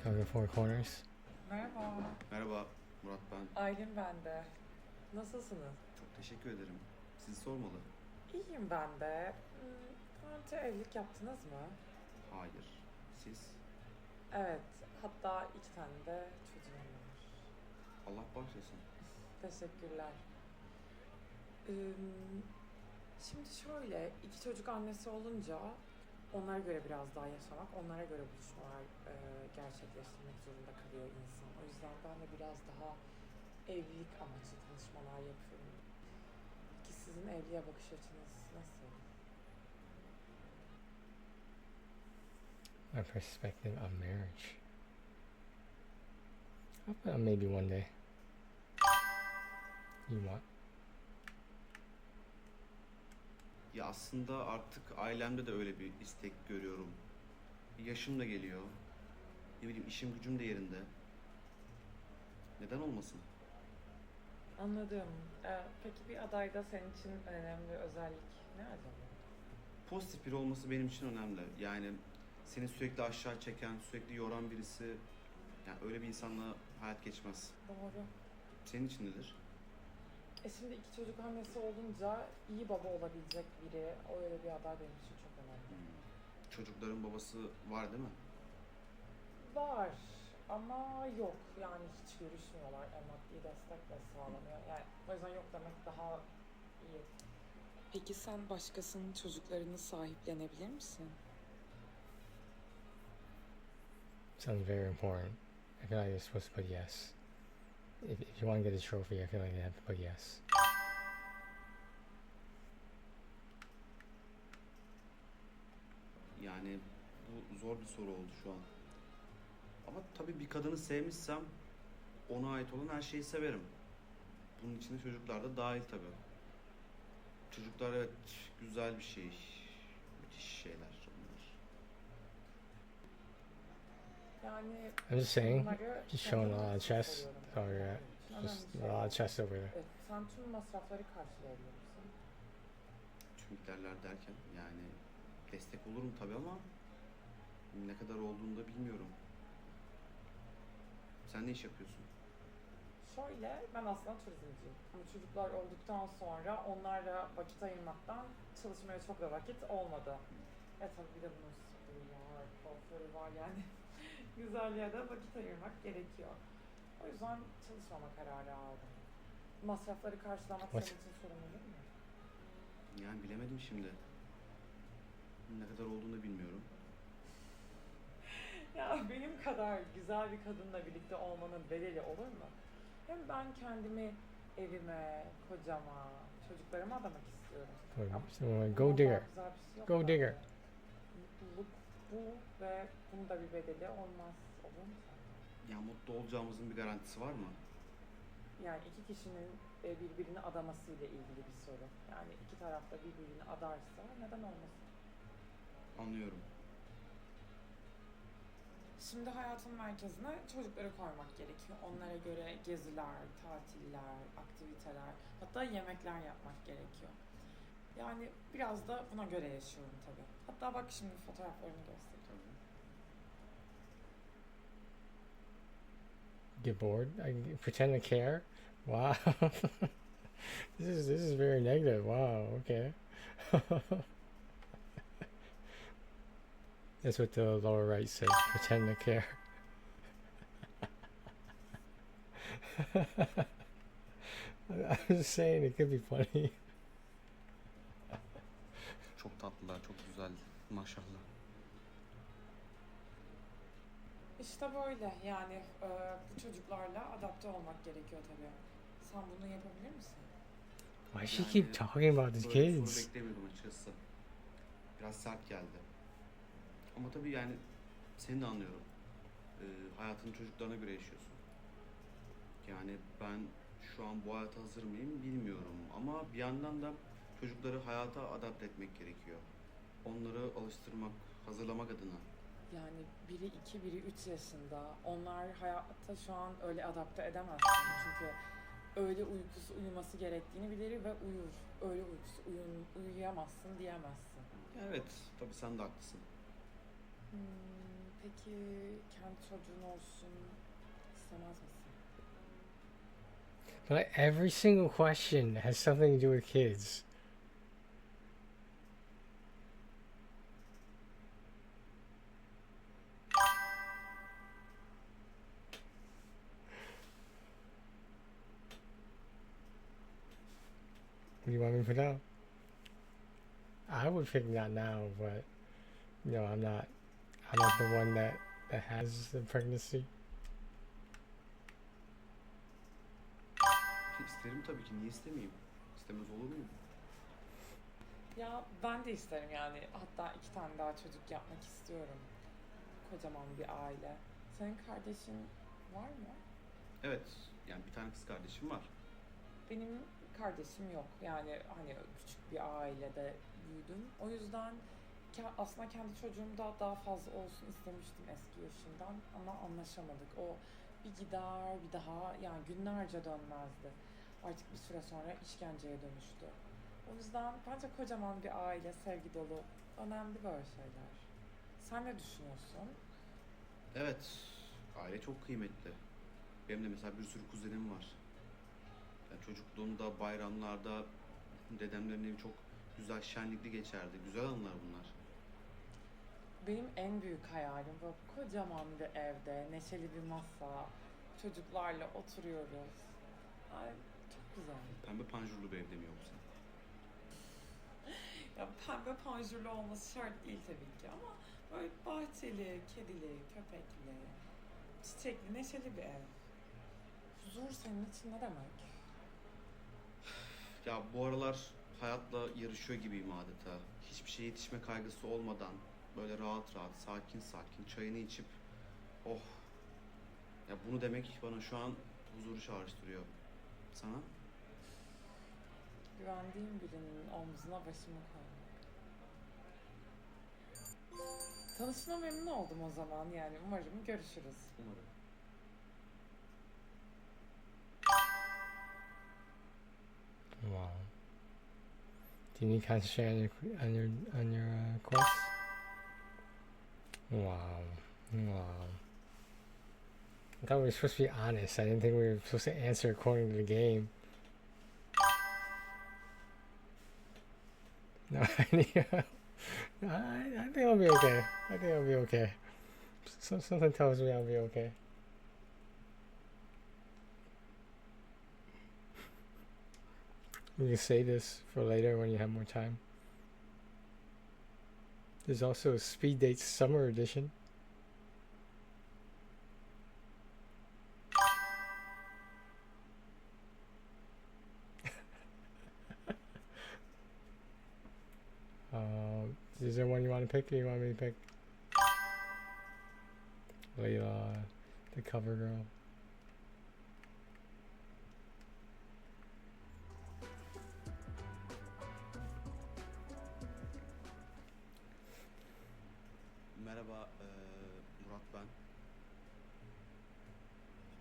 Cover four corners. Merhaba. Merhaba Murat ben. Aylin ben de. Nasılsınız? Çok teşekkür ederim. Sizi sormalı. İyiyim ben de. Daha önce evlilik yaptınız mı? Hayır. Siz? Evet. Hatta 2 tane de çocuğum var. Allah bağışlasın. Teşekkürler. Şimdi şöyle, 2 çocuk annesi olunca onlara göre biraz daha yaşamak, onlara göre buluşmalar gerçekleştirmek zorunda kalıyor insan. O yüzden ben de biraz daha evlilik amaçlı tanışmalar yapıyorum. Peki sizin evliliğe bakış açınız nasıl? My perspective on marriage. Maybe one day. You what? Ya aslında artık ailemde de öyle bir istek görüyorum. Yaşım da geliyor. Ne bileyim işim gücüm de yerinde. Neden olmasın? Anladım. Peki bir adayda senin için önemli özellik ne acaba? Pozitif biri olması benim için önemli. Yani seni sürekli aşağı çeken, sürekli yoran birisi, yani öyle bir insanla hayat geçmez. Doğru. Senin için nedir? Şimdi 2 çocuk annesi olunca iyi baba olabilecek biri, öyle bir aday benim için çok önemli. Çocukların babası var değil mi? Var ama yok. Yani hiç görüşmüyorlar. Maddi destekle sağlanıyor. Yani o yüzden yok demek daha iyi. Peki sen başkasının çocuklarını sahiplenebilir misin? Sounds very important. I feel like you're supposed to put yes. If you want to get a trophy, I feel like you have to put yes. Yani bu zor bir soru oldu şu an. Ama tabii bir kadını sevmişsem ona ait olan her şeyi severim. Bunun içinde çocuklar da dahil tabii. Çocuklar evet güzel bir şey. Müthiş şeyler onlar. Yani I'm just saying, bunları just showing a lot of chest. seviyorum. Sorry, just a lot of chest over there. Evet, sen tüm masrafları karşılayabiliyor musun? Tüm miktarlar derken yani destek olurum tabii ama ne kadar olduğunu da bilmiyorum. Sen ne iş yapıyorsun? Şöyle, ben aslında turizmciyim. Ama çocuklar olduktan sonra onlarla vakit ayırmaktan çalışmaya çok da vakit olmadı. Tabii bir de bunun sporu var, kuaförü var yani. Güzelliğe de vakit ayırmak gerekiyor. O yüzden çalışmama kararı aldım. Masrafları karşılamak senin için sorun olur mu? Yani bilemedim şimdi. Ne kadar olduğunu da bilmiyorum. Ya benim kadar güzel bir kadınla birlikte olmanın bedeli olur mu? Hem ben kendimi evime, kocama, çocuklarıma adamak istiyorum. Go digger. Güzel bir şey yok Go bence. digger. Mutluluk bu ve bunun da bir bedeli olmaz. Olur mu sence? Ya mutlu olacağımızın bir garantisi var mı? Yani 2 kişinin birbirini adamasıyla ilgili bir soru. Yani 2 tarafta birbirini adarsa neden olmasın? Anlıyorum. Şimdi hayatın merkezine çocukları koymak gerekiyor. Onlara göre geziler, tatiller, aktiviteler, hatta yemekler yapmak gerekiyor. Yani biraz da buna göre yaşıyorum tabii. Hatta bak şimdi fotoğraflarını göstereyim. Get bored? I pretend to care? Wow. This is very negative. Wow, okay. That's what the lower right says. Pretend to care. I'm just saying it could be funny. Çok tatlılar, çok güzel. Maşallah. İşte böyle yani bu çocuklarla adapte olmak gerekiyor tabii. Sen bunu yapabilir misin? Why she keep talking about these böyle bir kids? soru beklemiyordum açıkçası. Biraz sert geldi. Ama tabii yani seni de anlıyorum. Hayatını çocuklarına göre yaşıyorsun. Yani ben şu an bu hayata hazır mıyım bilmiyorum. Ama bir yandan da çocukları hayata adapte etmek gerekiyor. Onları alıştırmak, hazırlamak adına. Yani biri 2, biri 3 yaşında. Onlar hayata şu an öyle adapte edemezsin. Çünkü öğle uykusu uyuması gerektiğini bilir ve uyur. Öğle uykusu uyuyamazsın diyemezsin. Evet, tabii sen de haklısın. Peki kendi çocuğun olsun istemez misin? But every single question has something to do with kids. What do you want me to put out? I would pick not now, but you know, I'm not the one that has the pregnancy. İsterim tabii ki, niye istemeyeyim? İstemez olur muyum? Ya ben de isterim yani. Hatta 2 tane daha çocuk yapmak istiyorum. Kocaman bir aile. Senin kardeşin var mı? Evet, yani bir tane kız kardeşim var. Benim kardeşim yok. Yani hani küçük bir ailede büyüdüm. O yüzden aslında kendi çocuğum da daha fazla olsun istemiştim eski yaşımdan. Ama anlaşamadık. O bir gider bir daha yani günlerce dönmezdi. Artık bir süre sonra işkenceye dönüştü. O yüzden bence kocaman bir aile, sevgi dolu, önemli böyle şeyler. Sen ne düşünüyorsun? Evet, aile çok kıymetli. Benim de mesela bir sürü kuzenim var. Yani çocukluğumda, bayramlarda dedemlerin evi çok güzel, şenlikli geçerdi. Güzel anılar bunlar. Benim en büyük hayalim böyle kocaman bir evde, neşeli bir masa, çocuklarla oturuyoruz. Ay, çok güzel. Pembe panjurlu bir evde mi yoksa? Ya pembe panjurlu olması şart değil tabii ki ama böyle bahçeli, kedili, köpekli, çiçekli, neşeli bir ev. Huzur senin için ne demek? Ya bu aralar hayatla yarışıyor gibiyim adeta. Hiçbir şeye yetişme kaygısı olmadan böyle rahat rahat, sakin sakin çayını içip oh. Ya bunu demek bana şu an huzuru çağrıştırıyor. Sana? Güvendiğim birinin omzuna başımı koymak. Tanışma memnun oldum o zaman yani umarım görüşürüz. Umarım. Wow. Do you need concentration on your quest? Wow. Wow. I thought we were supposed to be honest. I didn't think we were supposed to answer according to the game. No, I think I'll be okay. I think I'll be okay. Something tells me I'll be okay. We can say this for later when you have more time. There's also a Speed Date Summer Edition. Is there one you want to pick or you want me to pick? Layla, the cover girl. Merhaba, Murat ben.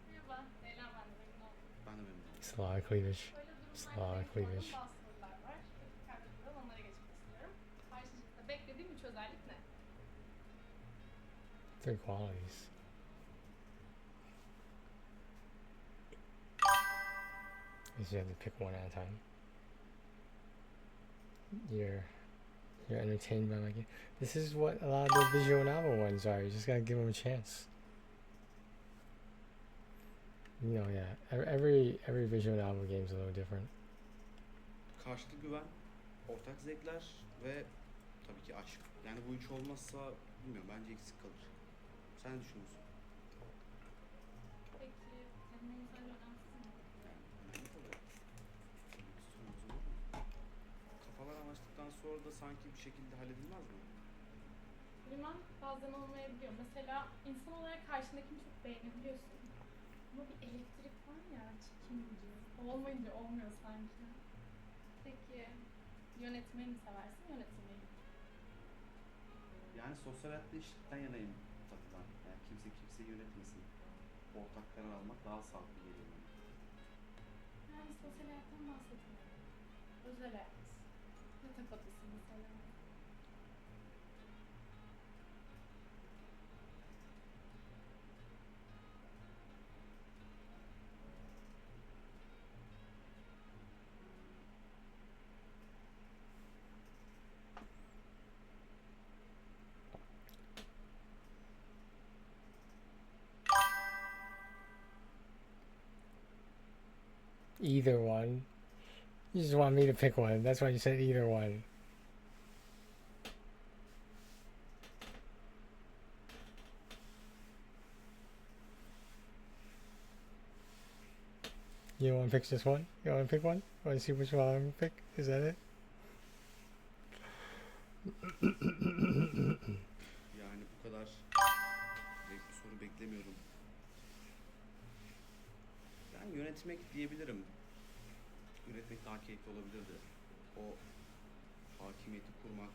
Merhaba, Leyla ben de memnun oldum. Ben de memnun oldum. It's a lot of cleavage. Böyle It's durumlarda a lot benim of cleavage. sorduğum bazı sorular var. Kendi buradan onlara geçmek istiyorum. Karşılıklı beklediğim 3 özellik ne? 3 qualities. Because you have to pick one at a time. You're entertained by my game. This is what a lot of the visual novel ones are. You just gotta give them a chance. You know, yeah. Every visual novel game is a little different. Karşılıklı güven, ortak zevkler ve tabii ki aşk. Yani bu üç olmazsa bilmiyorum bence eksik kalır. Sen ne düşünüyorsun? Peki, kendine sence önemsiz mi? Önemli tabii. Tabii ki sorumuz olur mu? Kafalar anlaştıktan sonra da sanki bir şekilde halledilmez mi? Bilmem, bazen olmayabiliyor. Mesela insan olarak karşındakini çok beğenebiliyorsun. Ama bir elektrik var ya, çekim gücü. Olmayınca olmuyor sanki. Peki, yönetmeyi mi seversin, yönetmeyi mi? Yani sosyal hayatta eşitlikten yanayım tabii ben. Yani kimse kimseyi yönetmesin. Ortak karar almak daha sağlıklı geliyor bana. Yani sosyal hayattan bahsetmiyorum. Özel hayat. Yatak odası mesela. Either one. You just want me to pick one. That's why you said either one. You want to pick just one? You want to pick one? Want to see which one I'm going to pick? Is that it? Yani bu kadar direkt bir soru beklemiyordum. Yani yönetmek diyebilirim. Yönetmek daha keyifli olabilirdi. O hakimiyeti kurmak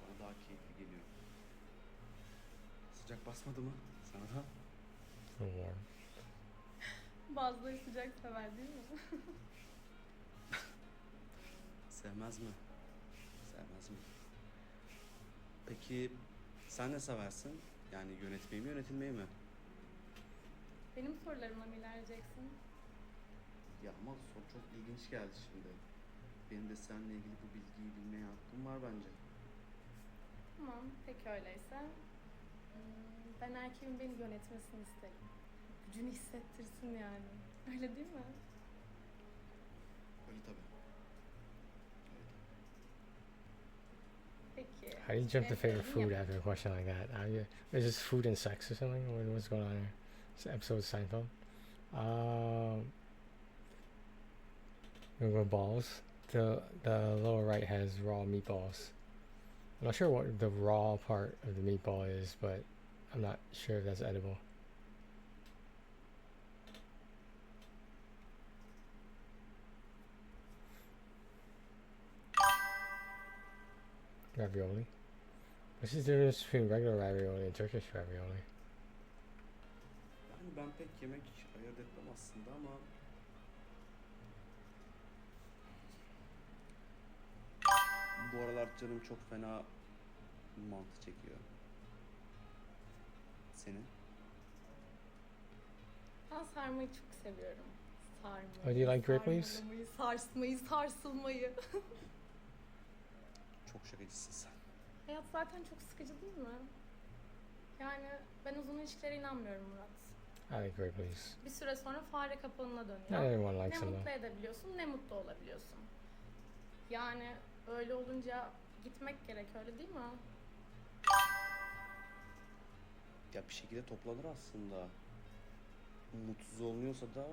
bana daha keyifli geliyor. Sıcak basmadı mı sana da? So warm. Bazıları sıcak sever değil mi? Sevmez mi? Sevmez mi? Peki sen ne seversin? Yani yönetmeyi mi yönetilmeyi mi? Benim sorularımla mı ilerleyeceksin? Ya ama soru çok ilginç geldi şimdi. Benim de seninle ilgili bu bilgiyi bilmeye hakkım var bence. Tamam, peki öyleyse. Ben erkeğin beni yönetmesini isterim. Gücünü hissettirsin yani. Öyle değil mi? Öyle tabii. Peki. How do you jump to en favorite sevdiğin food yemek? after a question like that? How you, is this food and sex or something? What's going on here? This episode of Seinfeld. We're gonna go balls. The lower right has raw meatballs. I'm not sure what the raw part of the meatball is, but I'm not sure if that's edible. Ravioli. What's the difference between regular ravioli and Turkish ravioli? Yani ben pek yemek ayırt etmem aslında ama bu aralar canım çok fena mantı çekiyor. Senin? Ben sarmayı çok seviyorum. Sarmayı, Oh, do you like grape leaves? sarmalamayı, sarsmayı, sarsılmayı. Çok şakacısın sen. Hayat zaten çok sıkıcı değil mi? Yani ben uzun ilişkilere inanmıyorum Murat. I like grape leaves. Bir süre sonra fare kapanına dönüyor. Not everyone Ne likes them mutlu though. edebiliyorsun ne mutlu olabiliyorsun. Yani öyle olunca gitmek gerek, öyle değil mi? Ya bir şekilde toplanır aslında. Mutsuz olunuyorsa da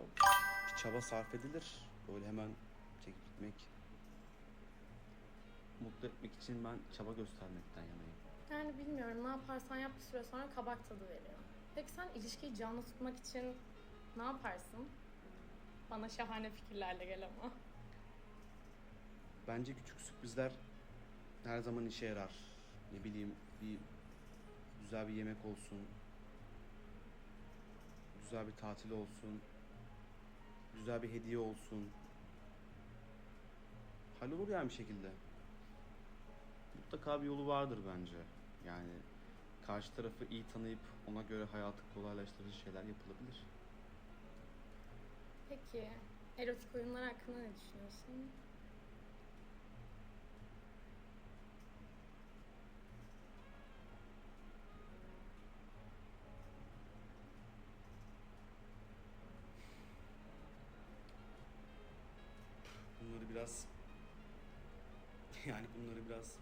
bir çaba sarf edilir. Böyle hemen çekip gitmek. Mutlu etmek için ben çaba göstermekten yanayım. Yani bilmiyorum, ne yaparsan yap bir süre sonra kabak tadı veriyor. Peki sen ilişkiyi canlı tutmak için ne yaparsın? Bana şahane fikirlerle gel ama. Bence küçük sürprizler her zaman işe yarar. Ne bileyim bir güzel bir yemek olsun. Güzel bir tatil olsun. Güzel bir hediye olsun. Hallolur yani bir şekilde. Mutlaka bir yolu vardır bence. Yani karşı tarafı iyi tanıyıp ona göre hayatı kolaylaştırıcı şeyler yapılabilir. Peki erotik oyunlar hakkında ne düşünüyorsun? Bunları biraz bunları biraz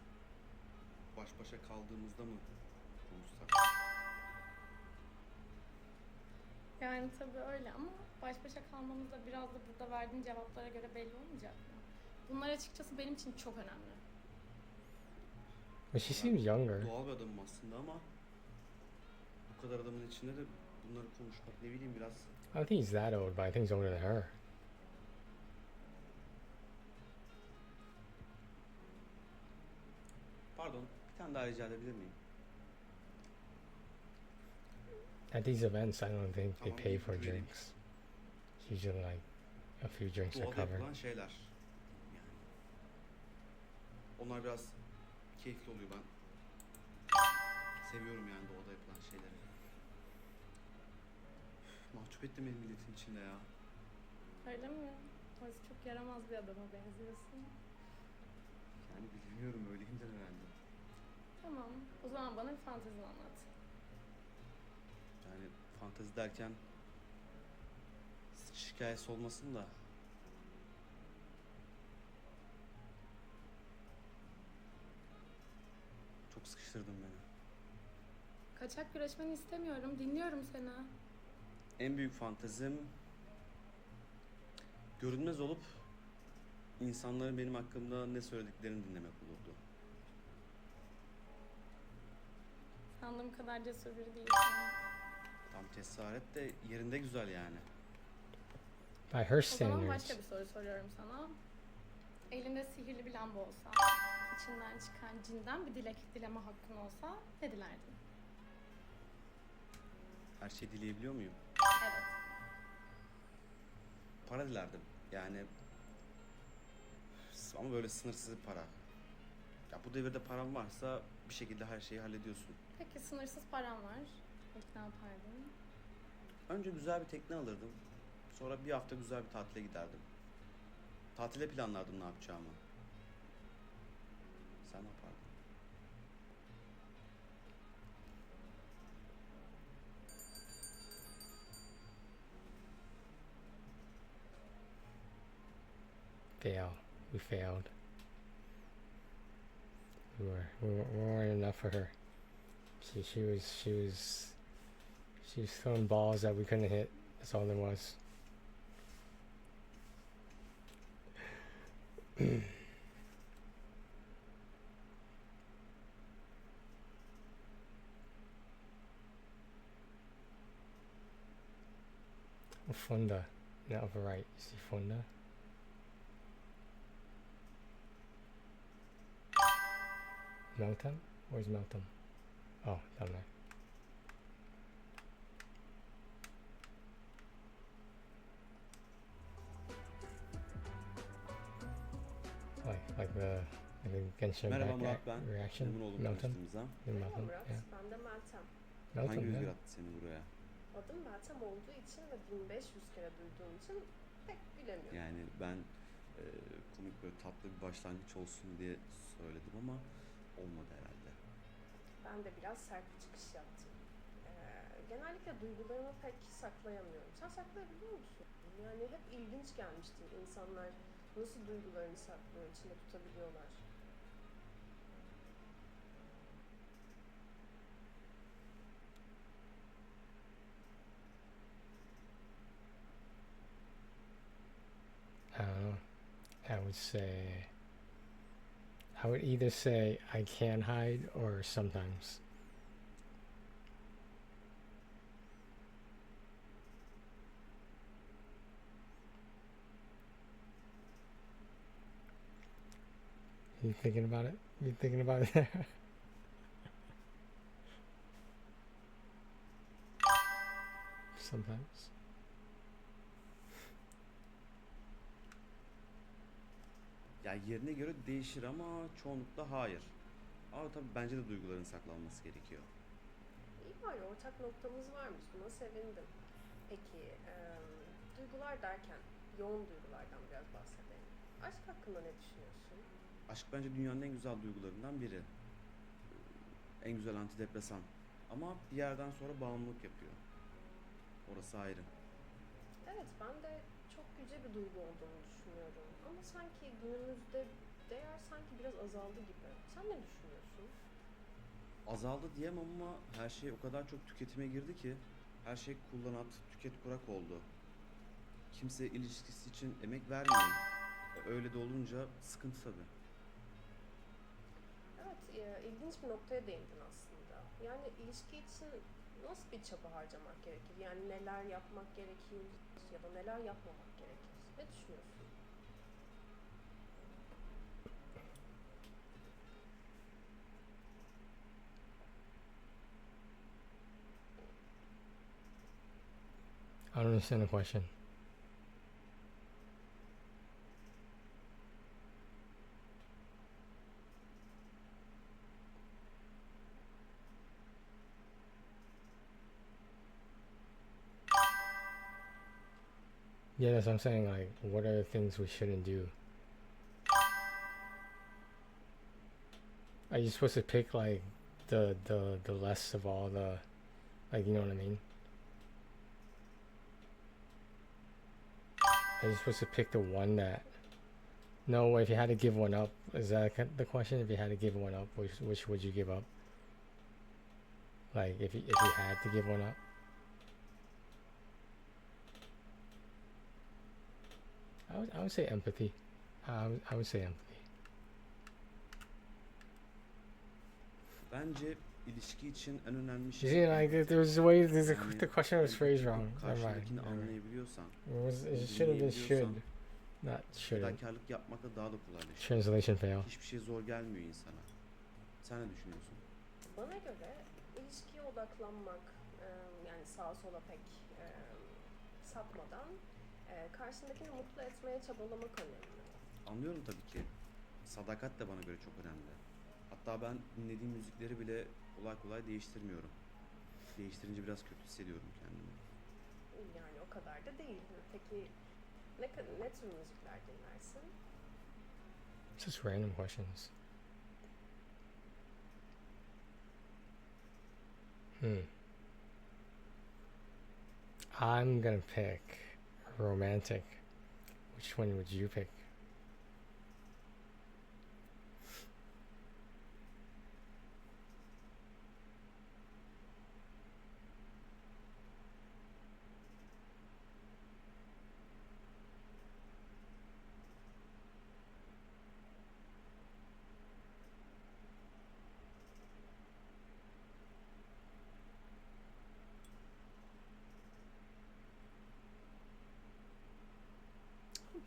baş başa kaldığımızda mı konuşsak? Yani tabii öyle ama baş başa kalmamız da biraz da burada verdiğin cevaplara göre belli olmayacak mı? Bunlar açıkçası benim için çok önemli. But she seems younger. Doğal bir adamım aslında ama bu kadar adamın içinde de bunları konuşmak, ne bileyim, biraz I don't think he's that old, but I think he's older than her. pardon, bir tane daha rica edebilir miyim? At these events, I don't think they Tamam, pay bir for vereyim. drinks. It's usually like a few drinks are Doğada covered. yapılan şeyler. Yani. Onlar biraz keyifli oluyor, ben seviyorum yani doğada yapılan şeyleri. Mahcup ettim beni milletin içinde ya. Öyle mi? Oysa çok yaramaz bir adama benziyorsun. Yani bilmiyorum, öyleyimdir herhalde. Tamam, o zaman bana bir fantezi anlat. Yani fantezi derken sıçış hikayesi olmasın da. Çok sıkıştırdın beni. Kaçak güreşmeni istemiyorum, dinliyorum seni. En büyük fantezim görünmez olup insanların benim hakkımda ne söylediklerini dinlemek olurdu. Sandığım kadar cesur biri değilsin. Tam cesaret de yerinde güzel yani. By her O zaman standards, başka bir soru soruyorum sana. Elinde sihirli bir lamba olsa, içinden çıkan cinden bir dilek dileme hakkın olsa ne dilerdin? Her şeyi dileyebiliyor muyum? Evet. Para dilerdim. Yani ama böyle sınırsız bir para. Ya bu devirde param varsa bir şekilde her şeyi hallediyorsun. Peki sınırsız param var. İlk ne yapardın? Önce güzel bir tekne alırdım. Sonra bir hafta güzel bir tatile giderdim. Tatile planlardım ne yapacağımı. Sen ne yapardın? fail. We failed. We weren't enough for her. She was throwing balls that we couldn't hit. That's all there was. Funda. Now over right. You see Funda? Meltem? Where's Meltem? Oh, down there. Like the Genshin Merhaba back Murat, ben. reaction. Memnun oldum Meltem. tanıştığımıza. Meltem. Murat, Yeah. ben de Meltem. Hangi Meltem. rüzgar Yeah. attı seni buraya? Adım Meltem olduğu için ve 1500 kere duyduğum için pek bilemiyorum. Yani ben komik böyle tatlı bir başlangıç olsun diye söyledim ama olmadı herhalde. Ben de biraz sert bir çıkış yaptım. Genellikle duygularımı pek saklayamıyorum. Sen saklayabiliyor musun? Yani hep ilginç gelmiştir insanlar nasıl duygularını saklıyor, içinde tutabiliyorlar. I don't know. I would either say I can hide or sometimes. You thinking about it? You thinking about it? Sometimes. Ya yerine göre değişir ama çoğunlukla hayır. Ama tabii bence de duyguların saklanması gerekiyor. İyi bari ortak noktamız varmış. Buna sevindim. Peki, duygular derken yoğun duygulardan biraz bahsedelim. Aşk hakkında ne düşünüyorsun? Aşk bence dünyanın en güzel duygularından biri. En güzel antidepresan. Ama bir yerden sonra bağımlılık yapıyor. Orası ayrı. Evet, ben de çok yüce bir duygu olduğunu düşünüyorum. Ama sanki günümüzde değer sanki biraz azaldı gibi. Sen ne düşünüyorsun? Azaldı diyemem ama her şey o kadar çok tüketime girdi ki her şey kullan at, tüket kurak oldu. Kimse ilişkisi için emek vermiyor. Öyle de olunca sıkıntı tabii. Evet, ilginç bir noktaya değindin aslında. Yani ilişki için nasıl bir çaba harcamak gerekir? Yani neler yapmak gerekir ya da neler yapmamak gerekir? Ne düşünüyorsun? I don't understand the question. Yeah, that's what I'm saying. Like, what are the things we shouldn't do? Are you supposed to pick like the less of all the, like, you know what I mean? Are you supposed to pick the one that? No, if you had to give one up, is that the question? If you had to give one up, which would you give up? Like, if you had to give one up. I would say empathy. I would say empathy. Bence ilişki için en önemli You şey... see, like, there's a way, Yani the question was phrased wrong. Never mind. karşındakini Never mind. anlayabiliyorsan, It should have been should, not shouldn't. fedakarlık yapmak da daha da kolaylaşıyor. Translation fail. Hiçbir şey zor gelmiyor insana. Sen ne düşünüyorsun? Bana göre ilişkiye odaklanmak, yani sağa sola pek sapmadan karşındakini mutlu etmeye çabalamak önemli. Anlıyorum tabii ki. Sadakat de bana göre çok önemli. Hatta ben dinlediğim müzikleri bile kolay kolay değiştirmiyorum. Değiştirince biraz kötü hissediyorum kendimi. Yani o kadar da değil. Peki ne tür müzikler dinlersin? Just random questions. I'm gonna pick romantic. Which one would you pick?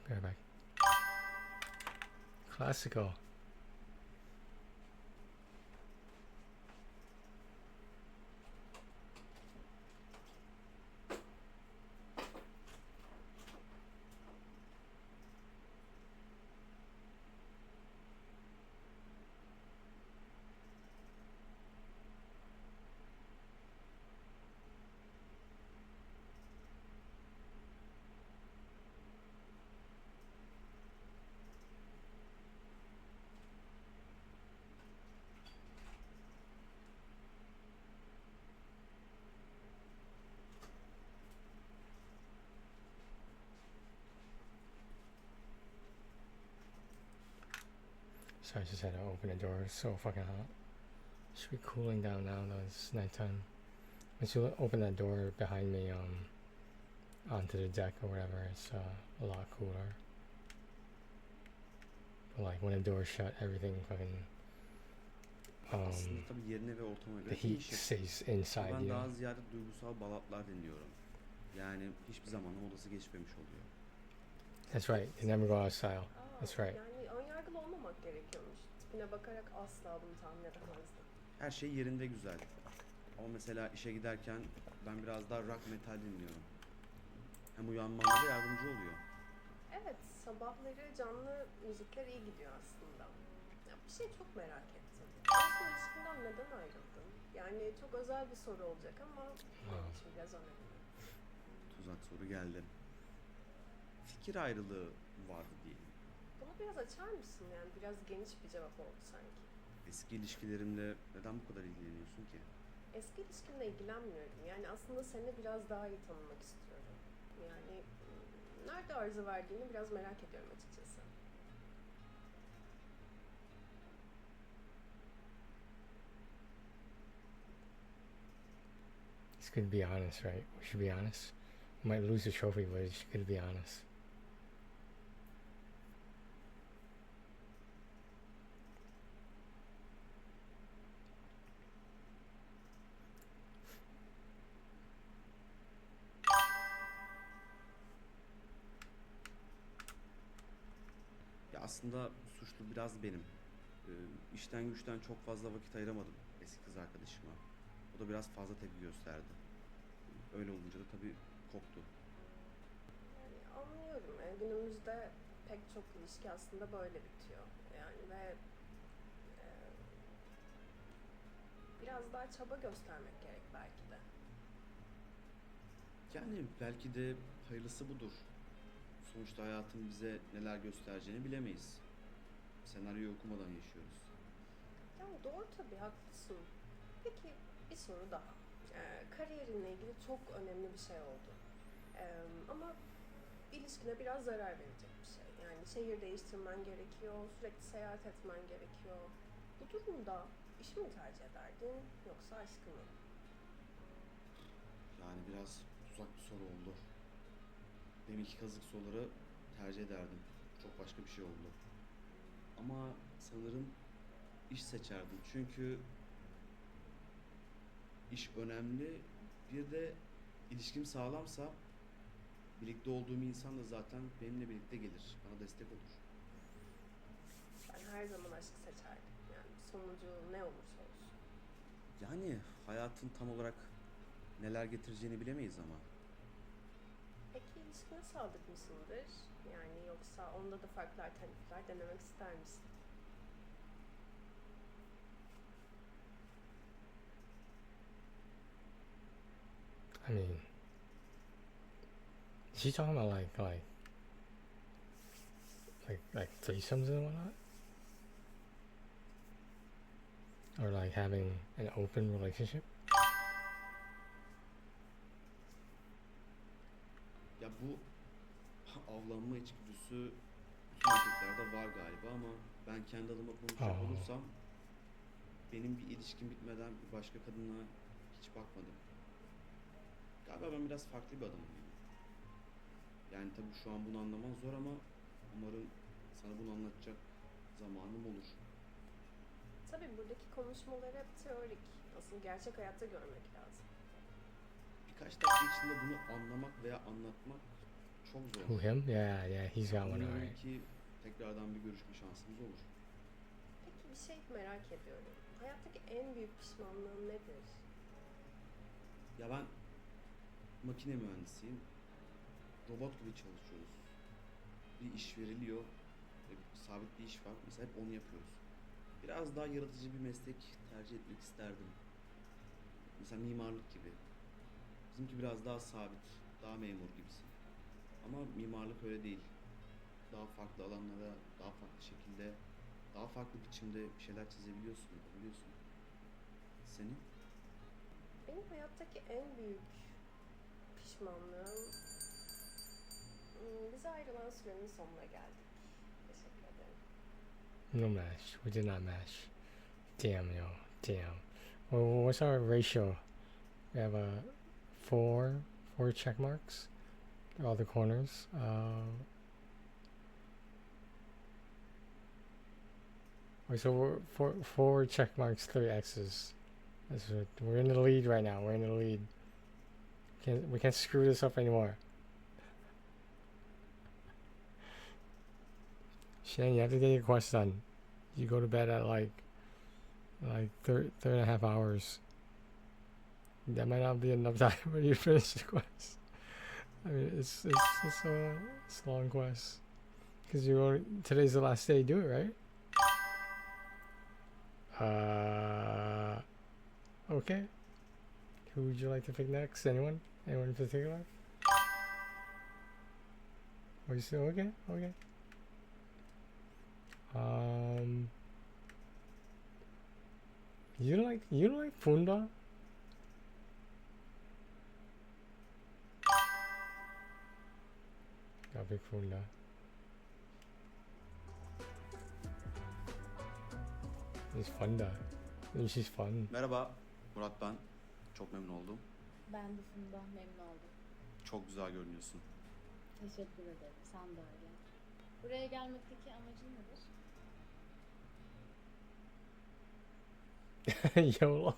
Be right back. Classical. Sorry, I just had to open the door. It's so fucking hot. Should be cooling down now though. It's nighttime. Once you open that door behind me, onto the deck or whatever, it's a lot cooler. But like when the door's shut, everything fucking Aslında tabii yerine ve ortama the göre heat değişir. stays inside Ben you. daha ziyade duygusal balatlar dinliyorum. Yani hiçbir zaman modası geçmemiş oluyor. That's right. They never go out of style. That's right. Yani önyargılı olmamak gerekiyormuş. Tipine bakarak asla bunu tahmin edemezdim. Her şey yerinde güzel. Ama mesela işe giderken ben biraz daha rock metal dinliyorum. Hem uyanmama da yardımcı oluyor. Evet, sabahları canlı müzikler iyi gidiyor aslında. Ya bir şey çok merak ettim. En son ilişkinden neden ayrıldın? Yani çok özel bir soru olacak ama benim için biraz önemli. Tuzak soru geldi. Fikir ayrılığı vardı diyelim. Bunu biraz açar mısın? Yani biraz geniş bir cevap oldu sanki. Eski ilişkilerimle neden bu kadar ilgileniyorsun ki? Eski ilişkimle ilgilenmiyorum. Yani aslında seni biraz daha iyi tanımak istiyorum. Yani nerede arıza verdiğini biraz merak ediyorum açıkçası. It's good to be honest, right? We should be honest. We might lose the trophy, but it's good to be honest. aslında suçlu biraz benim. İşten güçten çok fazla vakit ayıramadım eski kız arkadaşıma. O da biraz fazla tepki gösterdi. Öyle olunca da tabii koptu. Yani anlıyorum. Günümüzde pek çok ilişki aslında böyle bitiyor. Yani ve e, biraz daha çaba göstermek gerek belki de. Yani belki de hayırlısı budur. Sonuçta hayatın bize neler göstereceğini bilemeyiz. Senaryoyu okumadan yaşıyoruz. Yani doğru tabii, haklısın. Peki bir soru daha. Kariyerinle ilgili çok önemli bir şey oldu. Ama ilişkine biraz zarar verecek bir şey. Yani şehir değiştirmen gerekiyor, sürekli seyahat etmen gerekiyor. Bu durumda işi mi tercih ederdin yoksa aşkı mı? Yani biraz uzak bir soru oldu. Deminki kazık soruları tercih ederdim. Çok başka bir şey oldu. Ama sanırım iş seçerdim. Çünkü iş önemli. Bir de ilişkim sağlamsa birlikte olduğum insan da zaten benimle birlikte gelir. Bana destek olur. Ben her zaman aşkı seçerdim. Yani sonucu ne olursa olsun. Yani hayatın tam olarak neler getireceğini bilemeyiz ama. Peki ilişkine sadık mısındır? Yani yoksa onda da farklı alternatifler denemek ister misin? I mean, is she talking about like threesomes and whatnot, or like having an open relationship? Ya bu avlanma içgüdüsü bütün erkeklerde var galiba ama ben kendi adıma konuşacak olursam benim bir ilişkim bitmeden bir başka kadına hiç bakmadım. Galiba ben biraz farklı bir adamım yani. Yani tabii şu an bunu anlaman zor ama umarım sana bunu anlatacak zamanım olur. Tabii buradaki konuşmalar hep teorik. Asıl gerçek hayatta görmek lazım. Birkaç dakika içinde bunu anlamak veya anlatmak çok zor. Who, him? Yeah, he's got one, Umuyorum alright. ki tekrardan bir görüşme şansımız olur. Peki bir şey merak ediyorum. Hayattaki en büyük pişmanlığın nedir? Ya ben makine mühendisiyim. Robot gibi çalışıyoruz. Bir iş veriliyor. Sabit bir iş var. Mesela hep onu yapıyoruz. Biraz daha yaratıcı bir meslek tercih etmek isterdim. Mesela mimarlık gibi. Bizimki biraz daha sabit, daha memur gibisin. Ama mimarlık öyle değil. Daha farklı alanlara, daha farklı şekilde, daha farklı biçimde bir şeyler çizebiliyorsun, yapabiliyorsun. Senin? Benim hayattaki en büyük pişmanlığım... Bize ayrılan sürenin sonuna geldik. Teşekkür ederim. No match. We did not match. Damn, yo. Damn. Well, what's our ratio? We have four check marks. All the corners. Wait, so we're four check marks, 3 X's. That's what, we're in the lead right now. We're in the lead. We can't screw this up anymore. Shane, you have to get your quest done. You go to bed at like 3.5 hours. That might not be enough time for you to finish the quest. I mean, it's a long quest. Because today's the last day to do it, right? Okay. Who would you like to pick next? Anyone? Anyone in particular? Are you still okay? Okay. You don't like Funda? I'll pick Funda. It's Funda. She's fun. Merhaba, Murat ben. Çok memnun oldum. Ben de Funda, memnun oldum. Çok güzel görünüyorsun. Teşekkür ederim. Sen de öyle. Buraya gelmekteki amacın nedir? YOLO.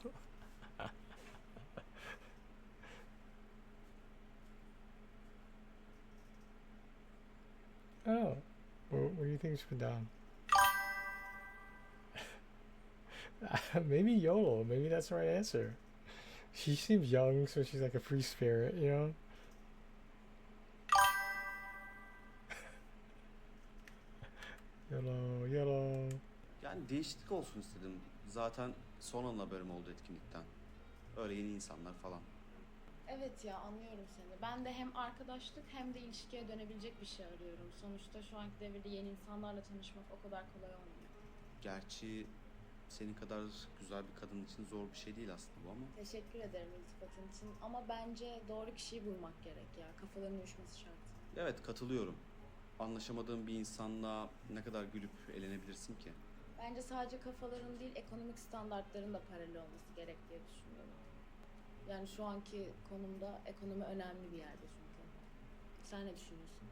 Oh, What do you think should be done? Maybe YOLO. Maybe that's the right answer. She seems young, so she's like a free spirit, you know? YOLO, YOLO. Yani değişiklik olsun istedim. Zaten son anda haberim oldu etkinlikten. Öyle yeni insanlar falan. Evet ya, anlıyorum seni. Ben de hem arkadaşlık hem de ilişkiye dönebilecek bir şey arıyorum. Sonuçta şu anki devirde yeni insanlarla tanışmak o kadar kolay olmuyor. Gerçi senin kadar güzel bir kadın için zor bir şey değil aslında bu ama. Teşekkür ederim iltifatın için ama bence doğru kişiyi bulmak gerek ya. Kafaların uyuşması şart. Evet, katılıyorum. Anlaşamadığın bir insanla ne kadar gülüp eğlenebilirsin ki? Bence sadece kafaların değil, ekonomik standartların da paralel olması gerek diye düşünüyorum. Yani şu anki konumda ekonomi önemli bir yerde çünkü. Sen ne düşünüyorsun?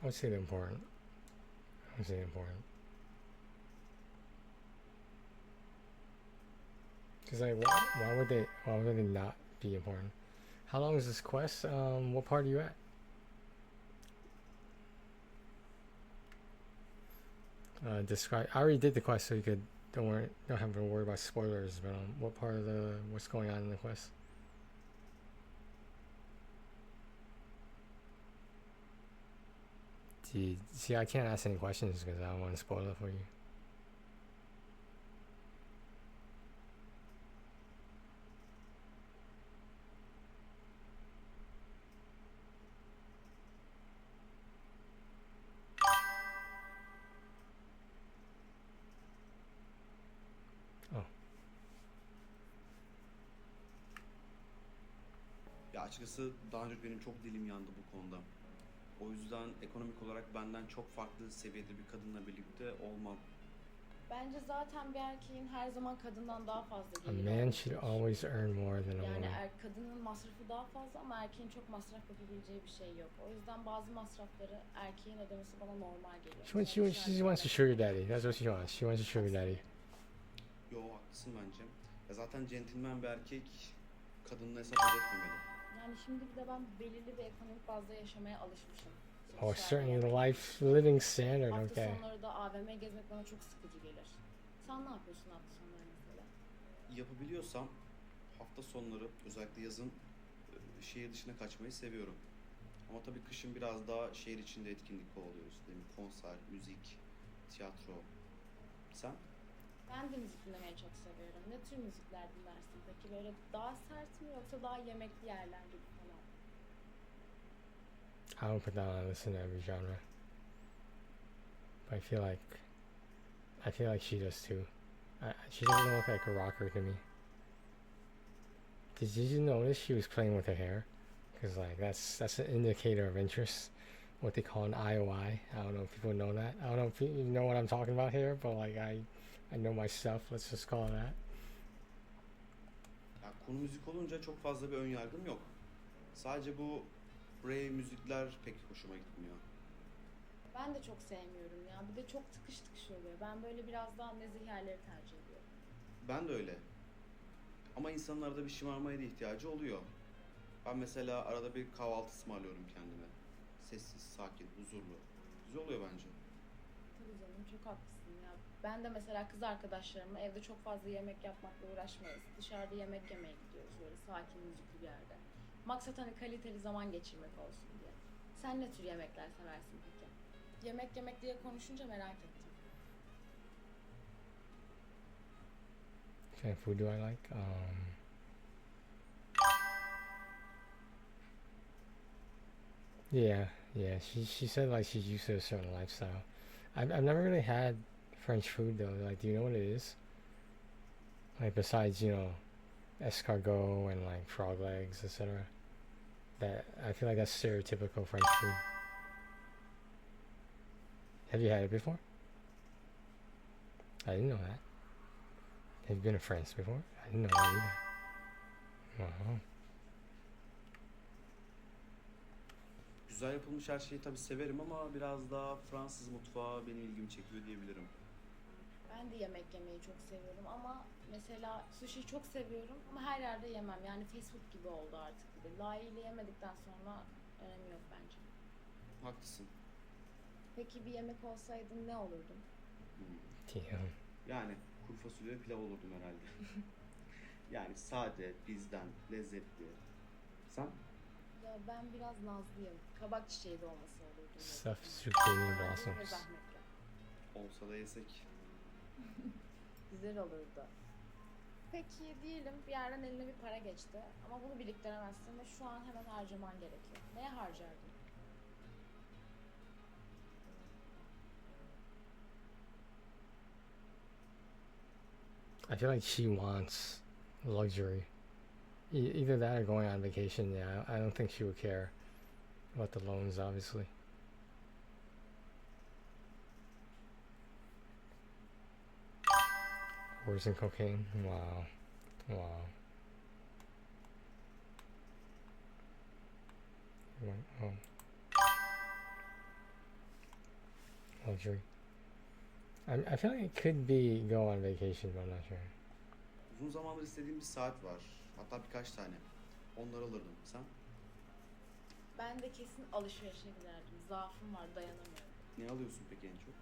I would say they're important. I would say they're important. Cause like, why would they not be important? How long is this quest? What part are you at? Describe. I already did the quest, so you could don't have to worry about spoilers. But what part of what's going on in the quest? See, I can't ask any questions because I don't want to spoil it for you. Ya açıkçası daha önce benim çok dilim yandı bu konuda. O yüzden ekonomik olarak benden çok farklı seviyede bir kadınla birlikte olmam. Bence zaten bir erkeğin her zaman kadından daha fazla A geliri man olması should gerekiyor. always earn more than a Yani woman. kadının masrafı daha fazla ama erkeğin çok masraf yapabileceği bir şey yok. O yüzden bazı masrafları erkeğin ödemesi bana normal geliyor. She wants a sugar daddy. That's what she wants. She wants a sugar daddy. Yo, haklısın bence. Ya zaten centilmen bir erkek kadınla hesap ödetmemeli. Yani şimdi bir de ben belirli bir ekonomik bazda yaşamaya alışmışım. Oh, Sonuçta certainly the yemek life living standard. Hafta Okay. sonları da AVM gezmek bana çok sıkıcı gelir. Sen ne yapıyorsun hafta sonları mesela? Yapabiliyorsam hafta sonları, özellikle yazın şehir dışına kaçmayı seviyorum. Ama tabii kışın biraz daha şehir içinde etkinlik kovalıyoruz. Değil mi? Konser, müzik, tiyatro. Sen? Ben de müzik dinlemeyi çok seviyorum. Ne tür müzikler dinlersin peki? Böyle daha sert mi yoksa daha yemekli yerler gibi falan? I don't put that on. I listen to every genre. But I feel like she does too. She doesn't look like a rocker to me. Did you notice she was playing with her hair? Because like that's an indicator of interest. What they call an IOI. I don't know if people know that. I don't know if you know what I'm talking about here, but like I know my stuff. Let's just call it that. Ya konu müzik olunca çok fazla bir ön yargım yok. Sadece bu rave müzikler pek hoşuma gitmiyor. Ben de çok sevmiyorum ya. Bir de çok tıkış tıkış oluyor. Ben böyle biraz daha nezih yerleri tercih ediyorum. Ben de öyle. Ama insanın arada bir şımarmaya da ihtiyacı oluyor. Ben mesela arada bir kahvaltı ısmarlıyorum kendime. Sessiz, sakin, huzurlu. Güzel oluyor bence. Tabii canım, çok haklısın ya. Ben de mesela kız arkadaşlarımla evde çok fazla yemek yapmakla uğraşmayız. Dışarıda yemek yemeye gidiyoruz böyle sakin, müzikli bir yerde. Maksat hani kaliteli zaman geçirmek olsun diye. Sen ne tür yemekler seversin peki? Yemek yemek diye konuşunca merak ettim. What kind of food do I like? Yeah. She said like she's used to a certain lifestyle. I've never really had French food though. Like, do you know what it is? Like besides, escargot and like frog legs, etc. That I feel like that's stereotypical French food. Have you had it before? I didn't know that. Have you been to France before? I didn't know that either. Wow. Güzel yapılmış her şeyi tabii severim ama biraz daha Fransız mutfağı benim ilgimi çekiyor diyebilirim. Ben de yemek yemeyi çok seviyorum ama mesela sushi çok seviyorum ama her yerde yemem. Yani fast food gibi oldu artık bir de. Layığıyla yemedikten sonra önemi yok bence. Haklısın. Peki bir yemek olsaydın ne olurdun? Damn. Yani kuru fasulye pilav olurdum herhalde. Yani sade, bizden, lezzetli. Sen? Ya ben biraz nazlıyım. Kabak çiçeği dolması olurdum. Stuffed zucchini Ve blossoms. zahmetli. Olsa da yesek. Güzel olurdu. Peki diyelim bir yerden eline bir para geçti ama bunu biriktiremezsin ve şu an hemen harcaman gerekiyor. Neye harcardın? I feel like she wants luxury. Either that or going on vacation. Yeah, I don't think she would care about the loans, obviously. Worse than cocaine? Wow. Wow. Oh. Luxury. I feel like it could be go on vacation, but I'm not sure. Uzun zamandır istediğim bir saat var. Hatta birkaç tane. Onları alırdım. Sen? Ben de kesin alışverişe giderdim. Zaafım var, dayanamıyorum. Ne alıyorsun peki en çok?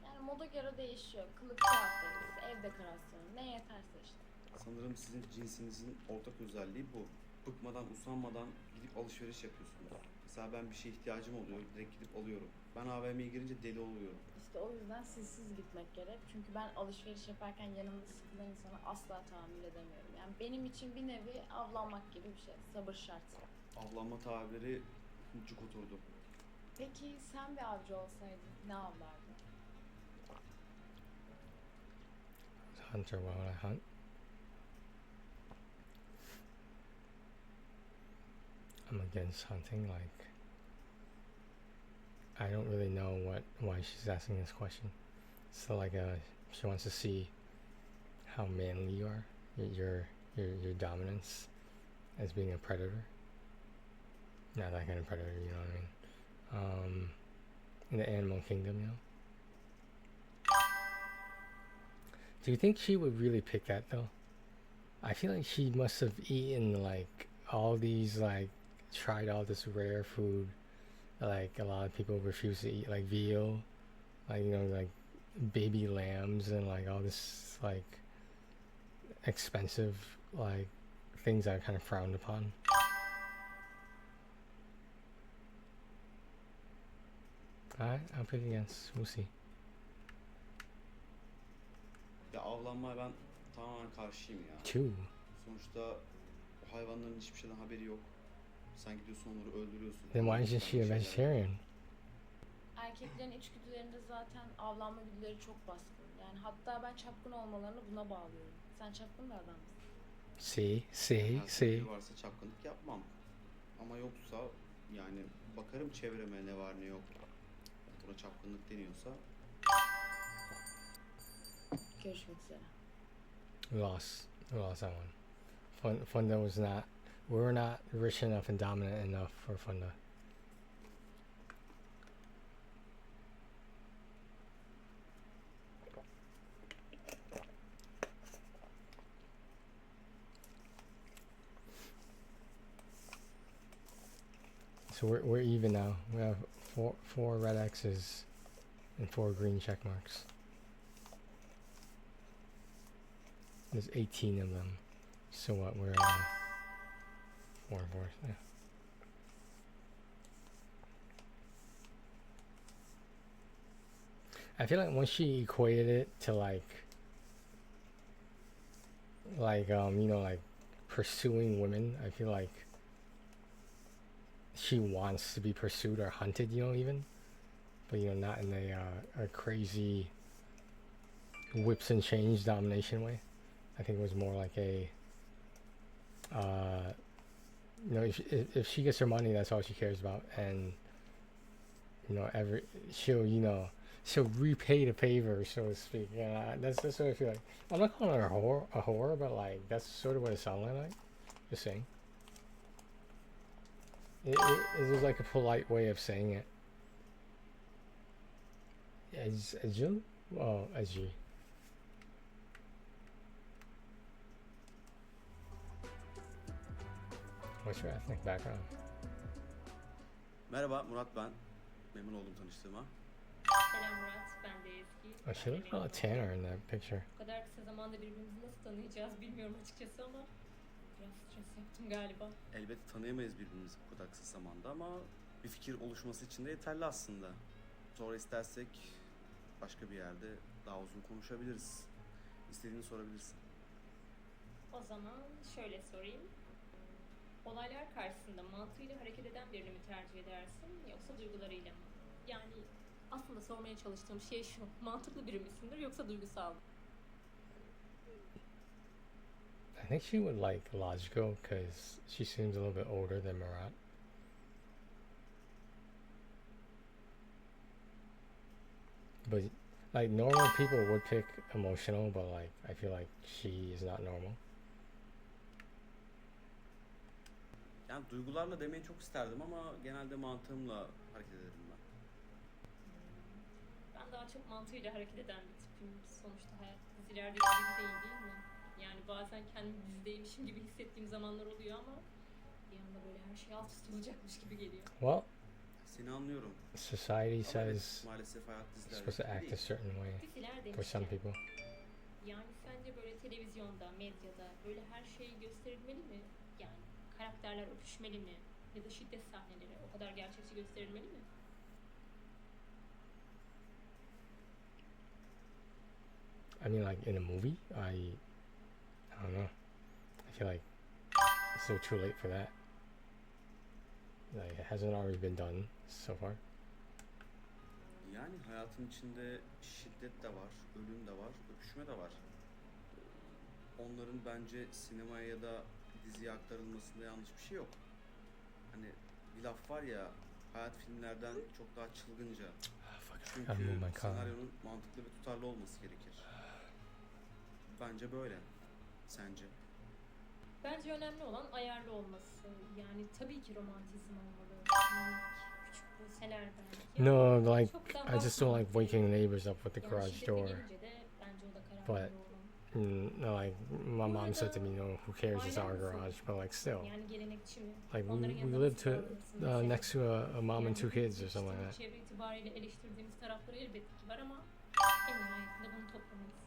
Yani moda göre değişiyor. Kılık kıyafet, ev dekorasyonu, ne yeterse işte. Sanırım sizin cinsinizin ortak özelliği bu. Bıkmadan, usanmadan gidip alışveriş yapıyorsunuz. Mesela ben bir şeye ihtiyacım oluyor, direkt gidip alıyorum. Ben AVM'ye girince deli oluyorum. İşte o yüzden sizsiz gitmek gerek. Çünkü ben alışveriş yaparken yanımda sıkılan insana asla tahammül edemiyorum. Yani benim için bir nevi avlanmak gibi bir şey. Sabır şart. Avlanma tabiri cuk oturdu. Peki sen bir avcı olsaydın ne avlardın? Hunter, why would I hunt? I'm against hunting. Like, I don't really know why she's asking this question. So like, she wants to see how manly you are, your dominance as being a predator. Not that kind of predator, you know what I mean? In the animal kingdom, you know. Do you think she would really pick that though? I feel like she must have eaten like all these like tried all this rare food. Like a lot of people refuse to eat, like veal, like you know, like baby lambs and like all this like expensive like things that are kind of frowned upon. Alright, I'll pick against. We'll see. Ya avlanmaya ben tamamen karşıyım ya. Two. Sonuçta o hayvanların hiçbir şeyden haberi yok. Sen gidiyorsun onları öldürüyorsun. Then why isn't she a vegetarian? Erkeklerin içgüdülerinde zaten avlanma güdüleri çok baskın. Yani hatta ben çapkın olmalarını buna bağlıyorum. Sen çapkın bir adam mısın? See. Biri varsa çapkınlık yapmam. Ama yoksa yani bakarım çevreme ne var ne yok. Buna çapkınlık deniyorsa. Görüşmek üzere. We lost that one. Funda was not. We were not rich enough and dominant enough for Funda. So we're even now. We have four red X's and 4 green check marks. There's 18 of them. So what? We're 4 and 4. Yeah. I feel like once she equated it to like you know, like pursuing women, I feel like she wants to be pursued or hunted, you know, even, but you know, not in a crazy whips and chains domination way. I think it was more like a you know, if she gets her money, that's all she cares about, and you know, she'll repay the favor, so to speak. Yeah, that's what I feel like. I'm not calling her a whore, but like that's sort of what it sounded like. Just saying. It was like a polite way of saying it. As you? Oh, as you. What's your ethnic background? Merhaba, Murat ben. Memnun oldum tanıştığıma. Selam Murat, ben de Ezgi. Oh, she looks a lot tanner in that picture. Bu kadar kısa zamanda birbirimizi nasıl tanıyacağız bilmiyorum açıkçası ama biraz stres yaptım galiba. Elbette tanıyamayız birbirimizi bu kadar kısa zamanda ama bir fikir oluşması için de yeterli aslında. Sonra istersek başka bir yerde daha uzun konuşabiliriz. İstediğini sorabilirsin. O zaman şöyle sorayım. Olaylar karşısında mantığıyla hareket eden birini mi tercih edersin yoksa duygularıyla mı? Yani aslında sormaya çalıştığım şey şu, mantıklı biri misindir yoksa duygusal mı? I think she would like logical because she seems a little bit older than Murat. But like normal people would pick emotional, but like I feel like she is not normal. Yani duygularla demeyi çok isterdim ama genelde mantığımla hareket ederim ben. Ben daha çok mantığıyla hareket eden bir tipim. Sonuçta hayat dizilerdeki gibi değil mi? Yani bazen kendimi dizideymişim gibi hissettiğim zamanlar oluyor ama bir anda böyle her şey alt üst olacakmış gibi geliyor. Well, Seni anlıyorum. society Ama says maalesef hayat you're dizilerde supposed to gibi act a değil. certain way Diziler for some demişken, people. yani sence böyle televizyonda, medyada böyle her şey gösterilmeli mi? Yani karakterler öpüşmeli mi? Ya da şiddet sahneleri o kadar gerçekçi gösterilmeli mi? I mean, like in a movie, I don't know. I feel like it's still too late for that. Like it hasn't already been done so far. Yani hayatın içinde şiddet de var, ölüm de var, öpüşme de var. Onların bence sinemaya ya da diziye aktarılmasında yanlış bir şey yok. Hani bir laf var ya, hayat filmlerden çok daha çılgınca. Çünkü I move my car. senaryonun mantıklı ve tutarlı olması gerekir. Bence böyle. Sence? Bence önemli olan ayarlı olması. Yani tabii ki romantizm olmalı. Minik, küçük bulseler belki. No, like Çoktan I just don't like bahsetmek waking gerekiyor. neighbors up with the Yani garage şiddete door. gelince de bence o da But kararlı olan. like my mom said to me, you know, who cares? It's our garage. But like still, Yani gelenekçi mi? like Onların we yanında live nasıl to davranırsın mesela? next to a mom and two Yani kids or something like that. çevre itibariyle eleştirdiğimiz tarafları elbette ki var ama en nihayetinde bunu toplamalıyız.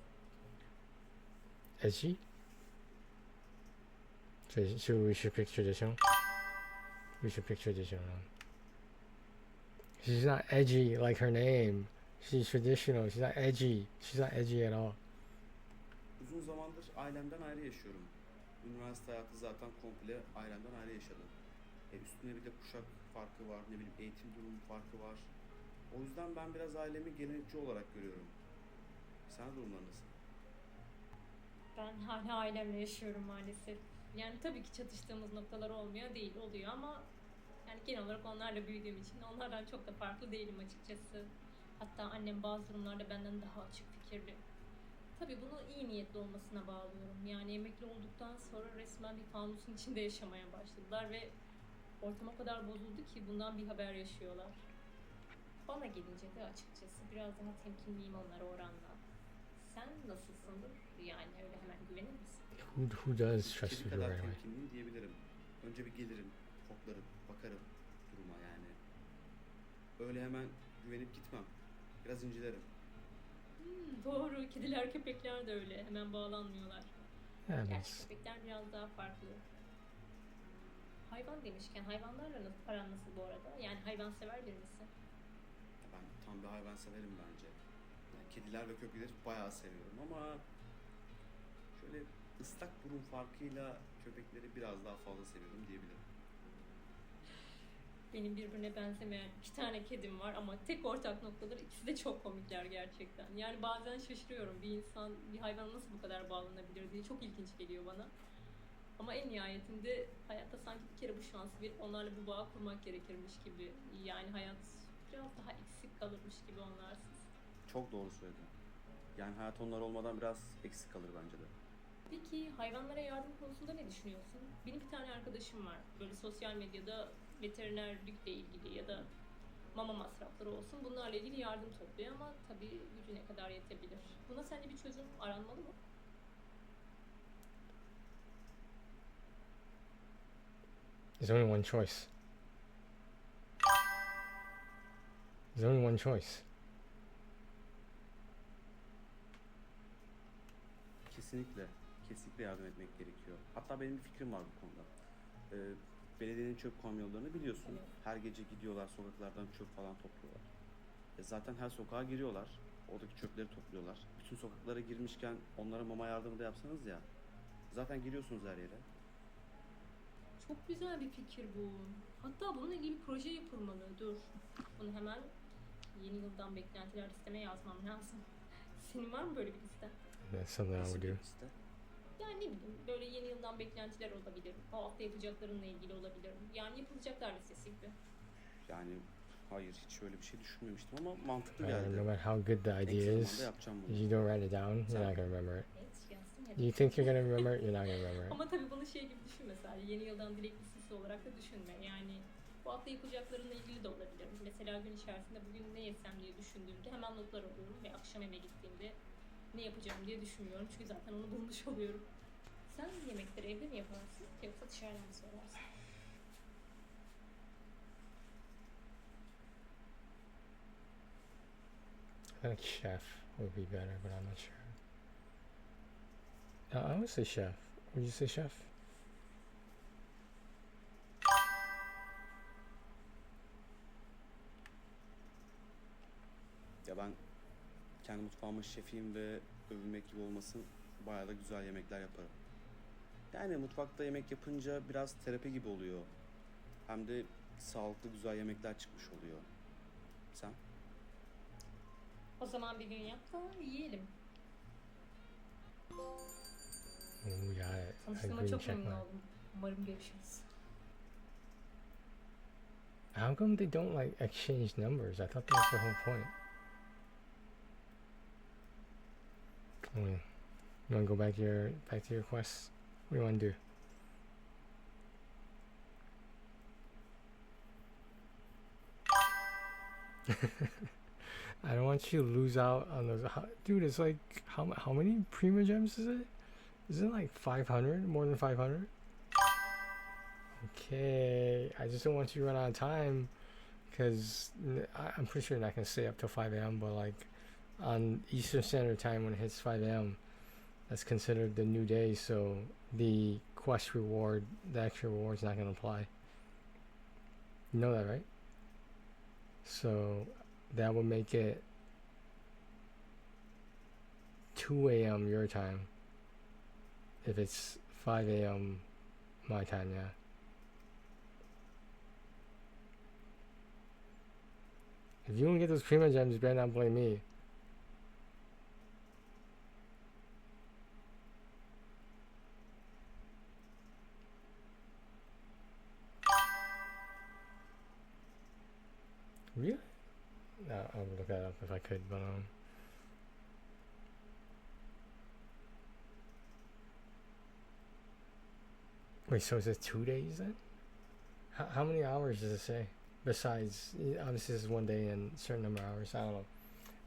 Is she? We should pick traditional. We should pick traditional. She's not edgy like her name. She's traditional. She's not edgy. She's not edgy at all. Uzun zamandır ailemden ayrı yaşıyorum. Üniversite hayatı zaten komple ailemden ayrı yaşadım. Üstüne bir de kuşak farkı var, ne bileyim eğitim durumu farkı var. O yüzden ben biraz ailemi gelenekçi olarak görüyorum. Sen durumlar nasıl? Ben hala ailemle yaşıyorum maalesef. Yani tabii ki çatıştığımız noktalar olmuyor değil, oluyor ama yani genel olarak onlarla büyüdüğüm için onlardan çok da farklı değilim açıkçası. Hatta annem bazı durumlarda benden daha açık fikirli. Tabii bunu iyi niyetli olmasına bağlıyorum. Yani emekli olduktan sonra resmen bir fanusun içinde yaşamaya başladılar ve ortam o kadar bozuldu ki bundan bir haber yaşıyorlar. Bana gelince de açıkçası biraz daha temkinliyim onlara oranla. Sen nasılsındır? Yani öyle hemen güvenir misin? Who does trust Kedi you kadar right away? temkinliyim diyebilirim. Önce bir gelirim, koklarım, bakarım duruma yani. Öyle hemen güvenip gitmem. Biraz incelerim. Doğru. Kediler, köpekler de öyle. Hemen bağlanmıyorlar. Yeah, Gerçi that's, köpekler biraz daha farklı. Hayvan demişken hayvanlarla aran nasıl bu arada? Yani hayvansever biri misin? Ben tam bir hayvan severim bence. Yani kediler ve köpekleri bayağı seviyorum ama şöyle ıslak burun farkıyla köpekleri biraz daha fazla seviyorum diyebilirim. Benim birbirine benzemeyen 2 tane kedim var ama tek ortak noktaları ikisi de çok komikler gerçekten. Yani bazen şaşırıyorum bir insan bir hayvana nasıl bu kadar bağlanabilir diye çok ilginç geliyor bana. Ama en nihayetinde hayatta sanki bir kere bu şansı verip onlarla bu bağı kurmak gerekirmiş gibi. Yani hayat biraz daha eksik kalırmış gibi onlarsız. Çok doğru söyledin. Yani hayat onlar olmadan biraz eksik kalır bence de. Peki hayvanlara yardım konusunda ne düşünüyorsun? Benim bir tane arkadaşım var. Böyle sosyal medyada veterinerlikle ilgili ya da mama masrafları olsun bunlarla ilgili yardım topluyor ama tabii gücü ne kadar yetebilir. Buna sence bir çözüm aranmalı mı? There's only one choice. There's only one choice. Kesinlikle yardım etmek gerekiyor. Hatta benim bir fikrim var bu konuda. Belediyenin çöp kamyonlarını biliyorsun. Evet. Her gece gidiyorlar, sokaklardan çöp falan topluyorlar. Zaten her sokağa giriyorlar. Oradaki çöpleri topluyorlar. Bütün sokaklara girmişken onlara mama yardımı da yapsanız ya. Zaten giriyorsunuz her yere. Çok güzel bir fikir bu. Hatta bununla ilgili bir proje yapılmalı. Dur. Bunu hemen yeni yıldan beklentiler listeme yazmam lazım. Senin var mı böyle bir liste? That's something I would do. Yani ne bileyim, böyle yeni yıldan beklentiler olabilir. O hafta yapacaklarınla ilgili olabilir. Yani yapılacaklar listesi gibi. Yani hayır, hiç öyle bir şey düşünmemiştim ama mantıklı No geldi. matter how good the En idea kısa is, zamanda yapacağım if bunu. you don't write it down, you're not gonna remember it. Evet, yazsın ya. You think you're gonna remember it, you're not gonna remember it. Ama tabii bunu şey gibi düşün mesela. Yeni yıldan dilek listesi olarak da düşünme. Yani bu hafta yapacaklarınla ilgili de olabilir. Mesela gün içerisinde bugün ne yesem diye düşündüğümde hemen notlar alıyorum ve akşam eve gittiğimde ne yapacağım diye düşünmüyorum. Çünkü zaten onu bulmuş oluyorum. Sen yemekleri evde mi yaparsın yoksa dışarıdan mı söylersin? I think chef would be better, but I'm not sure. I would say chef. Would you say chef? Ya ben kendi mutfağımın şefiyim ve övülmek gibi olmasın, bayağı da güzel yemekler yaparım. Yani mutfakta yemek yapınca biraz terapi gibi oluyor. Hem de sağlıklı güzel yemekler çıkmış oluyor. Sen? O zaman bir gün yap da yiyelim. We got it. Tanıştığıma Green çok check memnun mark. oldum. Umarım görüşürüz. How come they don't like exchange numbers? I thought that was the whole point. Oh, yeah. You wanna go back to your quest? What do you wanna do? I don't want you to lose out on those. Dude, it's like how many Prima Gems is it? Is it like 500? More than 500? Okay, I just don't want you to run out of time, because I'm pretty sure you're not gonna stay up till 5 a.m. But like on Eastern Standard Time when it hits 5 a.m., that's considered the new day. So the quest reward, the extra reward, is not gonna apply. You know that, right? So that would make it 2 a.m. your time if it's 5 a.m. my time, yeah. If you don't get those Prima Gems, you better not blame me. Really? No, I would look that up if I could, but wait, so is it 2 days then? How many hours does it say? Besides, obviously this is 1 day and a certain number of hours. I don't know.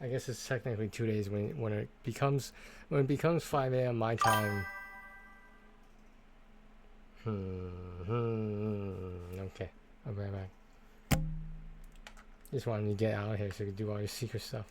I guess it's technically 2 days when it becomes 5 a.m. my time. Okay, I'll be right back. Just wanted to get out of here so you could do all your secret stuff.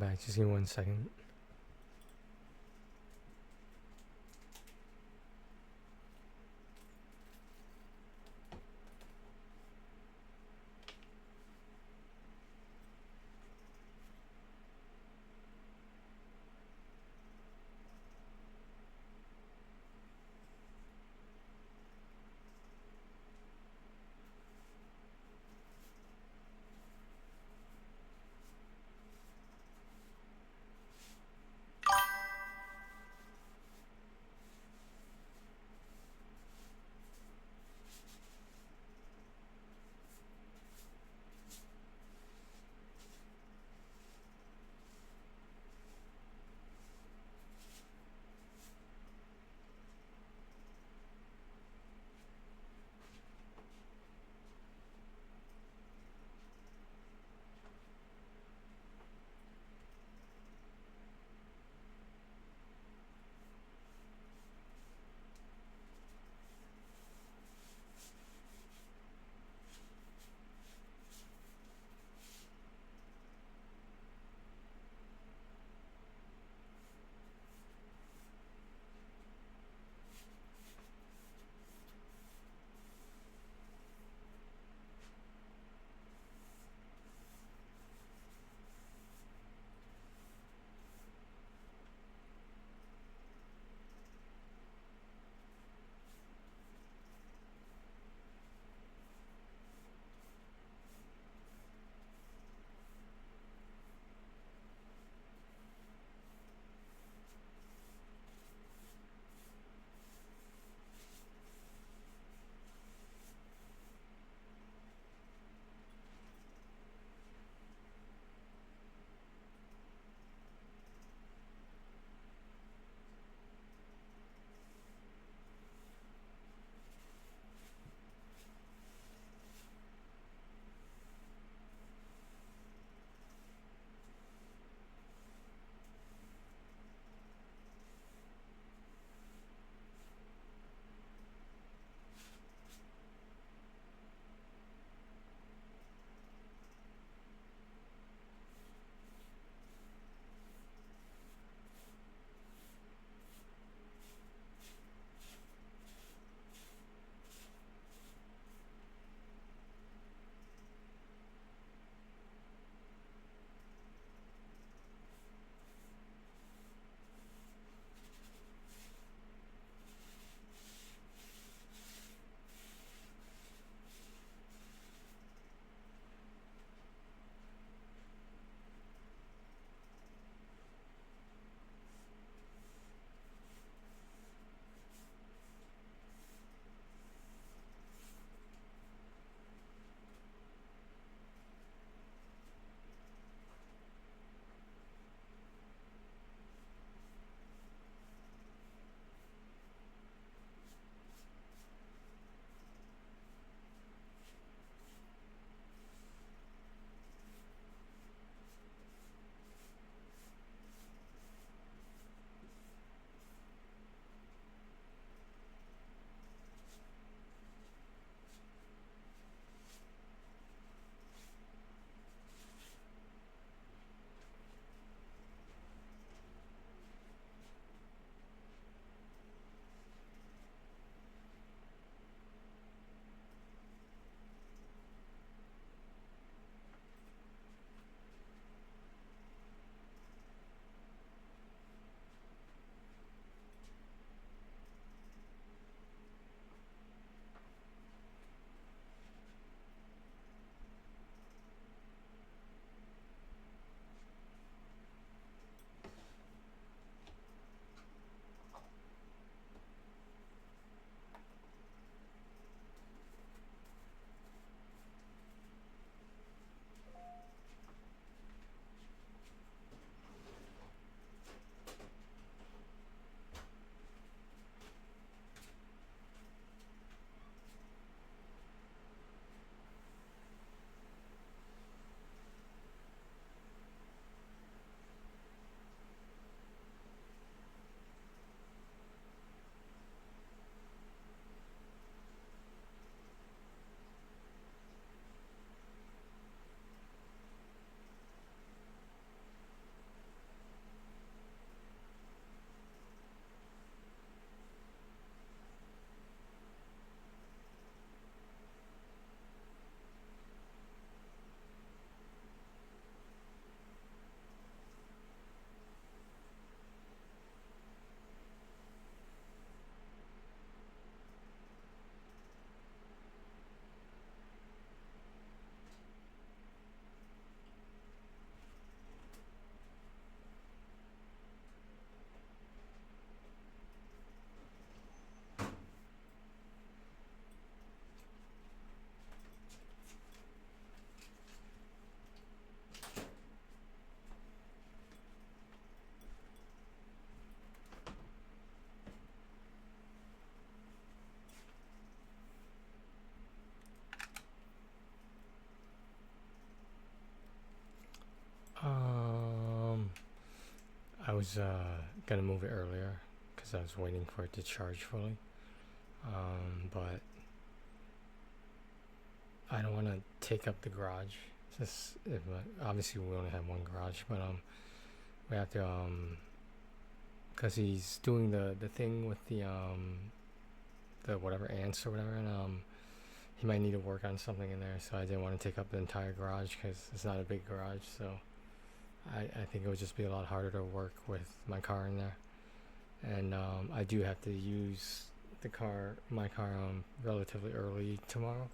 back. Just give me 1 second. I was gonna move it earlier because I was waiting for it to charge fully. But I don't want to take up the garage. Just obviously we only have one garage, but we have to because he's doing the thing with the whatever ants or whatever, and he might need to work on something in there. So I didn't want to take up the entire garage because it's not a big garage. So I think it would just be a lot harder to work with my car in there, and I do have to use my car relatively early tomorrow.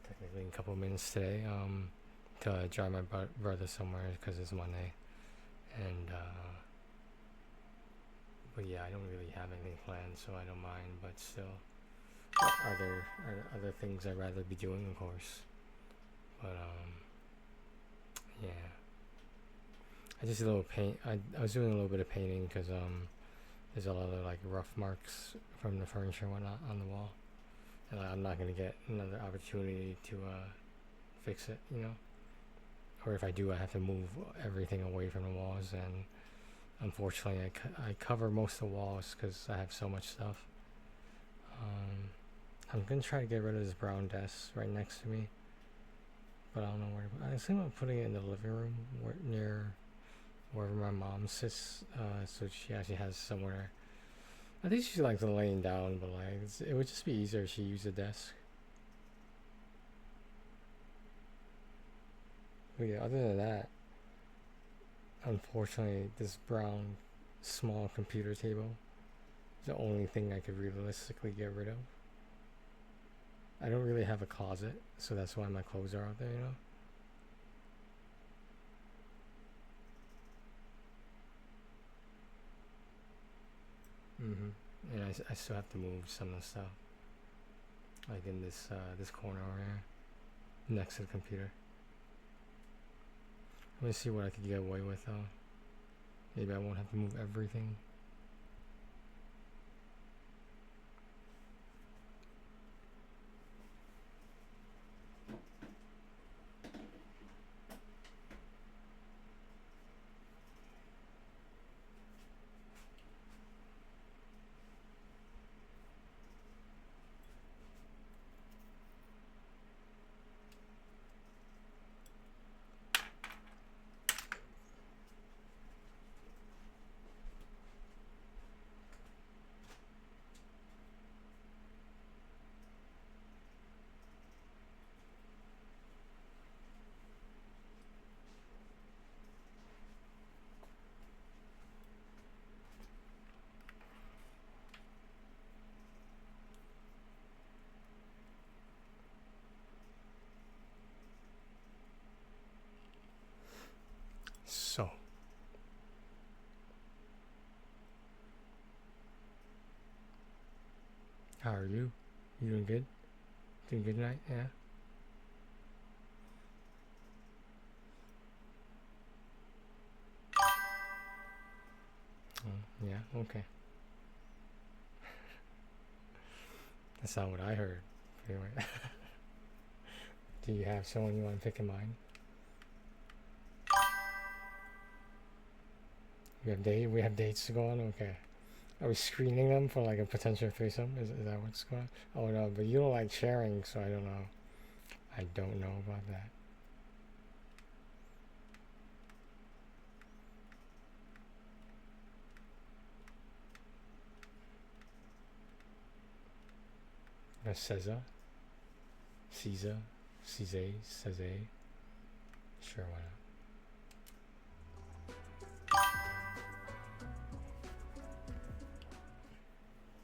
Technically in a couple of minutes today, to drive my brother somewhere because it's Monday, and but yeah, I don't really have anything planned, so I don't mind. But still, are other things I'd rather be doing, of course. But yeah, I just did a little paint. I was doing a little bit of painting because there's a lot of like rough marks from the furniture and whatnot on the wall. And I'm not going to get another opportunity to fix it, you know? Or if I do, I have to move everything away from the walls, and unfortunately I cover most of the walls because I have so much stuff. I'm going to try to get rid of this brown desk right next to me, but I don't know where I assume I'm putting it in the living room near wherever my mom sits, so she actually has somewhere. I think she likes laying down, but like it would just be easier if she used a desk. But yeah, other than that, unfortunately, this brown small computer table is the only thing I could realistically get rid of. I don't really have a closet, so that's why my clothes are out there, you know? And I still have to move some of the stuff, like in this corner over here, next to the computer. I'm gonna see what I could get away with though. Maybe I won't have to move everything. So, how are you? You doing good? Doing good tonight? Yeah. Yeah. Okay. That's not what I heard. Anyway. Do you have someone you want to pick in mind? We have dates to go on? Okay. Are we screening them for like a potential threesome? Is that what's going on? Oh no, but you don't like sharing, so I don't know. I don't know about that. Caesar? Sure, why not?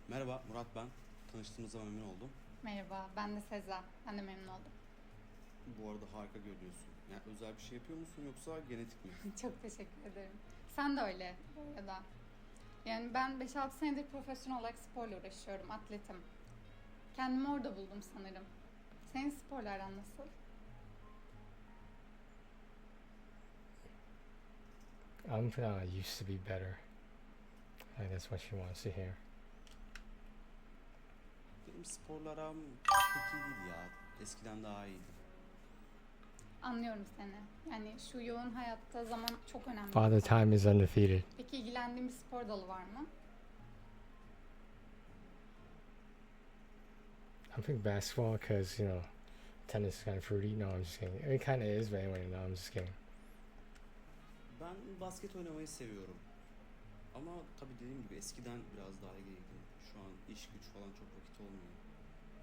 Merhaba, Murat ben. Tanıştığımıza memnun oldum. Merhaba, ben de Sezen. Ben de memnun oldum. Bu arada harika görünüyorsun. Yani özel bir şey yapıyor musun yoksa genetik mi? Çok teşekkür ederim. Sen de öyle bu arada. Yani ben 5-6 senedir profesyonel olarak sporla uğraşıyorum, atletim. Kendimi orada buldum sanırım. Senin sporlardan nasıl? Used to be better. I think that's what she wants to hear. Benim sporlar pek iyi değil ya. Eskiden daha iyiydi. Anlıyorum seni. Yani şu yoğun hayatta zaman çok önemli. Father Time is undefeated. Peki ilgilendiğin bir spor dalı var mı? I think basketball because, you know, tennis is kind of fruity. No, I'm just kidding. It kind of is, but anyway, no, I'm just kidding. Ben basket oynamayı seviyorum. Ama tabii dediğim gibi eskiden biraz daha ilgiliydim. Şu an iş güç falan çok vakit olmuyor.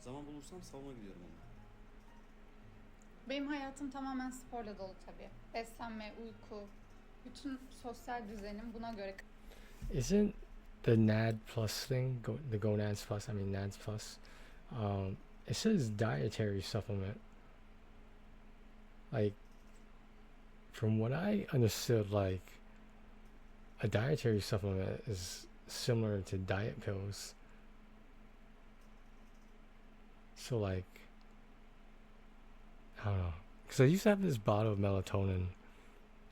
Zaman bulursam salona gidiyorum ama. Benim hayatım tamamen sporla dolu tabii. Beslenme, uyku, bütün sosyal düzenim buna göre. Isn't the NAD plus thing, the gonads plus, I mean NADs plus, it says dietary supplement. Like, from what I understood, like, a dietary supplement is similar to diet pills. So, like, I don't know. Because I used to have this bottle of melatonin,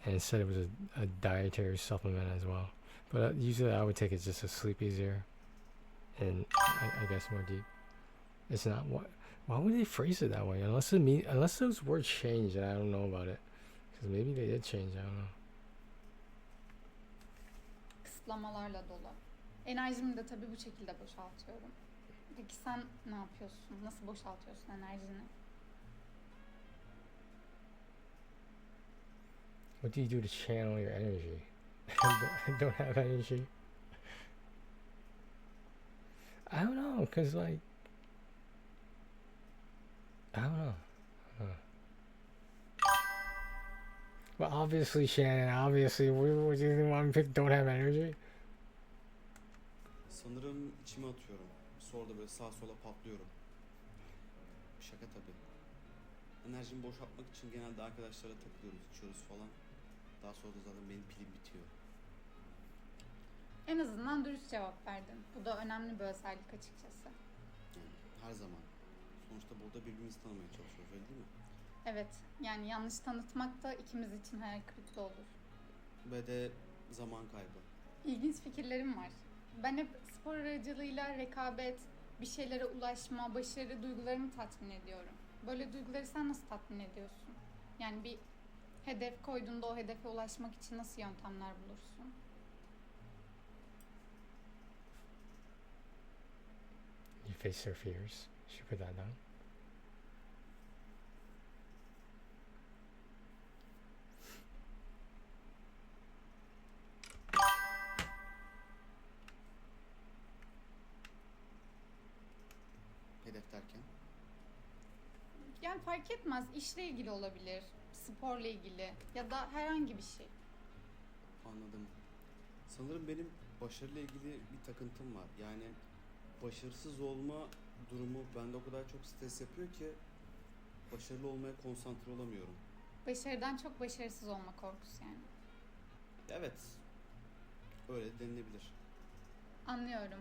and it said it was a dietary supplement as well. But usually I would take it just to sleep easier, and I guess more deep. It's not what. Why would they phrase it that way? Unless those words change, and I don't know about it. Because maybe they did change. I don't know. Kısıtlamalarla dolu. Enerjimi de tabii bu şekilde boşaltıyorum. Peki sen ne yapıyorsun? Nasıl boşaltıyorsun enerjini? What do you do to channel your energy? I don't have energy. I don't know, cause like, I don't know. Well, obviously, Shannon. Obviously, we just want to pick don't have energy. Sanırım içime atıyorum. Sonra da böyle sağa sola patlıyorum. Şaka tabii. Enerjimi boşaltmak için genelde arkadaşlara takılıyoruz, içiyoruz falan. Daha sonra da zaten benim pilim bitiyor. En azından dürüst cevap verdin. Bu da önemli bir özellik açıkçası. Yani her zaman. Sonuçta burada birbirimizi tanımaya çalışıyoruz, öyle değil mi? Evet, yani yanlış tanıtmak da ikimiz için hayal kırıklığı olur. Ve de zaman kaybı. İlginç fikirlerim var. Ben hep spor aracılığıyla rekabet, bir şeylere ulaşma, başarı duygularımı tatmin ediyorum. Böyle duyguları sen nasıl tatmin ediyorsun? Yani bir hedef koyduğunda o hedefe ulaşmak için nasıl yöntemler bulursun? You face their fears. Should put that down. Hedef derken? Yani fark etmez. İşle ilgili olabilir, sporla ilgili ya da herhangi bir şey. Anladım. Sanırım benim başarıyla ilgili bir takıntım var. Yani başarısız olma durumu bende o kadar çok stres yapıyor ki başarılı olmaya konsantre olamıyorum. Başarıdan çok başarısız olma korkusu yani. Evet. Öyle denilebilir. Anlıyorum.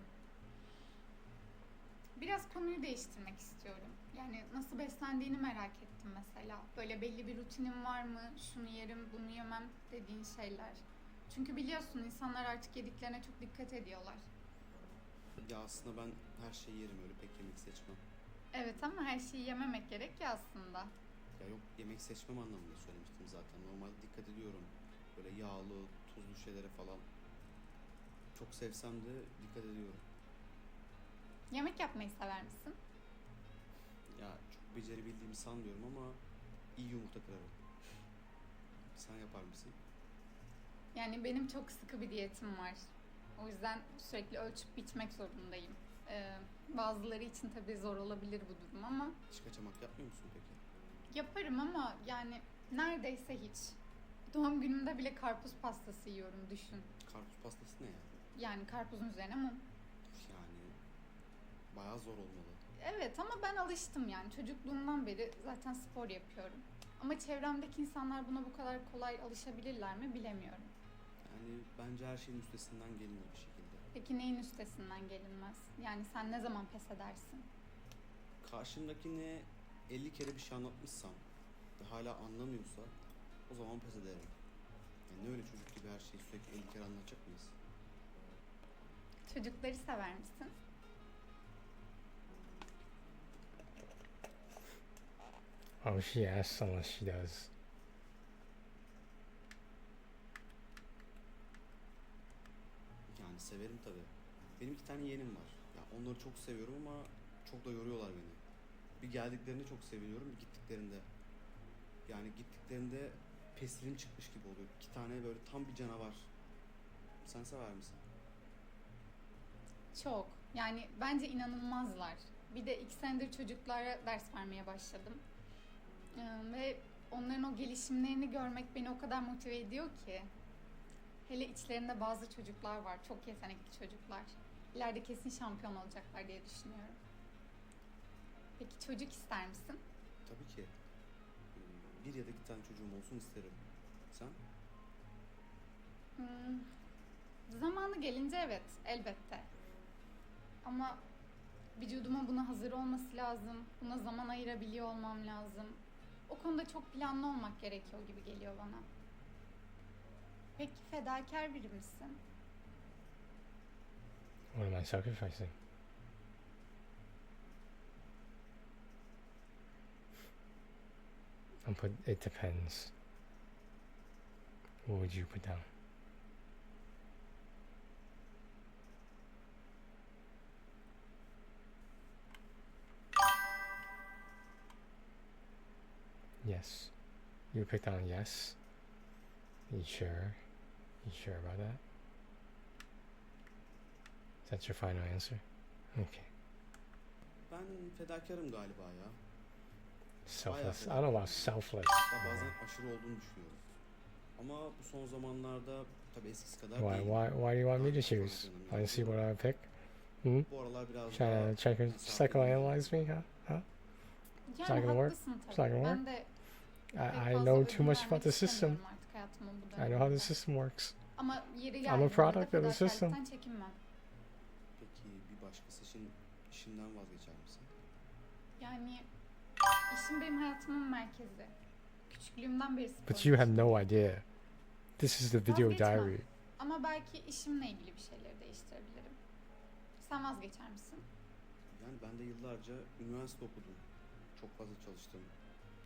Biraz konuyu değiştirmek istiyorum. Yani nasıl beslendiğini merak ettim mesela. Böyle belli bir rutinin var mı? Şunu yerim, bunu yemem dediğin şeyler. Çünkü biliyorsun insanlar artık yediklerine çok dikkat ediyorlar. Ya aslında ben her şeyi yerim, öyle pek yemek seçmem. Evet ama her şeyi yememek gerek ya aslında. Ya yok, yemek seçmem anlamında söylemiştim zaten. Normalde dikkat ediyorum. Böyle yağlı, tuzlu şeylere falan. Çok sevsem de dikkat ediyorum. Yemek yapmayı sever misin? Ya çok becerebildiğimi sanmıyorum ama iyi yumurta kırarım. Sen yapar mısın? Yani benim çok sıkı bir diyetim var. O yüzden sürekli ölçüp biçmek zorundayım. Bazıları için tabii zor olabilir bu durum ama Hiç kaçamak yapmıyor musun peki? yaparım ama yani neredeyse hiç. Doğum günümde bile karpuz pastası yiyorum düşün. Karpuz pastası ne ya? Yani karpuzun üzerine mum. Yani bayağı zor olmalı. Evet ama ben alıştım yani. Çocukluğumdan beri zaten spor yapıyorum. Ama çevremdeki insanlar buna bu kadar kolay alışabilirler mi bilemiyorum. Yani bence her şeyin üstesinden gelinir bir şekilde. Peki neyin üstesinden gelinmez? Yani sen ne zaman pes edersin? Karşımdakine 50 kere bir şey anlatmışsam ve hala anlamıyorsa o zaman pes ederim. Yani ne öyle çocuk gibi her şeyi sürekli 50 kere anlatacak mıyız? Çocukları sever misin? Oh, she asks unless she does. Severim tabii. Benim 2 tane yeğenim var. Ya onları çok seviyorum ama çok da yoruyorlar beni. Bir geldiklerinde çok seviniyorum, bir gittiklerinde. Yani gittiklerinde pestilim çıkmış gibi oluyor. 2 tane böyle tam bir canavar. Sen sever misin? Çok. Yani bence inanılmazlar. Bir de 2 senedir çocuklara ders vermeye başladım. Ve onların o gelişimlerini görmek beni o kadar motive ediyor ki. Hele içlerinde bazı çocuklar var. Çok yetenekli çocuklar. İleride kesin şampiyon olacaklar diye düşünüyorum. Peki çocuk ister misin? Tabii ki. 1 ya da 2 tane çocuğum olsun isterim. Sen? Zamanı gelince evet, elbette. Ama vücudumun buna hazır olması lazım. Buna zaman ayırabiliyor olmam lazım. O konuda çok planlı olmak gerekiyor gibi geliyor bana. Peki fedakar biri misin? What am I sacrificing? It depends. What would you put down? Yes. You picked down yes. You sure? You sure about that? Is that your final answer? Okay. Ben fedakarım galiba ya. Selfless. I don't know about selfless. Hatta bazen aşırı olduğunu düşünüyorum. Ama bu son zamanlarda tabii eskisi kadar değil. Why do you want me to choose? Want to see what I pick? Bu aralar biraz Trying to check and psychoanalyze me? Huh? It's not Yani gonna work. haklısın It's tabii. not gonna Ben work. de I know too much about the system. I know how the system works. Ama yeri I'm a geldiğinde product of the system. fedakarlıktan çekinmem. Peki bir başkası için işinden vazgeçer misin? Yani işim benim hayatımın merkezi. Küçüklüğümden beri spor But you have yapıyorum. no idea. This is the video Vazgeçmem. diary. Ama belki işimle ilgili bir şeyleri değiştirebilirim. Sen vazgeçer misin? Yani ben de yıllarca üniversite okudum. Çok fazla çalıştım.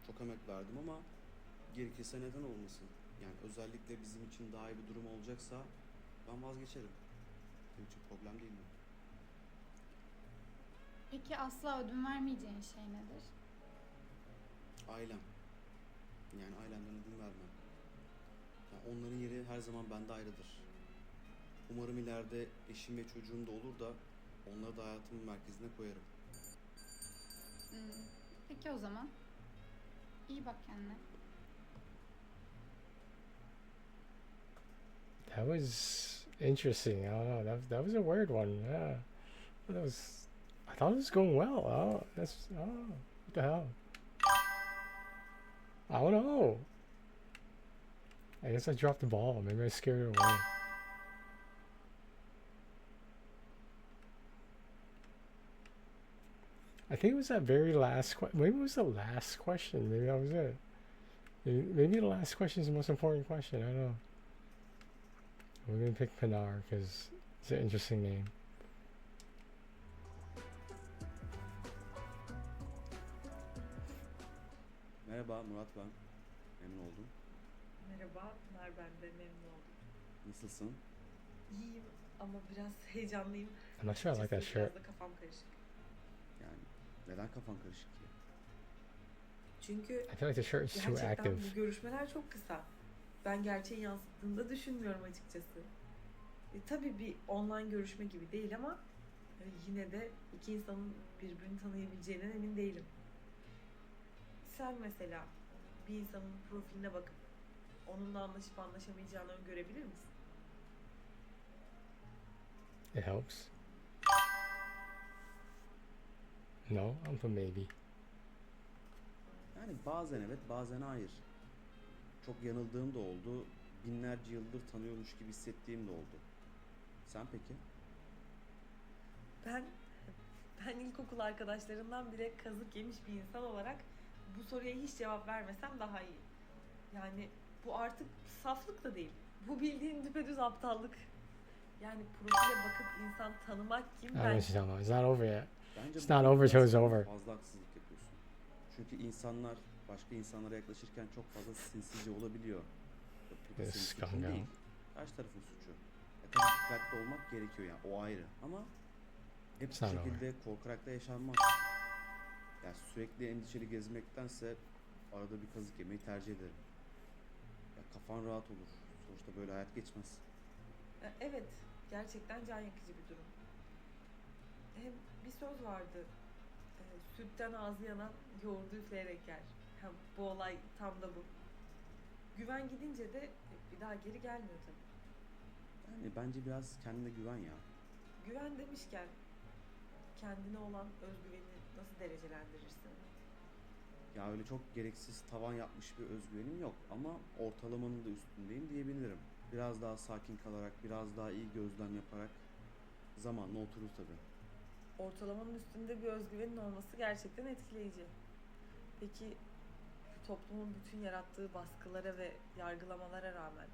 Çok emek verdim ama gerekirse neden olmasın? Yani özellikle bizim için daha iyi bir durum olacaksa ben vazgeçerim. Benim için problem değil mi? Peki asla ödün vermeyeceğin şey nedir? Ailem. Yani ailemden ödün vermem. Yani onların yeri her zaman bende ayrıdır. Umarım ileride eşim ve çocuğum da olur da onları da hayatımın merkezine koyarım. Peki o zaman. İyi bak kendine. That was interesting. I don't know. That was a weird one. Yeah. I thought it was going well. What the hell? I don't know. I guess I dropped the ball. Maybe I scared it away. I think it was that very last question. Maybe it was the last question. Maybe that was it. Maybe the last question is the most important question. I don't know. We're gonna pick Pinar because it's an interesting name. Merhaba Murat ben. Memnun oldum. Merhaba, Pınar, ben de memnun oldum. Nasılsın? İyiyim ama biraz heyecanlıyım. I'm not sure I like that Açıkçası shirt. Biraz da kafam karışık. Yani neden kafan karışık ki? Çünkü I feel like the shirt is too gerçekten active. bu görüşmeler çok kısa. Ben gerçeği yansıttığını da düşünmüyorum açıkçası. Tabii bir online görüşme gibi değil ama yine de iki insanın birbirini tanıyabileceğinden emin değilim. Sen mesela bir insanın profiline bakıp onunla anlaşıp anlaşamayacağını öngörebilir misin? It helps. No, I'm a maybe. Yani bazen evet bazen hayır. Çok yanıldığım da oldu. Binlerce yıldır tanıyormuş gibi hissettiğim de oldu. Sen peki? Ben ilkokul arkadaşlarından bile kazık yemiş bir insan olarak bu soruya hiç cevap vermesem daha iyi. Yani bu artık saflık da değil. Bu bildiğin düpedüz aptallık. Yani profile bakıp insan tanımak kim I don't know what you're talking about. It's not over yet. Bence It's bu not over till it's gerçekten over. fazla haksızlık yapıyorsun. Çünkü insanlar başka insanlara yaklaşırken çok fazla sinsizce olabiliyor. Peki This senin suçun scum değil. Karşı tarafın suçu. Tabii dikkatli olmak gerekiyor yani, o ayrı. Ama hep bu Sen de şekilde korkarak da yaşanmaz. Yani sürekli endişeli gezmektense arada bir kazık yemeyi tercih ederim. Ya kafan rahat olur. Sonuçta böyle hayat geçmez. Evet, gerçekten can yakıcı bir durum. Hem bir söz vardı. Sütten ağzı yanan yoğurdu üfleyerek yer. Ha, bu olay tam da bu. Güven gidince de bir daha geri gelmiyor tabii. Yani bence biraz kendine güven ya. Güven demişken kendine olan özgüvenini nasıl derecelendirirsin? Ya öyle çok gereksiz tavan yapmış bir özgüvenim yok ama ortalamanın da üstündeyim diyebilirim. Biraz daha sakin kalarak, biraz daha iyi gözlem yaparak zamanla oturur tabii. Ortalamanın üstünde bir özgüvenin olması gerçekten etkileyici. Peki bu toplumun bütün yarattığı baskılara ve yargılamalara rağmen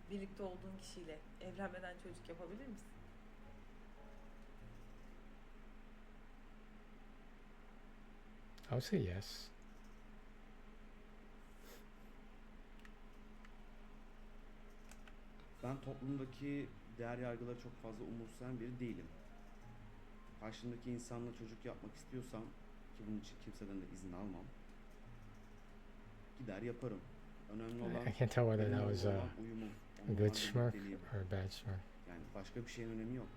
birlikte olduğun kişiyle evlenmeden çocuk yapabilir misin? I would say yes. Ben toplumdaki değer yargıları çok fazla umursayan biri değilim. Karşımdaki insanla çocuk yapmak istiyorsam, ki bunun için kimseden de izin almam, gider yaparım. Önemli olan I can't tell whether that benimle was olan uyumum, a onunla good olan smirk birlikteliğim. or a bad smirk. Yani başka bir şeyin önemi yok.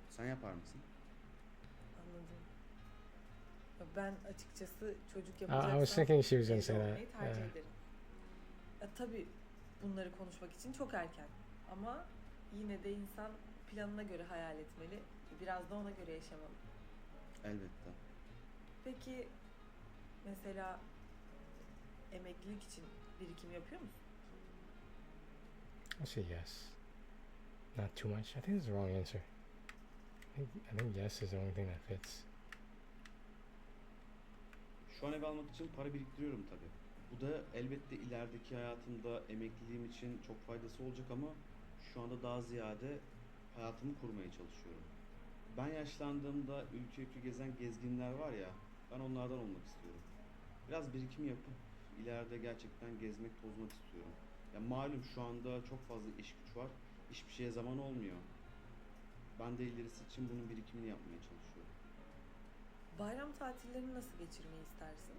Sen yapar mısın? Anladım. Ya ben açıkçası çocuk I yapacaksam was thinking she was gonna evde say that. olmayı tercih Yeah. ederim. Tabii bunları konuşmak için çok erken. Ama yine de insan planına göre hayal etmeli. Biraz da ona göre yaşamalı. Elbette. Peki mesela emeklilik için birikim yapıyor musun? I'll say yes. Not too much. I think it's the wrong answer. I think yes is the only thing that fits. Şu an ev almak için para biriktiriyorum tabii. Bu da elbette ilerideki hayatımda emekliliğim için çok faydası olacak ama şu anda daha ziyade hayatımı kurmaya çalışıyorum. Ben yaşlandığımda ülke ülke gezen gezginler var ya, ben onlardan olmak istiyorum. Biraz birikim yapıp ileride gerçekten gezmek, tozmak istiyorum. Ya malum şu anda çok fazla iş güç var. Hiçbir şeye zaman olmuyor. Ben de ilerisi için bunun birikimini yapmaya çalışıyorum. Bayram tatillerini nasıl geçirmeyi istersin?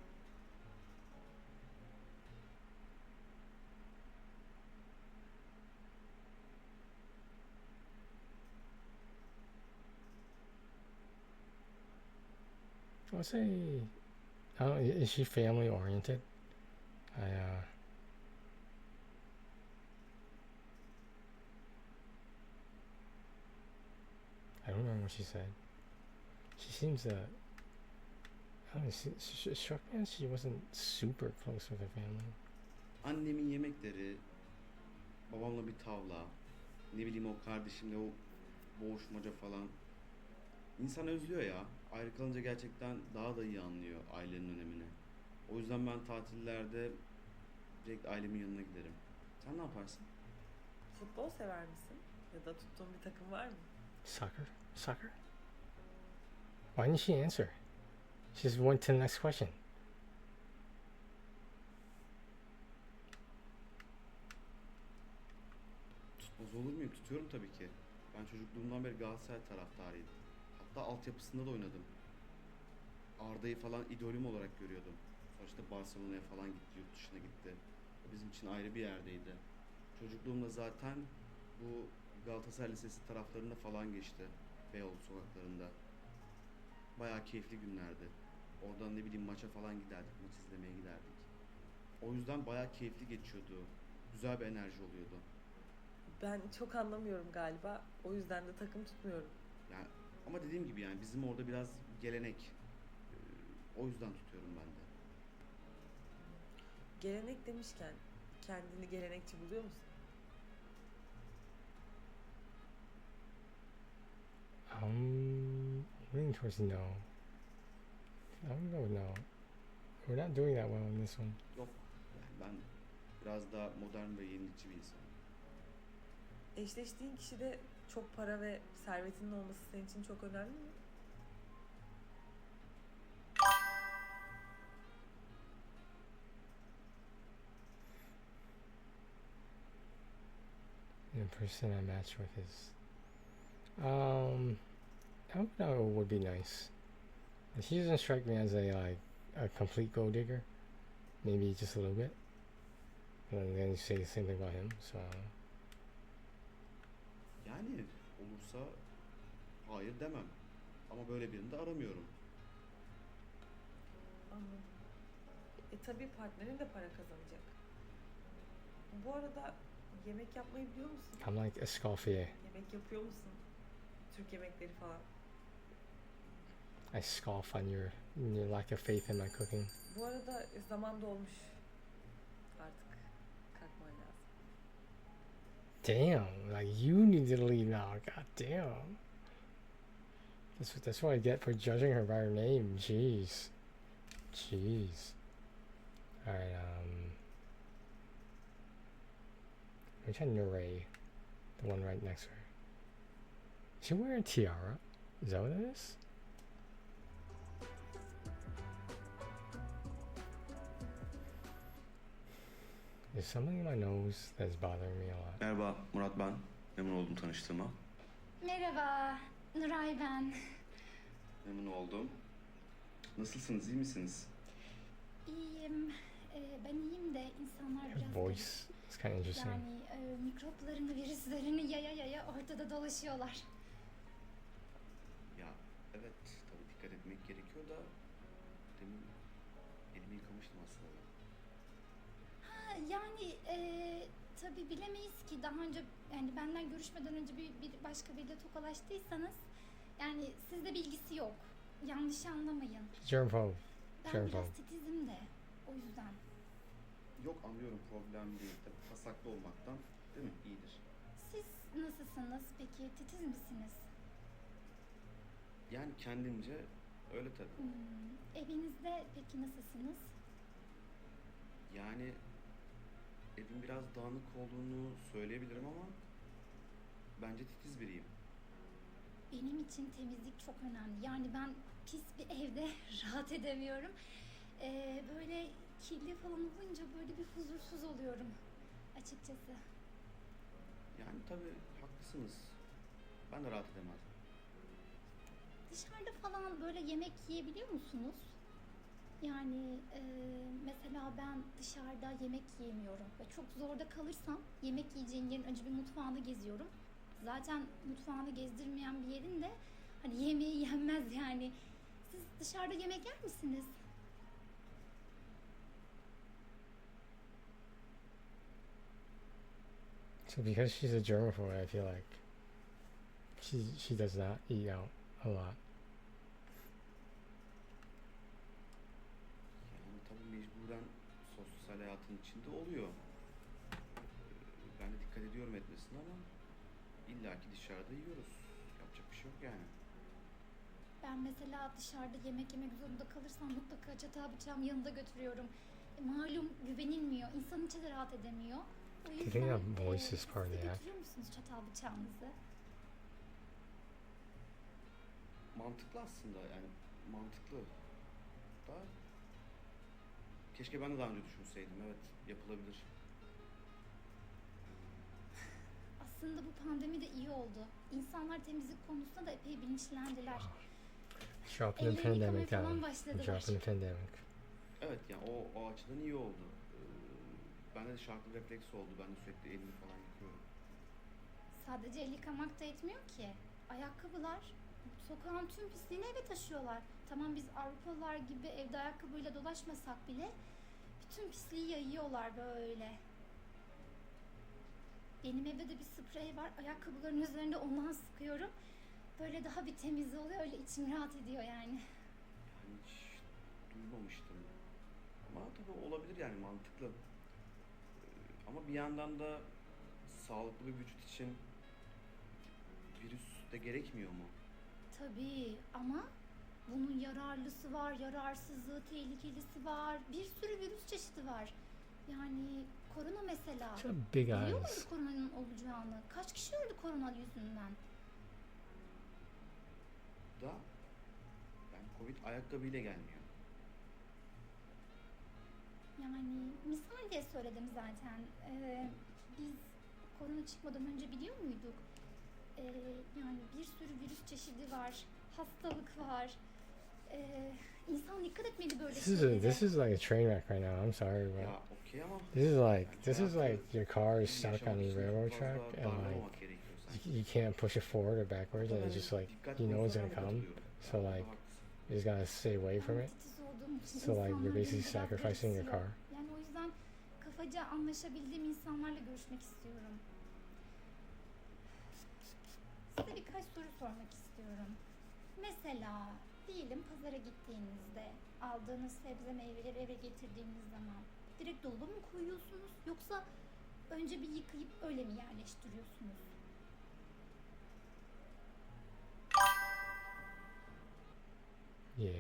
I'll say, I don't, is she family oriented? I don't remember what she said. She seems I don't know, she struck me as she wasn't super close with her family. Annemin yemekleri, babamla bir tavla, ne bileyim o kardeşimle o boğuşmaca falan. İnsan özlüyor ya. Ayrı kalınca gerçekten daha da iyi anlıyor ailenin önemini. O yüzden ben tatillerde direkt ailemin yanına giderim. Sen ne yaparsın? Futbol sever misin? Ya da tuttuğun bir takım var mı? Soccer? Soccer? Why didn't she answer? She just went to the next question. Tutmaz olur muyum? Tutuyorum tabii ki. Ben çocukluğumdan beri Galatasaray taraftarıydım. Hatta altyapısında da oynadım. Arda'yı falan idolüm olarak görüyordum. Sonra işte Barcelona'ya falan gitti, yurt dışına gitti. O bizim için ayrı bir yerdeydi. Çocukluğumda zaten bu Galatasaray Lisesi taraflarında falan geçti. Beyoğlu sokaklarında. Bayağı keyifli günlerdi. Oradan ne bileyim maça falan giderdik, maç izlemeye giderdik. O yüzden bayağı keyifli geçiyordu. Güzel bir enerji oluyordu. Ben çok anlamıyorum galiba. O yüzden de takım tutmuyorum. Yani ama dediğim gibi yani bizim orada biraz gelenek. O yüzden tutuyorum ben de. Gelenek demişken kendini gelenekçi buluyor musun? Leaning towards no. I'm gonna go with no. We're not doing that well in this one. Yok. Yani ben biraz daha modern ve yenilikçi bir insanım. Eşleştiğin kişide çok para ve servetinin olması senin için çok önemli mi? The person I match with is I don't know, would be nice. She doesn't strike me as a complete gold digger. Maybe just a little bit. And then you say the same thing about him, so Yani olursa hayır demem. Ama böyle birini de aramıyorum. Anladım. Tabii partnerin de para kazanacak. Bu arada yemek yapmayı biliyor musun? I'm like Escoffier. Yemek yapıyor musun? Türk yemekleri falan. I scoff on your lack of faith in my cooking. Bu arada zaman dolmuş. Artık kalkman lazım. Damn, like you need to leave now. God damn. That's what I get for judging her by her name. Jeez. Jeez. Alright, let me try Nuray, the one right next to her. Is she wearing a tiara? Is that what it is? There's something in my nose that's bothering me a lot. Merhaba Murat ben. Memnun oldum tanıştığıma. Merhaba, Nuray ben. Memnun oldum. Nasılsınız? İyi misiniz? İyiyim. Ben iyiyim de insanlar Her biraz voice is kind of interesting. yani mikroplarını, virüslerini yaya ortada dolaşıyorlar. Ya evet tabii dikkat etmek gerekiyor da demin elimi yıkamıştım aslında. Ha yani tabii bilemeyiz ki daha önce yani benden görüşmeden önce bir başka biriyle tokalaştıysanız yani sizde bilgisi yok. Yanlış anlamayın. Germphobe. Ben biraz titizim de o yüzden. Yok anlıyorum problem değil. Tabii pasaklı olmaktan değil mi? İyidir. Siz nasılsınız peki? Titiz misiniz? Yani kendimce öyle tabii. Evinizde peki nasılsınız? Yani evin biraz dağınık olduğunu söyleyebilirim ama bence titiz biriyim. Benim için temizlik çok önemli. Yani ben pis bir evde rahat edemiyorum. Böyle kirli falan olunca böyle bir huzursuz oluyorum açıkçası. Yani tabii haklısınız. Ben de rahat edemezdim. Dışarıda falan böyle yemek yiyebiliyor musunuz? Yani mesela ben dışarıda yemek yiyemiyorum. Ve çok zorda kalırsam yemek yiyeceğim yerin önce bir mutfağını geziyorum. Zaten mutfağını gezdirmeyen bir yerin de hani yemeği yenmez yani. Siz dışarıda yemek yer misiniz? So because she's a germaphobe, I feel like she does not eat out a lot. Yani tabii mecburen sosyal hayatın içinde oluyor. Ben de dikkat ediyorum etmesine ama illaki dışarıda yiyoruz. Yapacak bir şey yok yani. Ben mesela dışarıda yemek yemek zorunda kalırsam mutlaka çatal bıçağımı yanında götürüyorum. Malum güvenilmiyor. İnsan içi de rahat edemiyor. O Do you think yüzden that voice is part of siz de the act? götürüyor musunuz çatal bıçağınızı? Mantıklı aslında yani mantıklı. Da keşke ben de daha önce düşünseydim. Evet yapılabilir. Aslında bu pandemi de iyi oldu. İnsanlar temizlik konusunda da epey bilinçlendiler. Show up in the Ellerini yıkamaya pandemic, falan Alan. başladılar. Show up in the pandemic. Evet yani o açıdan iyi oldu. Bende de şarkı refleks oldu. Ben de sürekli elimi falan yıkıyorum. Sadece el yıkamak da etmiyor ki. Ayakkabılar sokağın tüm pisliğini eve taşıyorlar. Tamam biz Avrupalılar gibi evde ayakkabıyla dolaşmasak bile bütün pisliği yayıyorlar böyle. Benim evde de bir sprey var. Ayakkabıların üzerinde ondan sıkıyorum. Böyle daha bir temiz oluyor. Öyle içim rahat ediyor yani. Yani hiç duymamıştım. Ama tabii olabilir yani mantıklı. Ama bir yandan da sağlıklı bir vücut için virüs de gerekmiyor mu? Tabii ama bunun yararlısı var, yararsızlığı, tehlikelisi var. Bir sürü virüs çeşidi var. Yani korona mesela. Çok big Biliyor eyes. musun koronanın olacağını? Kaç kişi öldü korona yüzünden? Da yani Covid ayakkabıyla gelmiyor. Yani misal diye söyledim zaten. Biz korona çıkmadan önce biliyor muyduk? Yani bir sürü virüs çeşidi var, hastalık var. İnsan dikkat etmeli böyle şeylere. This is like a train wreck right now. I'm sorry, but Ya okey ama this is like your car is stuck on yaşamak the için railroad çok track fazla and like darlamamak gerekiyor sanki. you can't push it forward or backwards, and Ben it's just like dikkatli you know it's olsam gonna ben de come. katılıyorum. So Ya, like haklısın. you just gotta stay away from it. Titiz olduğum için So like you're insanlar basically beni biraz sacrificing your garipsiyor. car. Yani o yüzden kafaca anlaşabildiğim insanlarla görüşmek istiyorum. Size birkaç soru sormak istiyorum. Mesela diyelim pazara gittiğinizde aldığınız sebze meyveleri eve getirdiğiniz zaman direkt dolaba mı koyuyorsunuz yoksa önce bir yıkayıp öyle mi yerleştiriyorsunuz? Yeah.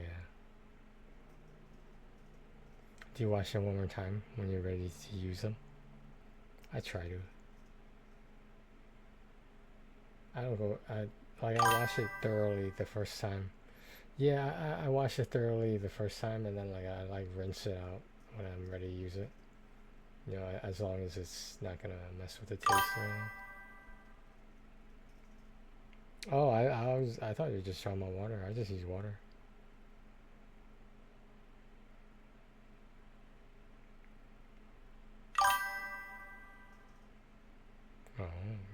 Do you wash them one more time when you're ready to use them? I try to. I don't go. I wash it thoroughly the first time. Yeah, I wash it thoroughly the first time, and then like I like rinse it out when I'm ready to use it. You know, as long as it's not gonna mess with the taste or anything. Oh, I thought you were just talking about water. I just use water. Oh,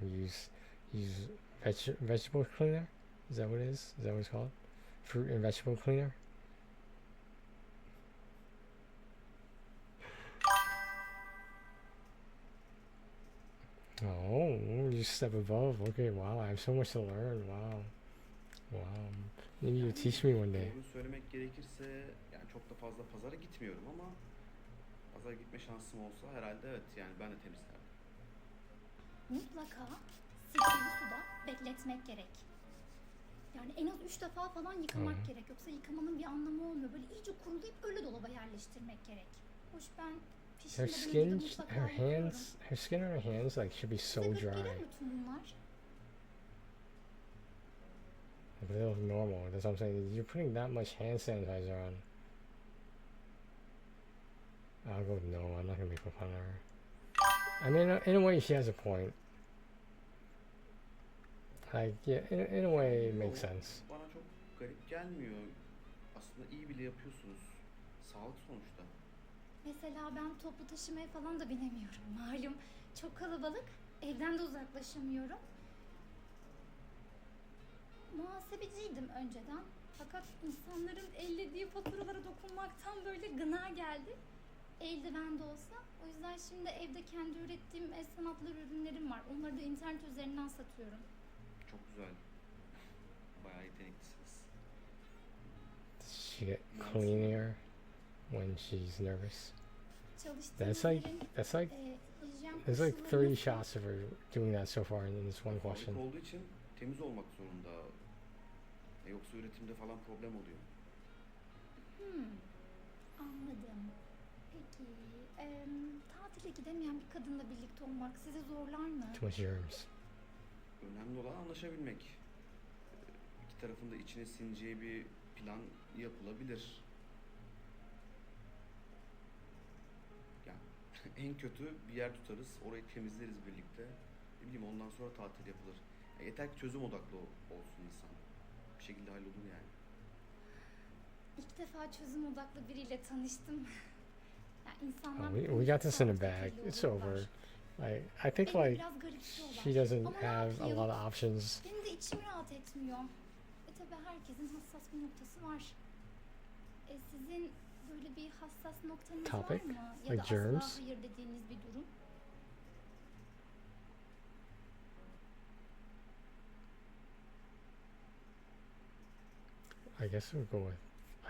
use vegetable cleaner? Is that what it is? Is that what it's called? Fruit and vegetable cleaner? Oh, you step above. Okay, wow, I have so much to learn. Wow. Wow. Maybe you'll teach me one day. Doğru söylemek gerekirse yani çok da fazla pazara gitmiyorum ama pazara gitme şansım olsa herhalde evet yani ben de temizlerdim. Mutlaka sirkeli suda bekletmek gerek. Yani en az 3 defa falan yıkamak gerek. Yoksa yıkamanın bir anlamı olmuyor. Böyle iyice kurulayıp öyle dolaba yerleştirmek gerek. Hoş ben Her pişirmeden önce de skin, mutlaka her yıkıyorum. hands, her skin on her hands like should be so Size garip dry. geliyor mu tüm bunlar? But they look normal. That's what I'm saying. You're putting that much hand sanitizer on. I'll go no. I'm not gonna make fun of her. I mean, in a way, she has a point. Like, yeah, in a way, it makes sense. Bana çok garip gelmiyor. Aslında iyi bile yapıyorsunuz. Sağlık sonuçta. Mesela ben toplu taşımaya falan da binemiyorum. Malum çok kalabalık. Evden de uzaklaşamıyorum. Muhasebeciydim önceden. Fakat insanların ellediği faturalara dokunmaktan böyle gına geldi. Eldiven de olsa. O yüzden şimdi evde kendi ürettiğim el sanatları ürünlerim var. Onları da internet üzerinden satıyorum. Çok güzel. Bayağı yeteneklisiniz. Does she get cleaner when she's nervous? Çalıştığım That's like yerin, that's like hijyen there's like koşulları 30 nasıl? shots of her doing that so far in this one question. Fabrika olduğu için temiz olmak zorunda. Yoksa üretimde falan problem oluyor. Anladım. Peki, tatile gidemeyen bir kadınla birlikte olmak sizi zorlar mı? Too much germs. Önemli olan anlaşabilmek. İki tarafın da içine sineceği bir plan yapılabilir. Yani en kötü bir yer tutarız, orayı temizleriz birlikte. Ne bileyim ondan sonra tatil yapılır. Yeter ki çözüm odaklı olsun insan. Bir şekilde hallolur yani. İlk defa çözüm odaklı biriyle tanıştım. Yani insanlar We got this in the bag. It's over. Like I think beni like biraz garipsiyorlar. she doesn't Ama ne have a yapayım? lot of options. Benim de içim rahat etmiyor. Tabii herkesin hassas bir noktası var. Sizin böyle bir hassas noktanız Topic? var mı? Ya Like da germs? asla hayır dediğiniz bir durum. I guess we'll go with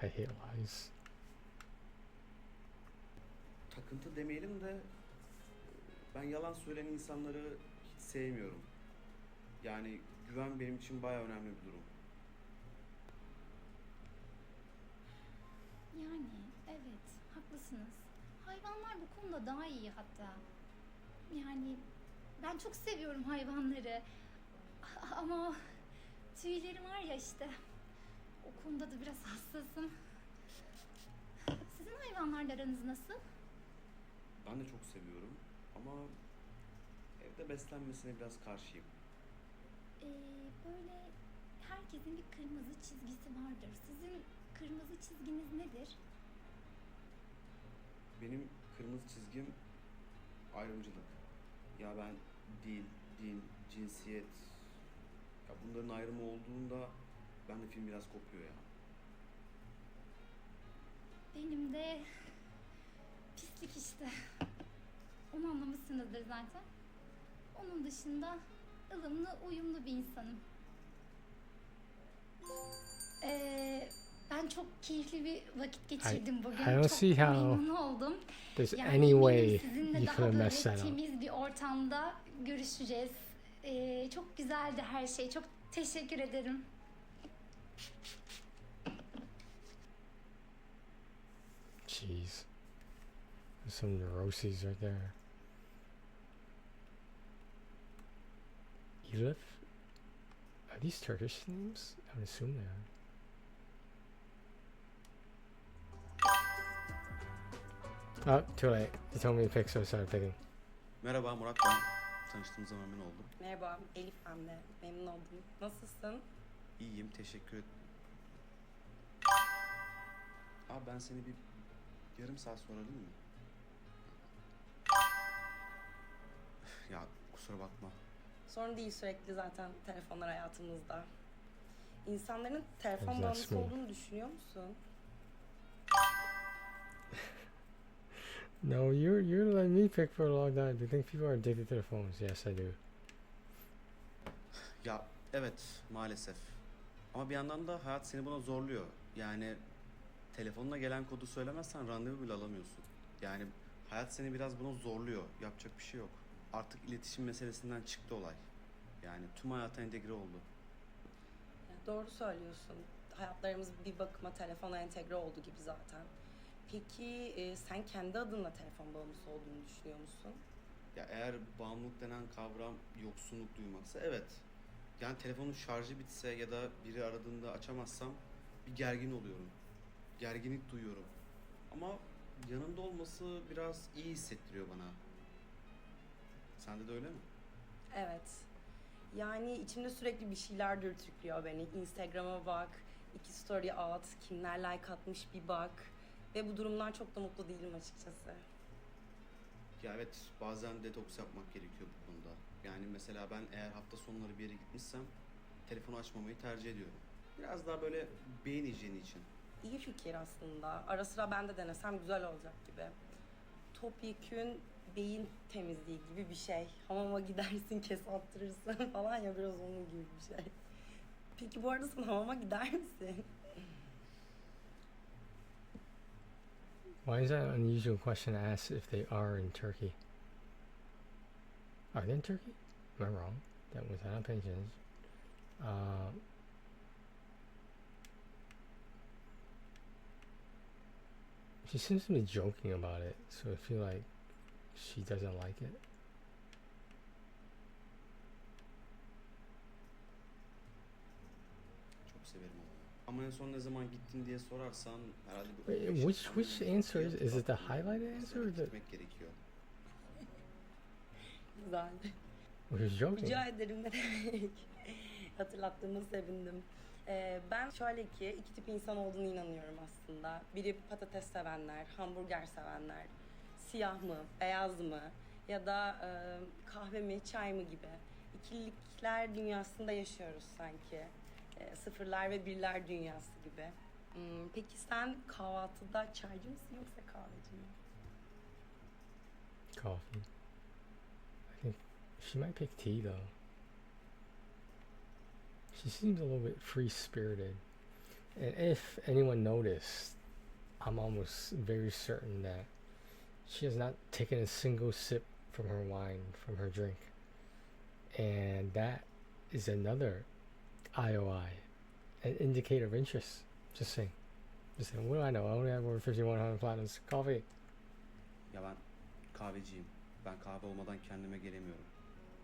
I hate lies. Takıntı demeyelim de ben yalan söyleyen insanları hiç sevmiyorum. Yani güven benim için bayağı önemli bir durum. Yani evet haklısınız. Hayvanlar bu konuda daha iyi hatta. Yani ben çok seviyorum hayvanları. Ama tüyleri var ya işte. O konuda da biraz hassasım. Sizin hayvanlarla aranız nasıl? Ben de çok seviyorum ama Evde beslenmesine biraz karşıyım. Böyle herkesin bir kırmızı çizgisi vardır. Sizin kırmızı çizginiz nedir? Benim kırmızı çizgim ayrımcılık. Ya ben dil, din, cinsiyet, ya bunların ayrımı olduğunda bende film biraz kopuyor ya. Benim de pislik işte. Onu anlamışsınızdır zaten. Onun dışında ılımlı, uyumlu bir insanım. Ben çok keyifli bir vakit geçirdim bugün. I don't Çok see how memnun oldum. there's Yani any way eminim sizinle you daha could have böyle messed that up. temiz bir ortamda görüşeceğiz. Çok güzeldi her şey. Çok teşekkür ederim. Jeez. There's some neuroses right there. Elif? Are these Turkish names? I would assume they are. Oh, too late. You told me to pick, so I started picking. Merhaba Murat, ben tanıştığımıza memnun oldum. Merhaba, Elif ben de. Memnun oldum. Nasılsın? İyiyim, teşekkür ederim. Abi ben seni bir yarım saat sonra arayayım mı? Ya kusura bakma. Sorun değil, sürekli zaten telefonlar hayatımızda. İnsanların telefon Güzel, bağımlısı smooth. olduğunu düşünüyor musun? No, you're letting me pick for a long time. Do you think people are addicted to their phones? Yes, I do. Ya evet, maalesef. Ama bir yandan da hayat seni buna zorluyor. Yani telefonuna gelen kodu söylemezsen randevu bile alamıyorsun. Yani hayat seni biraz buna zorluyor. Yapacak bir şey yok. Artık iletişim meselesinden çıktı olay. Yani tüm hayata entegre oldu. Ya doğru söylüyorsun. Hayatlarımız bir bakıma telefona entegre oldu gibi zaten. Peki sen kendi adına telefon bağımlısı olduğunu düşünüyor musun? Ya eğer bağımlılık denen kavram yoksunluk duymaksa evet. Yani telefonun şarjı bitse ya da biri aradığında açamazsam bir gergin oluyorum. Gerginlik duyuyorum. Ama yanında olması biraz iyi hissettiriyor bana. Sende de öyle mi? Evet. Yani içimde sürekli bir şeyler dürtüklüyor beni. Instagram'a bak, 2 story at, kimler like atmış bir bak. Ve bu durumdan çok da mutlu değilim açıkçası. Ya evet, bazen detoks yapmak gerekiyor bu konuda. Yani mesela ben eğer hafta sonları bir yere gitmişsem telefonu açmamayı tercih ediyorum. Biraz daha böyle beyin hijyeni için. İyi fikir aslında. Ara sıra ben de denesem güzel olacak gibi. Topyekün beyin temizliği gibi bir şey. Hamama gidersin, kes attırırsın falan ya, biraz onun gibi bir şey. Peki bu arada sen hamama gider misin? Why is that an unusual question to ask if they are in Turkey? Are they in Turkey? Am I wrong? That was not paying attention. She seems to be joking about it, so I feel like she doesn't like it. Çok severim onu. Ama en son ne zaman gittin diye sorarsan herhalde bir Wait, 15 which yıl answer sonra is it? The hatırlatmam highlighted answer or the? gitmek gerekiyor. Güzel. Well, she's joking. Rica ederim, ne demek. Hatırlattığıma sevindim. Ben şöyle ki iki tip insan olduğunu inanıyorum aslında. Biri patates sevenler, hamburger sevenler, siyah mı, beyaz mı ya da kahve mi, çay mı gibi. İkilikler dünyasında yaşıyoruz sanki. Sıfırlar ve birler dünyası gibi. Peki sen kahvaltıda çaycı mısın yoksa kahveci mi? Coffee. I think she might pick tea though. She seems a little bit free-spirited. And if anyone noticed, I'm almost very certain that she has not taken a single sip from her wine, from her drink. And that is another IOI, an indicator of interest. Just saying. Just saying, what do I know? I only have over 5,100 platinums. Coffee. Ya ben kahveciyim. Ben kahve olmadan kendime gelemiyorum.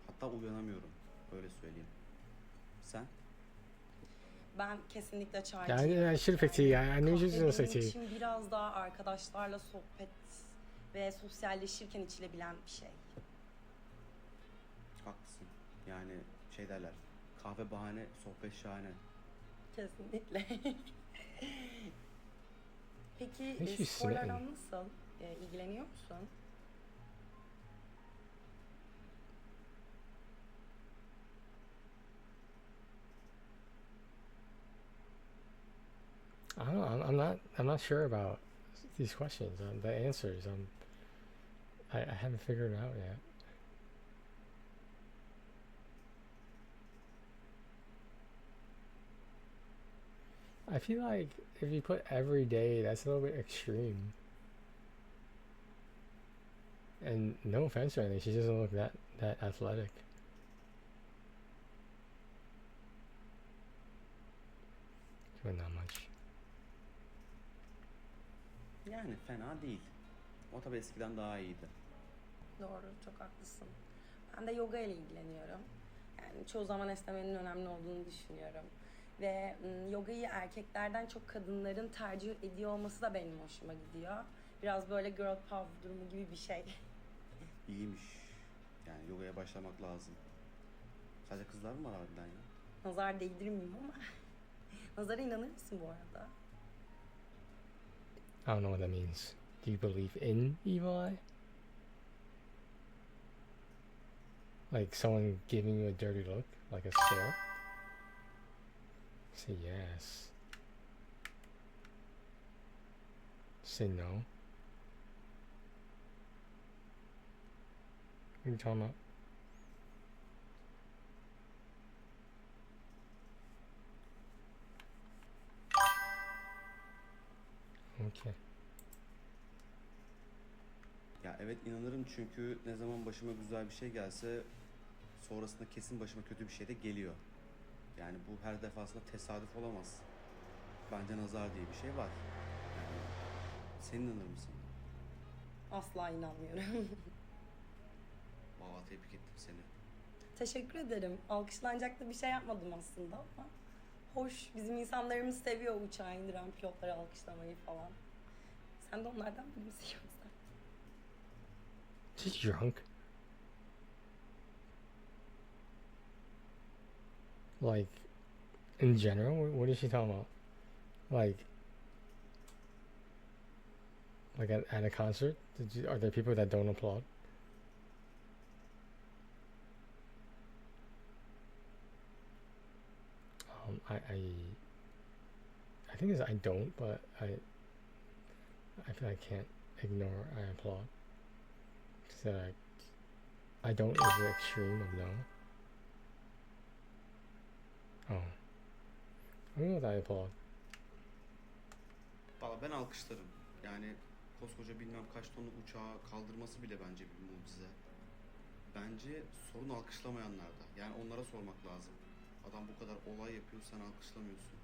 Hatta uyanamıyorum. Öyle söyleyeyim. Sen? Ben kesinlikle Yeah, çaycıyım. I should pick tea. I knew she was Kahve gonna say benim tea. için biraz daha arkadaşlarla sohbet ve sosyalleşirken içilebilen bir şey. haklısın. Yani şey derler, kahve bahane, sohbet şahane. Kesinlikle. Peki Makes you sporlardan smitten. nasıl? İlgileniyor musun? I don't know. I'm not sure about these questions. The answers. I haven't figured it out yet. I feel like if you put every day, that's a little bit extreme. And no offense or anything, she doesn't look that athletic. But not much. Yani fena değil. O tabii eskiden daha iyiydi. Doğru, çok haklısın. Ben de yoga ile ilgileniyorum. Yani çoğu zaman esnemenin önemli olduğunu düşünüyorum. Ve yogayı erkeklerden çok kadınların tercih ediyor olması da benim hoşuma gidiyor. Biraz böyle girl power durumu gibi bir şey. İyiymiş. Yani yogaya başlamak lazım. Sadece kızlar mı var harbiden ya? Nazar değdirmeyeyim ama. Nazara inanır mısın bu arada? I don't know what that means. Do you believe in evil eye? Like someone giving you a dirty look, like a stare? Say yes. Say no. What are you talking about? Okay. Ya evet inanırım çünkü ne zaman başıma güzel bir şey gelse sonrasında kesin başıma kötü bir şey de geliyor. Yani bu her defasında tesadüf olamaz. Bence nazar diye bir şey var. Yani sen inanır mısın? Asla inanmıyorum. Vallahi tebrik ettim seni. Teşekkür ederim. Alkışlanacak da bir şey yapmadım aslında ama. Hoş, bizim insanlarımız seviyor uçağı indiren pilotları alkışlamayı falan. Sen de onlardan biri misin yoksa? She's drunk. Like, in general, what is she talking about? Like at a concert? Are there people that don't applaud? I think it's I don't, but I feel I can't ignore I applaud. So I don't is the extreme of no. Oh. I don't know that I applaud. Valla ben alkışlarım. Yani koskoca bilmem kaç tonluk uçağı kaldırması bile bence bir mucize. Bence sorun alkışlamayanlarda. Yani onlara sormak lazım. Adam bu kadar olay yapıyor, sen alkışlamıyorsun.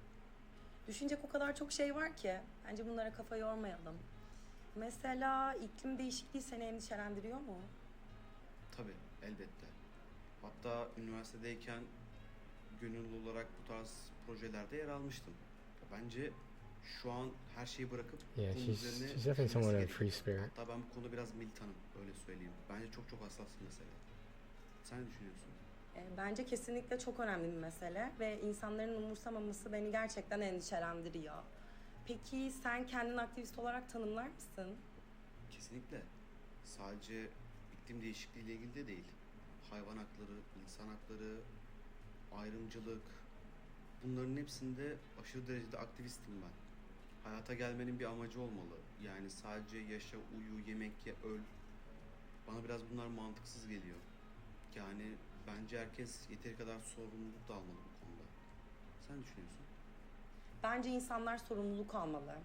Düşünecek o kadar çok şey var ki. Bence bunlara kafa yormayalım. Mesela iklim değişikliği seni endişelendiriyor mu? Tabii, elbette. Hatta üniversitedeyken gönüllü olarak bu tarz projelerde yer almıştım. Bence şu an her şeyi bırakıp Yeah, bunun she's üzerine definitely someone with a düşünmesi free gerekiyor. spirit. Hatta ben bu konuda biraz militanım, öyle söyleyeyim. Bence çok çok hassas bir mesele. Sen ne düşünüyorsun? Bence kesinlikle çok önemli bir mesele ve insanların umursamaması beni gerçekten endişelendiriyor. Peki sen kendini aktivist olarak tanımlar mısın? Kesinlikle. Sadece iklim değişikliği ile ilgili de değil. Hayvan hakları, insan hakları, ayrımcılık, bunların hepsinde aşırı derecede aktivistim ben. Hayata gelmenin bir amacı olmalı. Yani sadece yaşa, uyu, yemek ye, öl. Bana biraz bunlar mantıksız geliyor. Yani bence herkes yeteri kadar sorumluluk da almalı bu konuda. Sen düşünüyorsun? Bence insanlar sorumluluk almalı.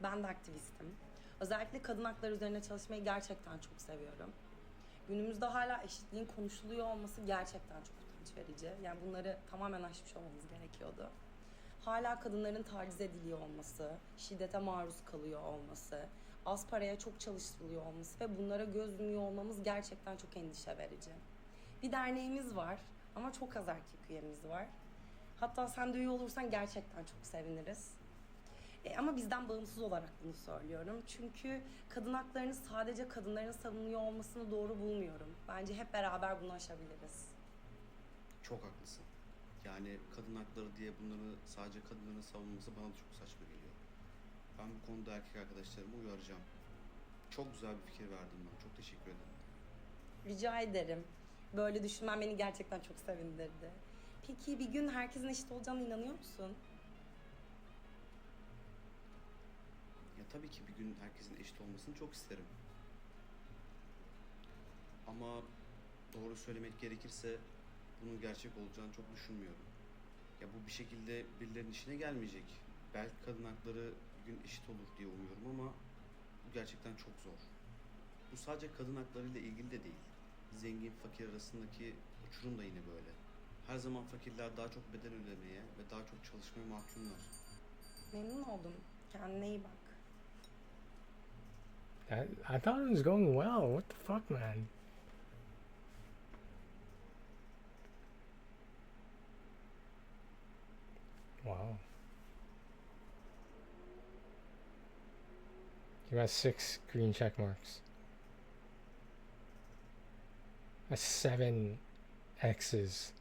Ben de aktivistim. Özellikle kadın hakları üzerine çalışmayı gerçekten çok seviyorum. Günümüzde hala eşitliğin konuşuluyor olması gerçekten çok utanç verici. Yani bunları tamamen aşmış olmamız gerekiyordu. Hala kadınların taciz ediliyor olması, şiddete maruz kalıyor olması, az paraya çok çalıştırılıyor olması ve bunlara göz yumuyor olmamız gerçekten çok endişe verici. Bir derneğimiz var ama çok az erkek üyemiz var. Hatta sen de üye olursan gerçekten çok seviniriz. Ama bizden bağımsız olarak bunu söylüyorum. Çünkü kadın haklarını sadece kadınların savunuyor olmasını doğru bulmuyorum. Bence hep beraber bunu aşabiliriz. çok haklısın. Yani kadın hakları diye bunları sadece kadınların savunması bana da çok saçma geliyor. Ben bu konuda erkek arkadaşlarımı uyaracağım. Çok güzel bir fikir verdin bana. Çok teşekkür ederim. Rica ederim. Böyle düşünmen beni gerçekten çok sevindirdi. Peki bir gün herkesin eşit olacağına inanıyor musun? Ya tabii ki bir gün herkesin eşit olmasını çok isterim. Ama doğru söylemek gerekirse bunun gerçek olacağını çok düşünmüyorum. Ya bu bir şekilde birilerinin işine gelmeyecek. Belki kadın hakları bir gün eşit olur diye umuyorum ama bu gerçekten çok zor. Bu sadece kadın haklarıyla ilgili de değil. Zengin fakir arasındaki uçurum da yine böyle. Her zaman fakirler daha çok bedel ödemeye ve daha çok çalışmaya mahkumlar. Memnun oldum. Kendine iyi bak. I thought it was going well. What the fuck, man? Wow. You got 6 green check marks. That's 7 X's.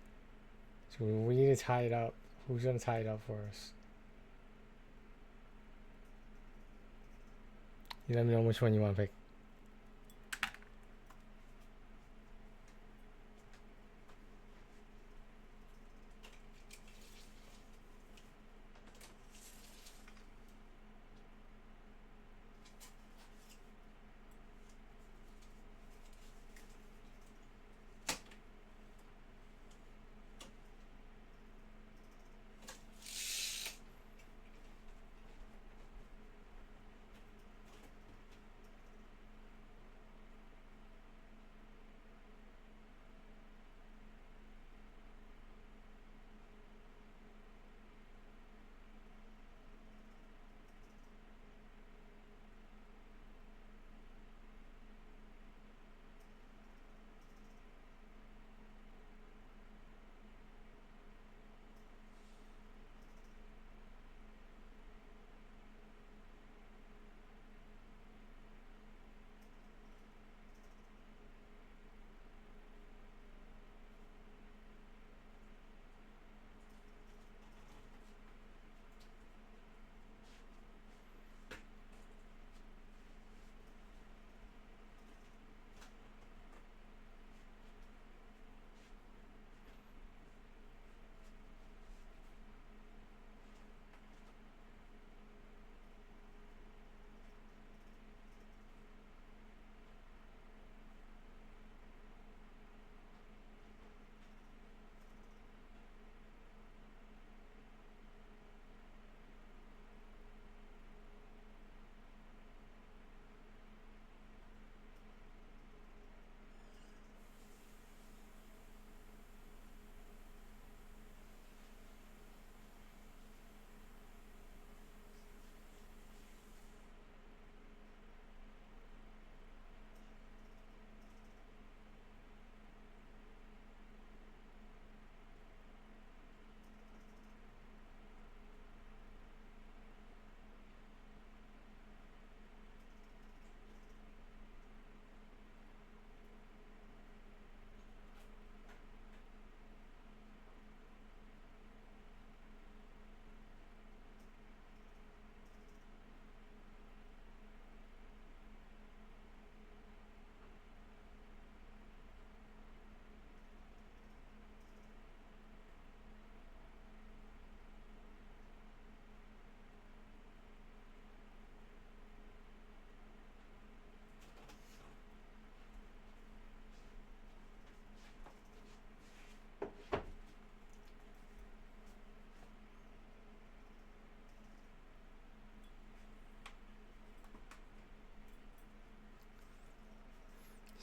So we need to tie it up. Who's gonna tie it up for us? You let me know which one you want to pick.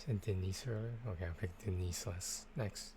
Said Denise earlier? Okay, I'll pick Denise next.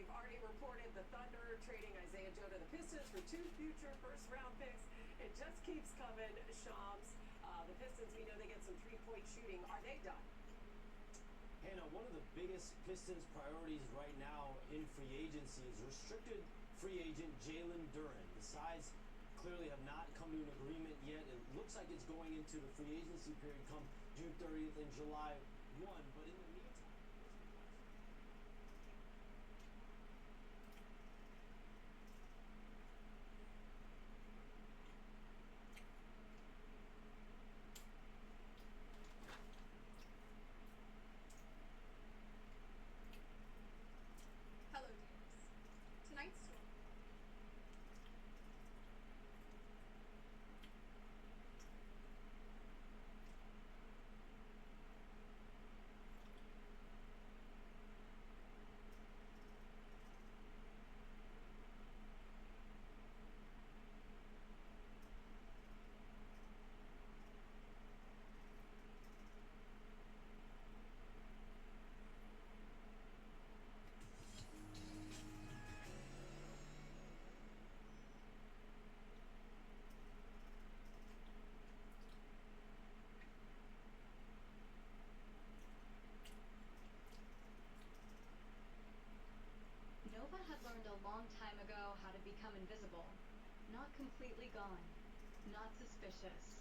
we've already reported the Thunder trading Isaiah Joe to the Pistons for 2 future first-round picks. It just keeps coming, Shams. The Pistons, we know they get some three-point shooting. Are they done? Hannah, one of the biggest Pistons priorities right now in free agency is restricted free agent Jalen Duren. The sides clearly have not come to an agreement yet. It looks like it's going into the free agency period come June 30th and July 1, but in the meantime... Hello, dears. Tonight's story. Nova had learned a long time ago how to become invisible. Not completely gone. Not suspicious.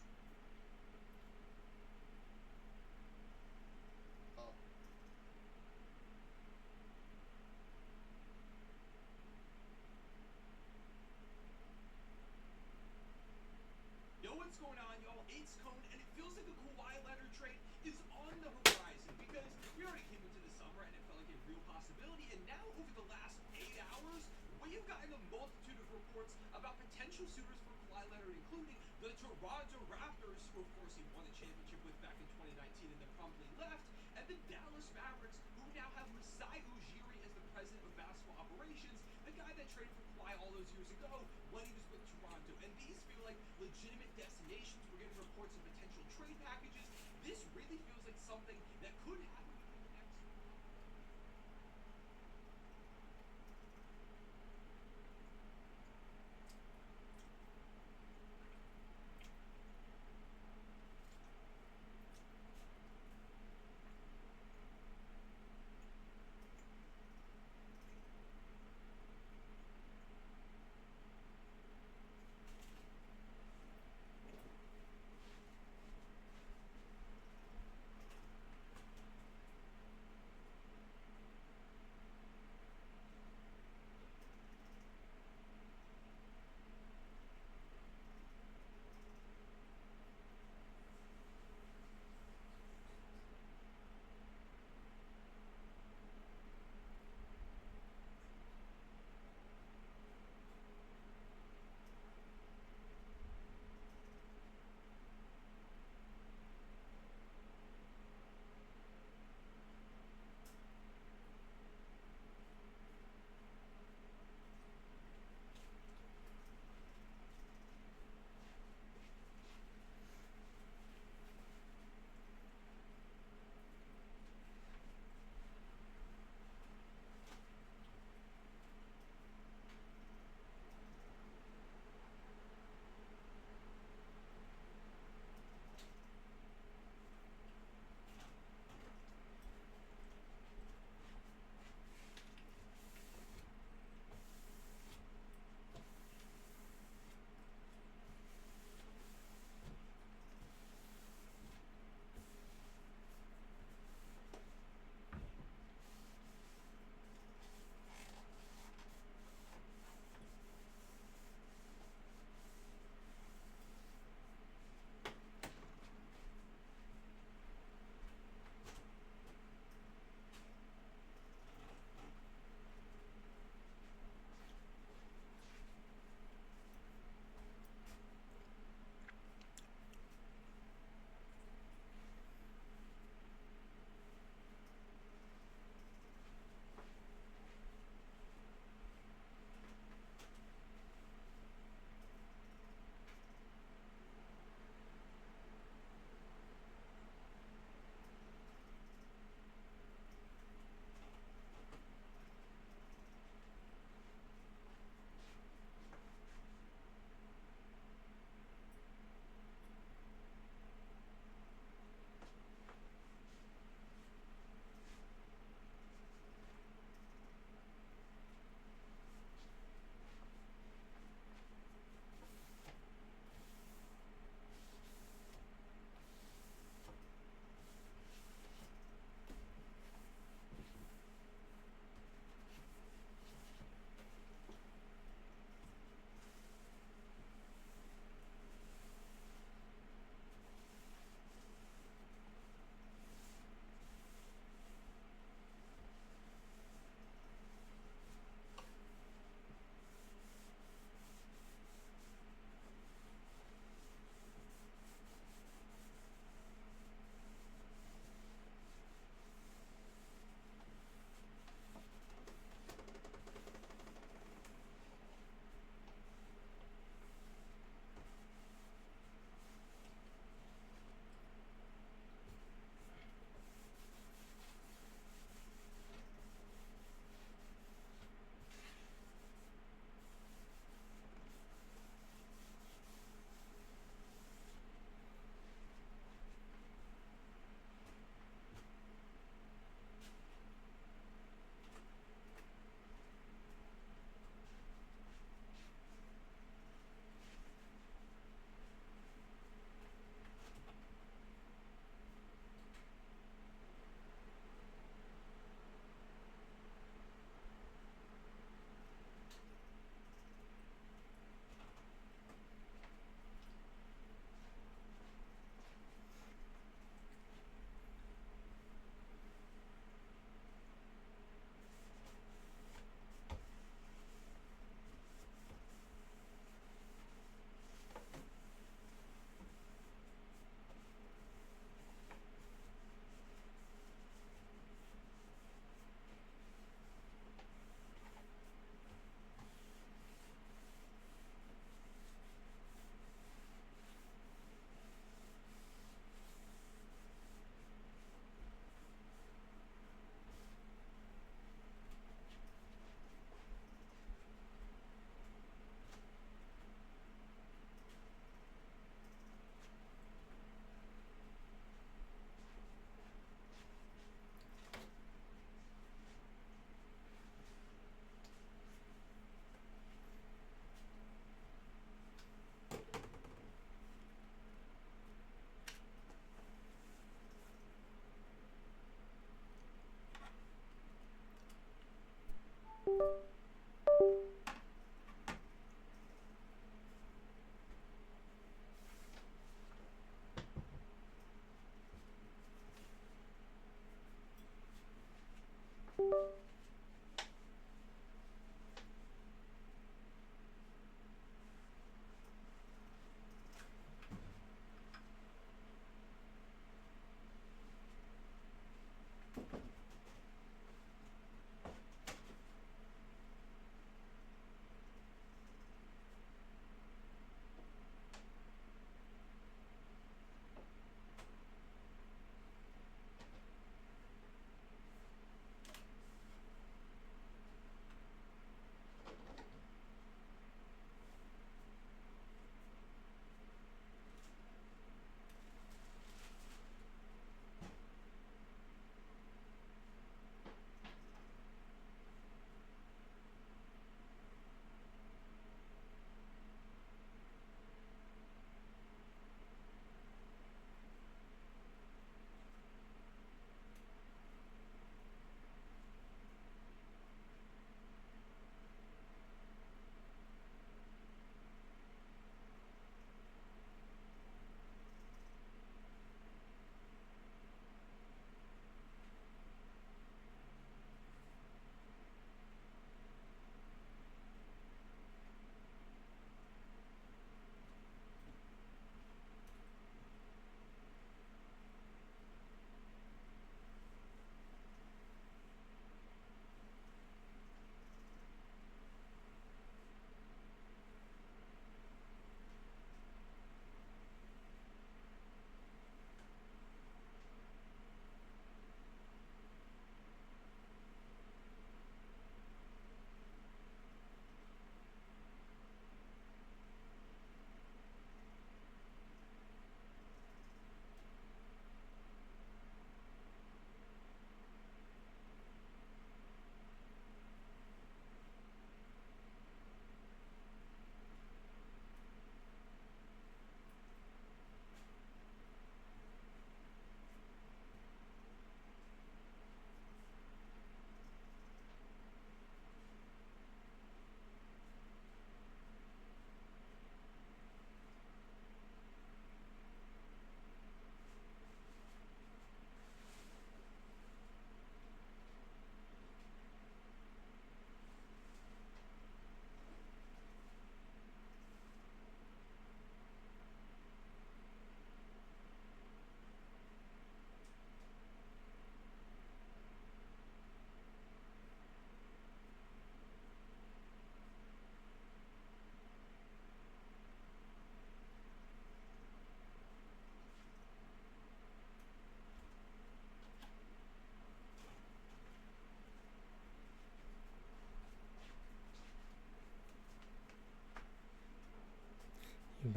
Yo, what's going on, y'all? It's Cone, and it feels like a Kawhi Leonard trade is on the horizon because we already came into the summer and it felt like a real possibility. And now, over the last 8 hours, we've gotten a multitude of reports about potential suitors for Kawhi Leonard, including the Toronto Raptors, who of course he won a championship with back in 2019 and then promptly left, and the Dallas Mavericks, who now have Masai Ujiri as the president of basketball operations, the guy that traded for Kawhi all those years ago when he was with Toronto. And these feel like legitimate destinations. We're getting reports of potential trade packages. This really feels like something that could happen within the next...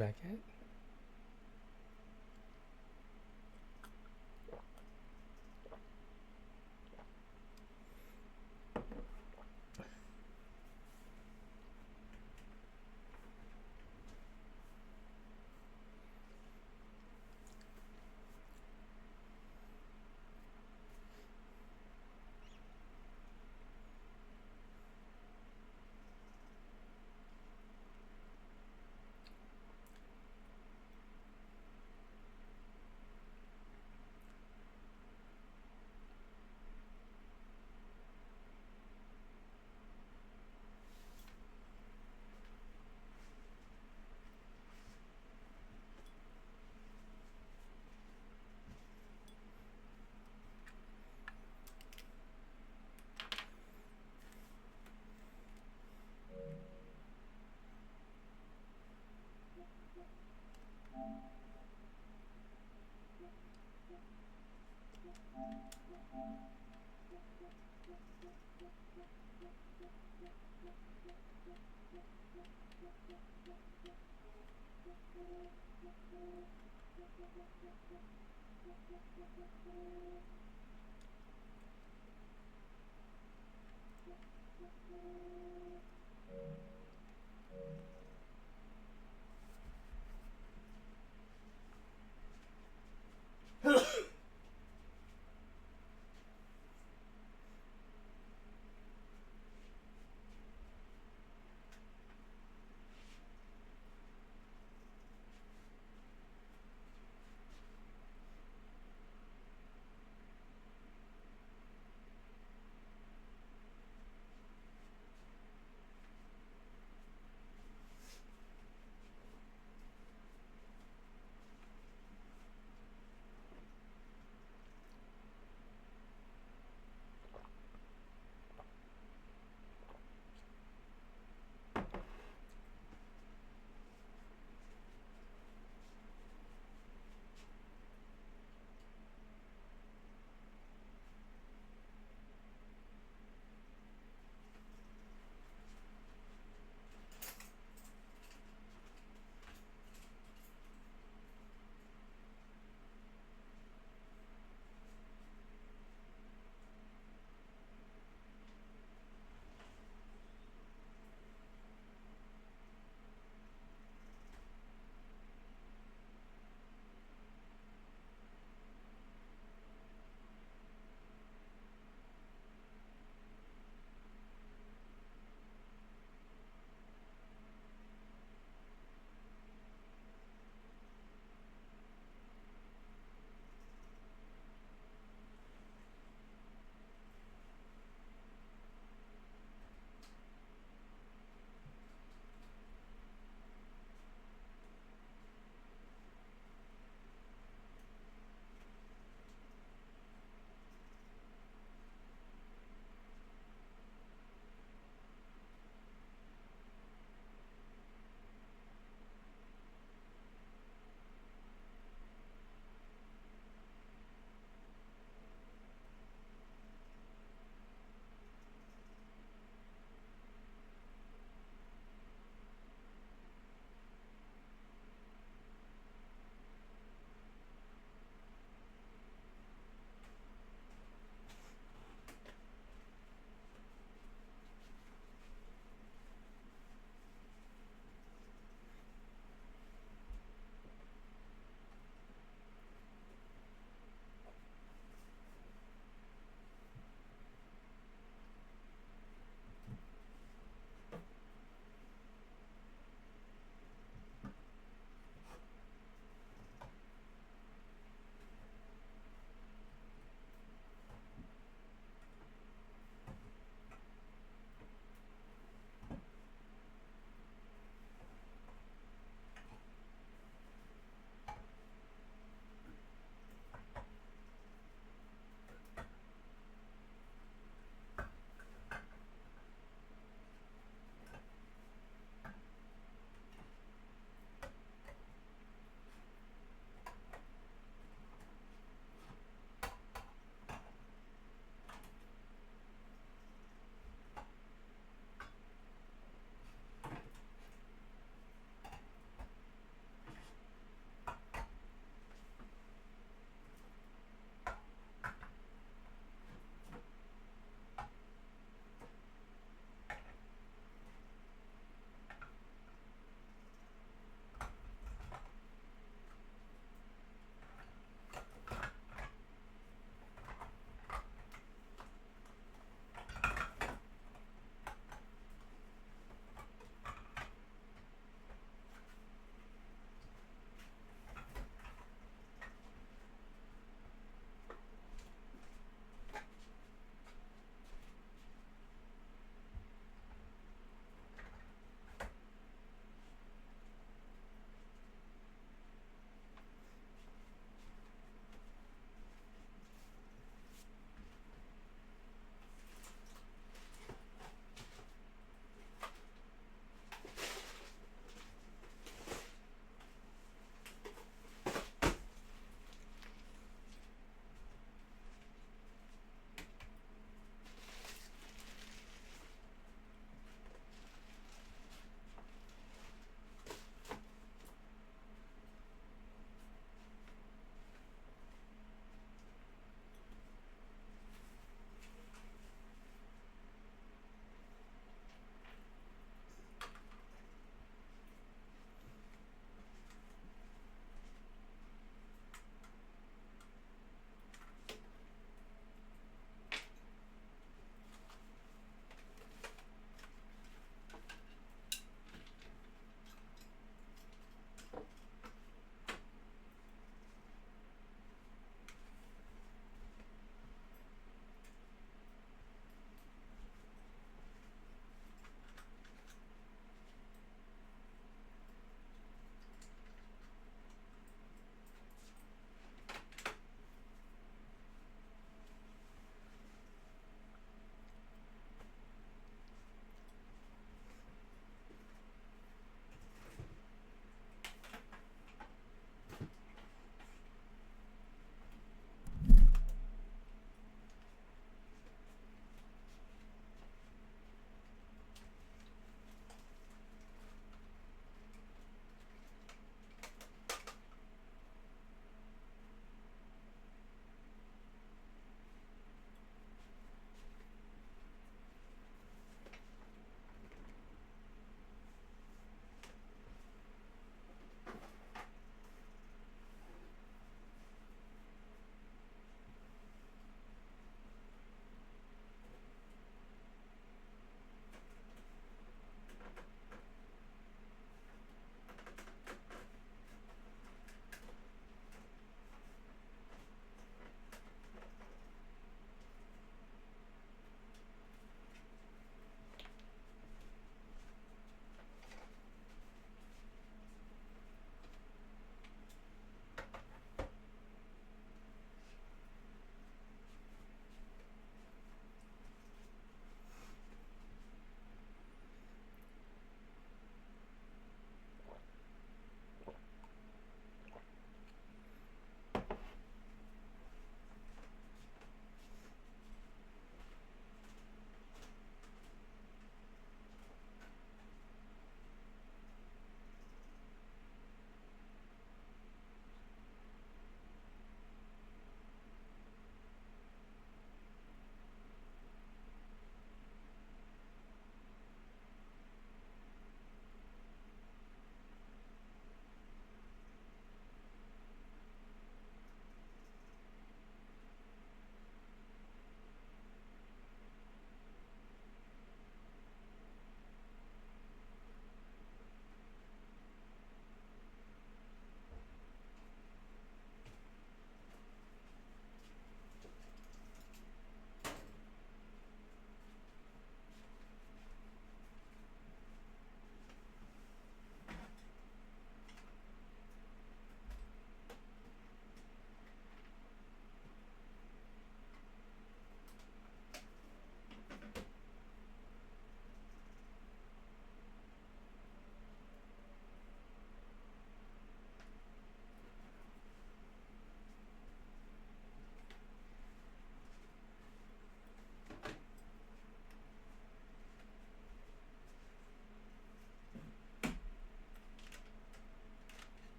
back yet?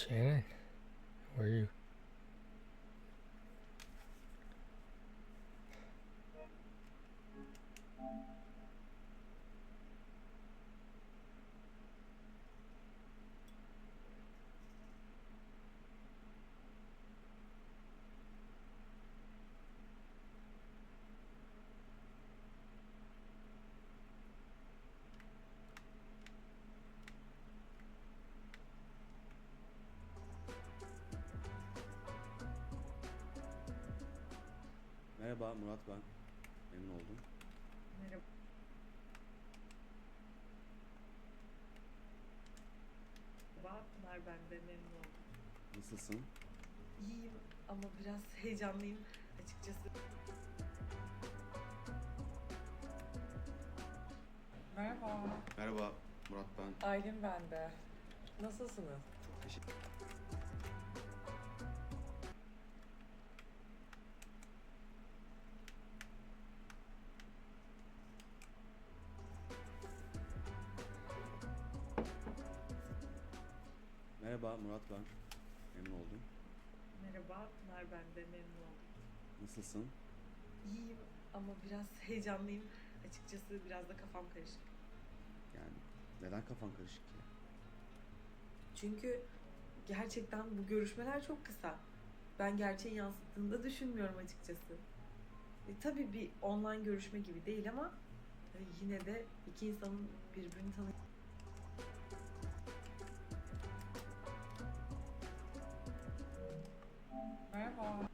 Shannon, where are you? Merhaba Murat ben. Memnun oldum. Merhaba. Pınar, ben de memnun oldum. Nasılsın? İyiyim ama biraz heyecanlıyım açıkçası. Merhaba. Merhaba Murat ben. Aylin ben de. Nasılsınız? Çok teşekkür Merhaba Murat ben. Memnun oldum. Merhaba Pınar, ben de memnun oldum. Nasılsın? İyiyim ama biraz heyecanlıyım açıkçası, biraz da kafam karışık. Yani neden kafan karışık ki? Çünkü gerçekten bu görüşmeler çok kısa. Ben gerçeği yansıttığını da düşünmüyorum açıkçası. Tabii bir online görüşme gibi değil ama yine de iki insanın birbirini tanı. Merhaba.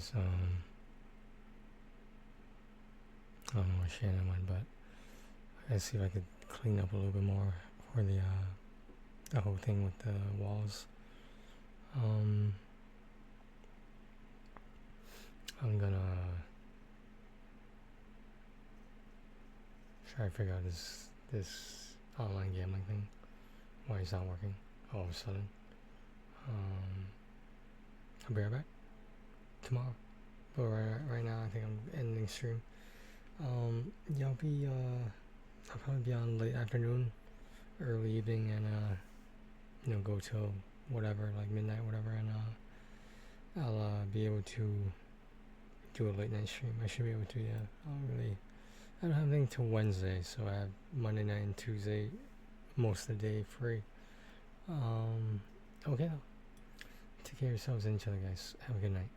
is I don't know where Shannon went, but I gotta see if I could clean up a little bit more for the whole thing with the walls. I'm gonna try to figure out this online gambling thing, why it's not working all of a sudden. I'll be right back tomorrow, but right now I think I'm ending stream. Yeah, I'll probably be on late afternoon, early evening, and go till whatever, like midnight, whatever, and I'll be able to do a late night stream. I should be able to. Yeah, I don't have anything till Wednesday, so I have Monday night and Tuesday most of the day free. Okay, take care of yourselves and each other, guys. Have a good night.